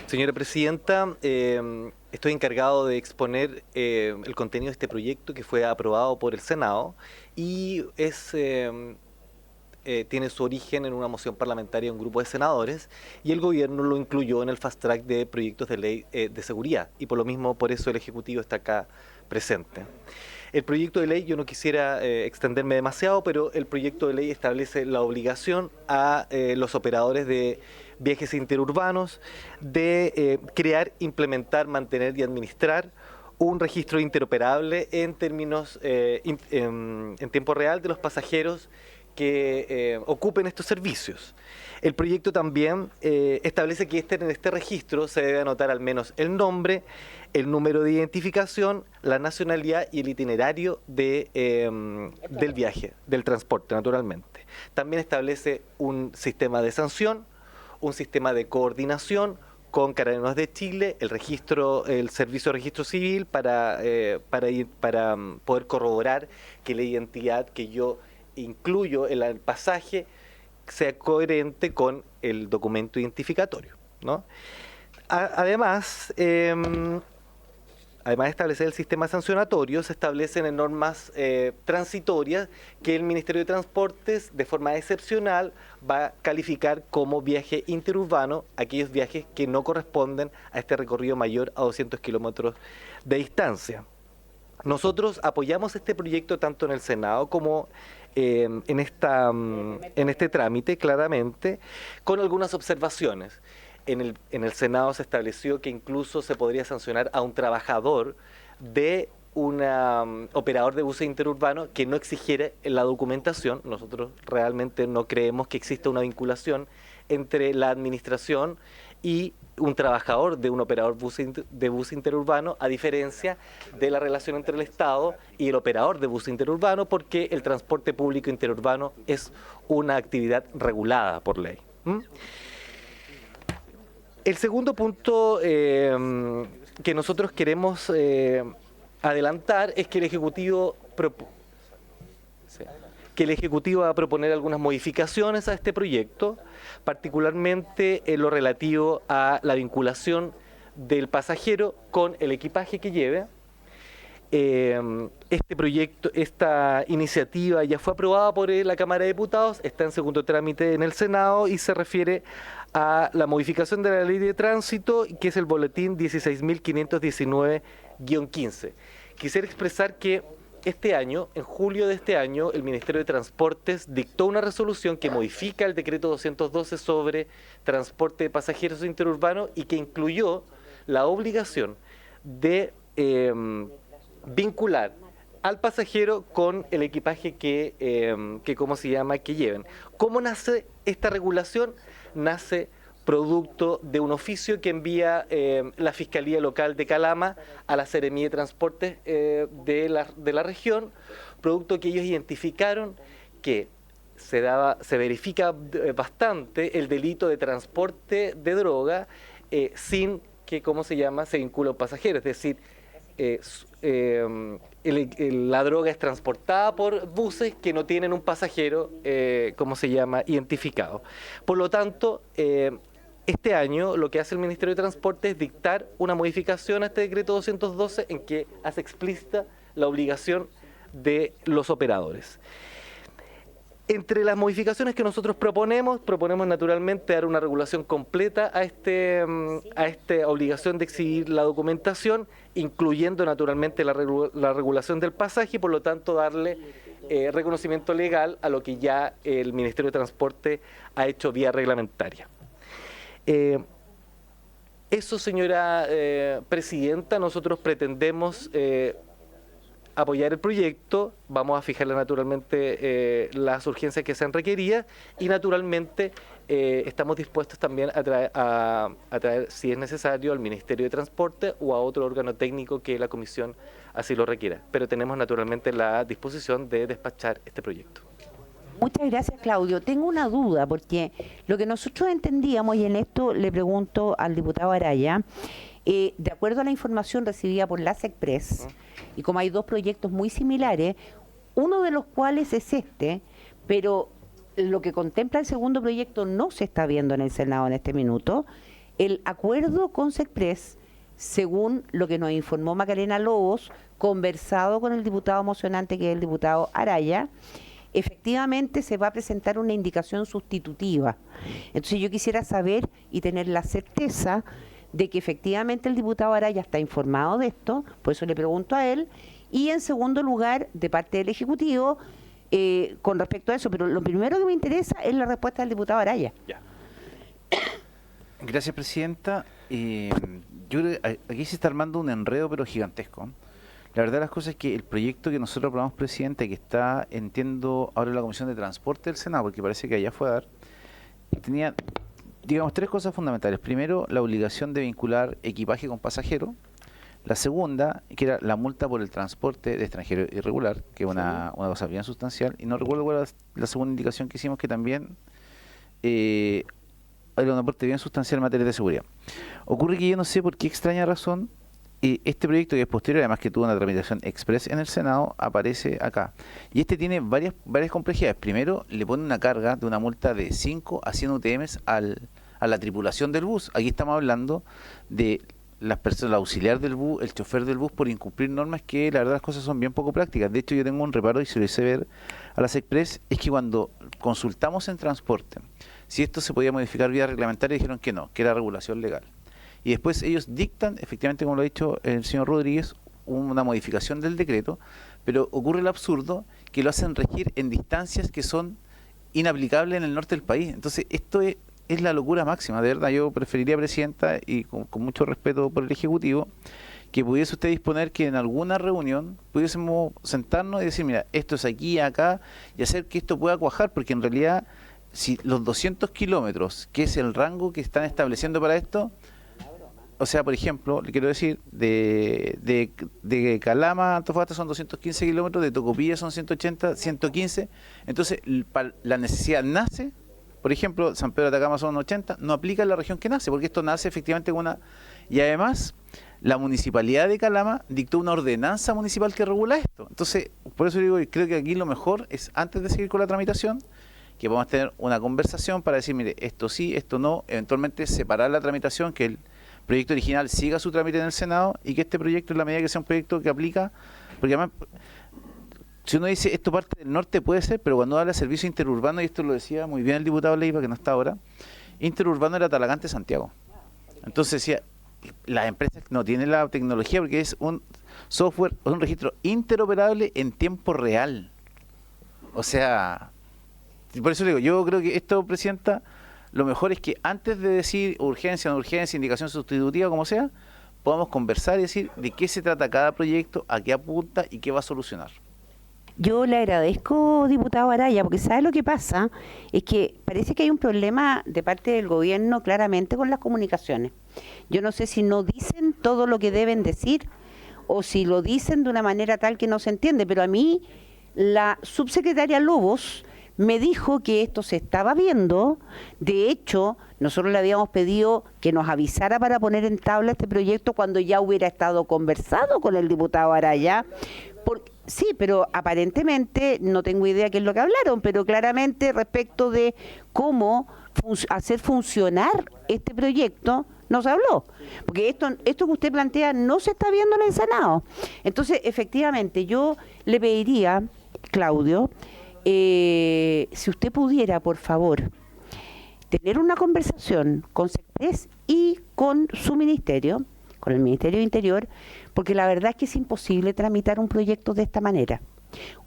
Señora Presidenta, estoy encargado de exponer el contenido de este proyecto que fue aprobado por el Senado y tiene su origen en una moción parlamentaria de un grupo de senadores y el gobierno lo incluyó en el fast track de proyectos de ley de seguridad y por eso el Ejecutivo está acá presente. El proyecto de ley, yo no quisiera extenderme demasiado, pero el proyecto de ley establece la obligación a los operadores de viajes interurbanos de crear, implementar, mantener y administrar un registro interoperable en términos en tiempo real de los pasajeros que ocupen estos servicios. El proyecto también establece que en este registro se debe anotar al menos el nombre, el número de identificación, la nacionalidad y el itinerario del viaje, del transporte, naturalmente. También establece un sistema de sanción, un sistema de coordinación con Carabineros de Chile, el Servicio de Registro Civil para poder corroborar que la identidad que yo incluyo en el pasaje sea coherente con el documento identificatorio, ¿no? Además de establecer el sistema sancionatorio, se establecen normas transitorias que el Ministerio de Transportes, de forma excepcional, va a calificar como viaje interurbano aquellos viajes que no corresponden a este recorrido mayor a 200 kilómetros de distancia. Nosotros apoyamos este proyecto tanto en el Senado como en este trámite, claramente, con algunas observaciones. En el Senado se estableció que incluso se podría sancionar a un trabajador de un operador de buses interurbanos que no exigiera la documentación. Nosotros realmente no creemos que exista una vinculación entre la administración y un trabajador de un operador de bus interurbano, a diferencia de la relación entre el Estado y el operador de bus interurbano, porque el transporte público interurbano es una actividad regulada por ley. El segundo punto que nosotros queremos adelantar es que el Ejecutivo va a proponer algunas modificaciones a este proyecto, particularmente en lo relativo a la vinculación del pasajero con el equipaje que lleve. Este proyecto, esta iniciativa ya fue aprobada por la Cámara de Diputados, está en segundo trámite en el Senado y se refiere a la modificación de la Ley de Tránsito, que es el boletín 16.519-15. Quisiera expresar que este año, en julio de este año, el Ministerio de Transportes dictó una resolución que modifica el decreto 212 sobre transporte de pasajeros interurbanos y que incluyó la obligación de vincular al pasajero con el equipaje que lleven. ¿Cómo nace esta regulación? Nace producto de un oficio que envía la Fiscalía Local de Calama a la Seremía de Transportes de la región, producto que ellos identificaron que se verifica bastante el delito de transporte de droga sin que, se vincula a un pasajero, es decir, la droga es transportada por buses que no tienen un pasajero, identificado. Por lo tanto, este año lo que hace el Ministerio de Transporte es dictar una modificación a este decreto 212 en que hace explícita la obligación de los operadores. Entre las modificaciones que nosotros proponemos naturalmente dar una regulación completa a esta obligación de exhibir la documentación, incluyendo naturalmente la regulación del pasaje y por lo tanto darle reconocimiento legal a lo que ya el Ministerio de Transporte ha hecho vía reglamentaria. Eso, señora Presidenta, nosotros pretendemos apoyar el proyecto, vamos a fijarle naturalmente las urgencias que sean requeridas y naturalmente estamos dispuestos también a traer, si es necesario, al Ministerio de Transporte o a otro órgano técnico que la Comisión así lo requiera. Pero tenemos naturalmente la disposición de despachar este proyecto. Muchas gracias, Claudio. Tengo una duda, porque lo que nosotros entendíamos, y en esto le pregunto al diputado Araya, de acuerdo a la información recibida por la SECPRES, y como hay dos proyectos muy similares, uno de los cuales es este, pero lo que contempla el segundo proyecto no se está viendo en el Senado en este minuto, el acuerdo con SECPRES, según lo que nos informó Macarena Lobos, conversado con el diputado mocionante, que es el diputado Araya, efectivamente se va a presentar una indicación sustitutiva. Entonces yo quisiera saber y tener la certeza de que efectivamente el diputado Araya está informado de esto, por eso le pregunto a él, y en segundo lugar, de parte del Ejecutivo, con respecto a eso, pero lo primero que me interesa es la respuesta del diputado Araya. Ya. Gracias, Presidenta. Yo creo que aquí se está armando un enredo, pero gigantesco. La verdad de las cosas es que el proyecto que nosotros aprobamos, Presidente, que está, entiendo, ahora en la Comisión de Transporte del Senado, porque parece que allá fue a dar, tenía, digamos, tres cosas fundamentales. Primero, la obligación de vincular equipaje con pasajero. La segunda, que era la multa por el transporte de extranjero irregular, que es una cosa bien sustancial. Y no recuerdo cuál era la segunda indicación que hicimos, que también era un aporte bien sustancial en materia de seguridad. Ocurre que yo no sé por qué extraña razón este proyecto, que es posterior, además que tuvo una tramitación express en el Senado, aparece acá. Y este tiene varias complejidades. Primero, le pone una carga de una multa de 5 a 100 UTMs a la tripulación del bus. Aquí estamos hablando de las personas, el auxiliar del bus, el chofer del bus, por incumplir normas que la verdad las cosas son bien poco prácticas. De hecho, yo tengo un reparo y se lo hice ver a las express, es que cuando consultamos en transporte si esto se podía modificar vía reglamentaria, dijeron que no, que era regulación legal. Y después ellos dictan, efectivamente, como lo ha dicho el señor Rodríguez, una modificación del decreto, pero ocurre el absurdo que lo hacen regir en distancias que son inaplicables en el norte del país. Entonces, esto es la locura máxima, de verdad. Yo preferiría, Presidenta, y con mucho respeto por el Ejecutivo, que pudiese usted disponer que en alguna reunión pudiésemos sentarnos y decir, mira, esto es aquí, acá, y hacer que esto pueda cuajar, porque en realidad si los 200 kilómetros, que es el rango que están estableciendo para esto, o sea, por ejemplo, le quiero decir, de Calama a Antofagasta son 215 kilómetros, de Tocopilla son 180, 115, entonces la necesidad nace, por ejemplo, San Pedro de Atacama son 80, no aplica en la región que nace, porque esto nace efectivamente con una... Y además, la municipalidad de Calama dictó una ordenanza municipal que regula esto. Entonces, por eso digo, creo que aquí lo mejor es, antes de seguir con la tramitación, que podamos tener una conversación para decir, mire, esto sí, esto no, eventualmente separar la tramitación, que el proyecto original siga su trámite en el Senado y que este proyecto, en la medida que sea un proyecto que aplica, porque además, si uno dice esto parte del norte puede ser, pero cuando habla de servicio interurbano, y esto lo decía muy bien el diputado Leiva, que no está ahora, interurbano era Talagante-Santiago. Entonces decía, las empresas no tienen la tecnología porque es un software, un registro interoperable en tiempo real. O sea, por eso le digo, yo creo que esto, Presidenta, lo mejor es que antes de decir urgencia, no urgencia, indicación sustitutiva, como sea, podamos conversar y decir de qué se trata cada proyecto, a qué apunta y qué va a solucionar. Yo le agradezco, diputado Araya, porque ¿sabe lo que pasa? Es que parece que hay un problema de parte del gobierno claramente con las comunicaciones. Yo no sé si no dicen todo lo que deben decir o si lo dicen de una manera tal que no se entiende, pero a mí la subsecretaria Lobos me dijo que esto se estaba viendo. De hecho, nosotros le habíamos pedido que nos avisara para poner en tabla este proyecto cuando ya hubiera estado conversado con el diputado Araya. Sí, pero aparentemente, no tengo idea qué es lo que hablaron, pero claramente respecto de cómo hacer funcionar este proyecto, no se habló. Porque esto que usted plantea no se está viendo en el Senado. Entonces, efectivamente, yo le pediría, Claudio, si usted pudiera, por favor, tener una conversación con SECPRES y con su ministerio, con el Ministerio de Interior, porque la verdad es que es imposible tramitar un proyecto de esta manera.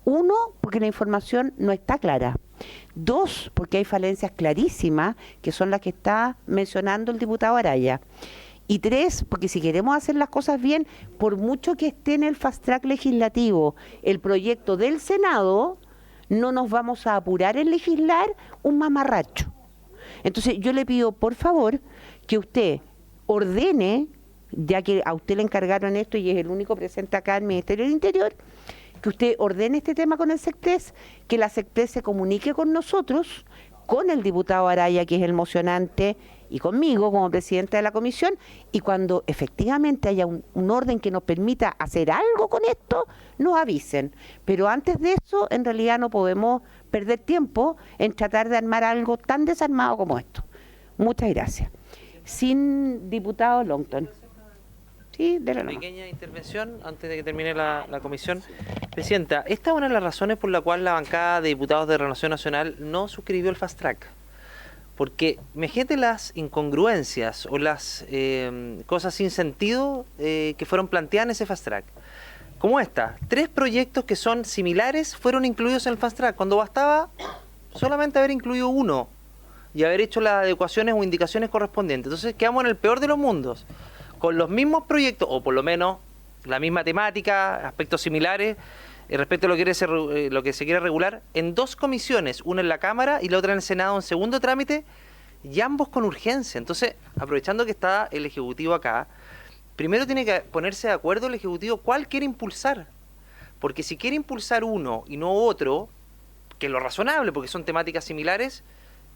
Uno, porque la información no está clara. Dos, porque hay falencias clarísimas, que son las que está mencionando el diputado Araya. Y tres, porque si queremos hacer las cosas bien, por mucho que esté en el fast track legislativo el proyecto del Senado, no nos vamos a apurar en legislar un mamarracho. Entonces yo le pido, por favor, que usted ordene, ya que a usted le encargaron esto y es el único presente acá en el Ministerio del Interior, que usted ordene este tema con el SECPRES, que la SECPRES se comunique con nosotros, con el diputado Araya, que es el mocionante, y conmigo como presidenta de la comisión, y cuando efectivamente haya un orden que nos permita hacer algo con esto, nos avisen. Pero antes de eso, en realidad no podemos perder tiempo en tratar de armar algo tan desarmado como esto. Muchas gracias. Sin diputado Longton. Sí, de pequeña intervención antes de que termine la comisión. Presidenta, esta es una de las razones por la cual la bancada de diputados de Renovación Nacional no suscribió el fast track. Porque imagínate las incongruencias o las cosas sin sentido que fueron planteadas en ese fast track. Como esta, 3 proyectos que son similares fueron incluidos en el fast track, cuando bastaba solamente haber incluido uno y haber hecho las adecuaciones o indicaciones correspondientes. Entonces quedamos en el peor de los mundos, con los mismos proyectos, o por lo menos la misma temática, aspectos similares, respecto a lo que se quiere regular, en 2 comisiones, una en la Cámara y la otra en el Senado en segundo trámite, y ambos con urgencia. Entonces, aprovechando que está el Ejecutivo acá, primero tiene que ponerse de acuerdo el Ejecutivo cuál quiere impulsar. Porque si quiere impulsar uno y no otro, que es lo razonable, porque son temáticas similares,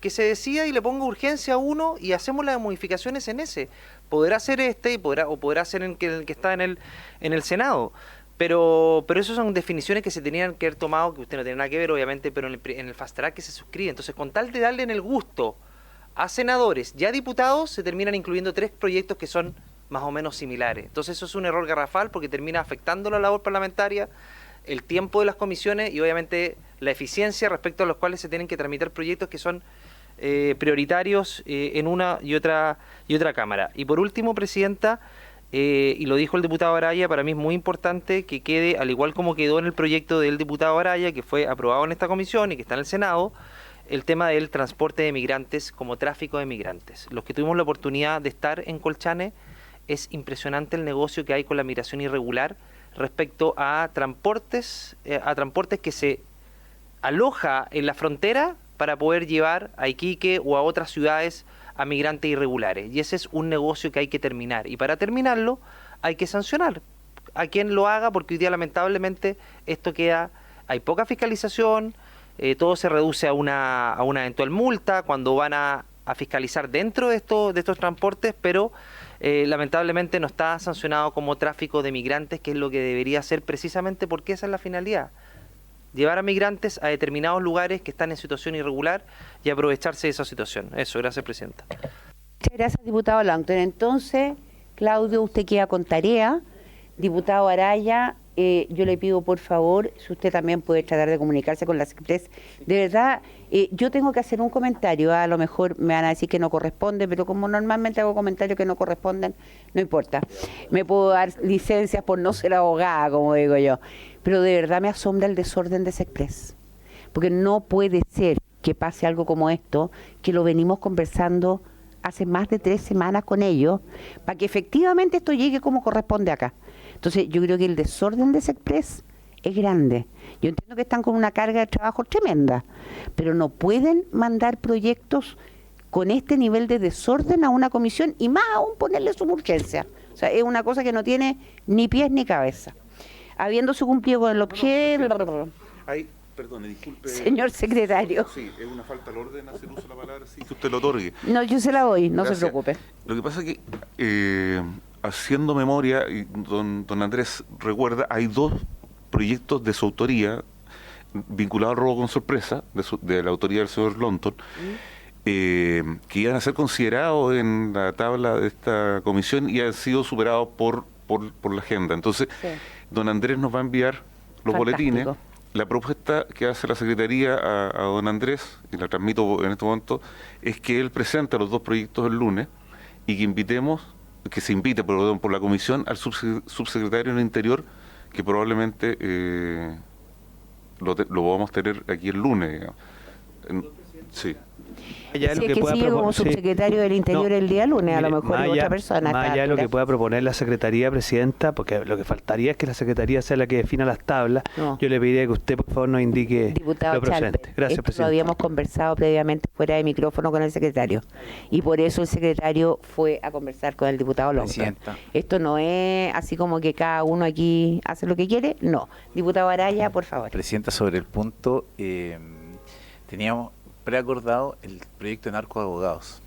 que se decida y le ponga urgencia a uno y hacemos las modificaciones en ese. Podrá ser este y podrá ser el que está en el Senado. Pero eso son definiciones que se tenían que haber tomado, que usted no tiene nada que ver, obviamente, pero en el fast track que se suscribe. Entonces, con tal de darle en el gusto a senadores y a diputados, se terminan incluyendo 3 proyectos que son más o menos similares. Entonces, eso es un error garrafal porque termina afectando la labor parlamentaria, el tiempo de las comisiones y, obviamente, la eficiencia respecto a los cuales se tienen que tramitar proyectos que son prioritarios en una y otra Cámara. Y por último, Presidenta, y lo dijo el diputado Araya, para mí es muy importante que quede, al igual como quedó en el proyecto del diputado Araya, que fue aprobado en esta comisión y que está en el Senado, el tema del transporte de migrantes como tráfico de migrantes. Los que tuvimos la oportunidad de estar en Colchane, es impresionante el negocio que hay con la migración irregular respecto a transportes que se aloja en la frontera para poder llevar a Iquique o a otras ciudades a migrantes irregulares. Y ese es un negocio que hay que terminar. Y para terminarlo hay que sancionar a quien lo haga, porque hoy día lamentablemente esto queda, hay poca fiscalización, todo se reduce a una eventual multa cuando van a fiscalizar dentro de estos transportes, pero lamentablemente no está sancionado como tráfico de migrantes, que es lo que debería ser precisamente porque esa es la finalidad. Llevar a migrantes a determinados lugares que están en situación irregular y aprovecharse de esa situación. Eso, gracias, Presidenta. Muchas gracias, diputado Langton. Entonces, Claudio, usted queda con tarea. Diputado Araya, yo le pido por favor, si usted también puede tratar de comunicarse con la Secretaría. De verdad, yo tengo que hacer un comentario, a lo mejor me van a decir que no corresponde, pero como normalmente hago comentarios que no corresponden, no importa. Me puedo dar licencias por no ser abogada, como digo yo. Pero de verdad me asombra el desorden de Sexpress, porque no puede ser que pase algo como esto, que lo venimos conversando hace más de 3 semanas con ellos, para que efectivamente esto llegue como corresponde acá. Entonces yo creo que el desorden de Sexpress es grande. Yo entiendo que están con una carga de trabajo tremenda, pero no pueden mandar proyectos con este nivel de desorden a una comisión y más aún ponerle su urgencia. O sea, es una cosa que no tiene ni pies ni cabeza. Habiéndose cumplido con el objeto... Perdone, disculpe. Señor secretario. Sí, es una falta al orden hacer uso de la palabra, sí, que usted lo otorgue. No, yo se la doy, no Gracias. se preocupe. Lo que pasa es que, haciendo memoria, y don Andrés recuerda, hay 2 proyectos de su autoría vinculados al robo con sorpresa, de la autoría del señor Longton, que iban a ser considerados en la tabla de esta comisión y han sido superados por la agenda. Entonces, sí, don Andrés nos va a enviar los boletines. La propuesta que hace la Secretaría a don Andrés, y la transmito en este momento, es que él presente los 2 proyectos el lunes y que se invite por la comisión al subsecretario del Interior, que probablemente lo vamos a tener aquí el lunes, digamos. Sí. Si es que sigue como subsecretario del Interior el día lunes, a lo mejor hay otra persona. Más allá de lo que pueda proponer la Secretaría, Presidenta, porque lo que faltaría es que la Secretaría sea la que defina las tablas. No. Yo le pediría que usted, por favor, nos indique Diputado lo procedente. Chalper, Gracias, Presidenta. Lo habíamos conversado previamente fuera de micrófono con el secretario. Y por eso el secretario fue a conversar con el diputado Longton. Esto no es así como que cada uno aquí hace lo que quiere. No. Diputado Araya, por favor. Presidenta, sobre el punto, teníamos preacordado el proyecto de narcoabogados.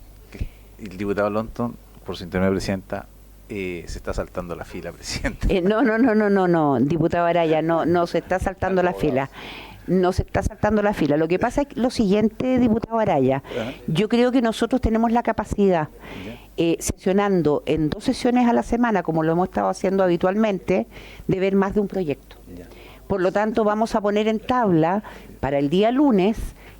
El diputado Longton, por su intermedio, Presidenta, se está saltando la fila, Presidenta. No, diputado Araya, no se está saltando la fila. No se está saltando la fila. Lo que pasa es lo siguiente, diputado Araya. Yo creo que nosotros tenemos la capacidad, sesionando en 2 sesiones a la semana, como lo hemos estado haciendo habitualmente, de ver más de un proyecto. Por lo tanto, vamos a poner en tabla para el día lunes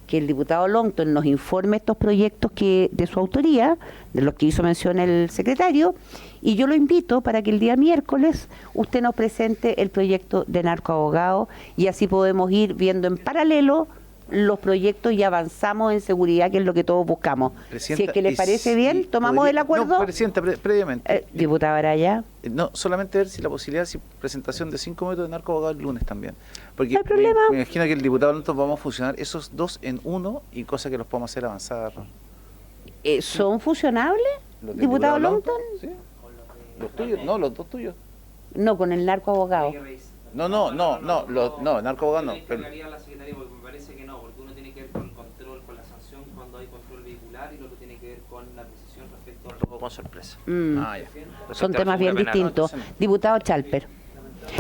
que el diputado Longton nos informe estos proyectos de su autoría, de los que hizo mención el secretario, y yo lo invito para que el día miércoles usted nos presente el proyecto de narcoabogado y así podemos ir viendo en paralelo los proyectos y avanzamos en seguridad, que es lo que todos buscamos. Si es que le parece bien, tomamos el acuerdo. No, Presidenta, previamente. Diputado Araya. No, solamente ver si la posibilidad de presentación de 5 minutos de narcoabogado el lunes también. Porque no hay problema. Me imagino que el diputado Longton vamos a fusionar esos 2 en 1 y cosa que los podemos hacer avanzar. ¿Son fusionables, diputado Longton? Sí. ¿Los tuyos? No, los 2 tuyos. No, con el narcoabogado. No, narcoabogado no. Pero... Me parece que no, porque uno tiene que ver con el control, con la sanción cuando hay control vehicular, y el otro tiene que ver con la precisión respecto al robo con sorpresa. Son temas bien distintos. Diputado Chalper.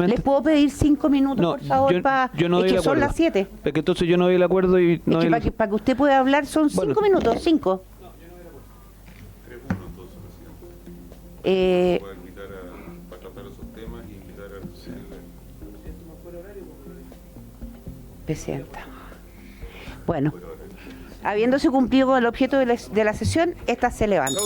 ¿Les puedo pedir 5 minutos, por favor? Yo no es que son las 7. Porque entonces yo no doy el acuerdo y... No es que para que usted pueda hablar son 5 minutos, 5. Presidenta. Bueno, habiéndose cumplido con el objeto de la sesión, esta se levanta.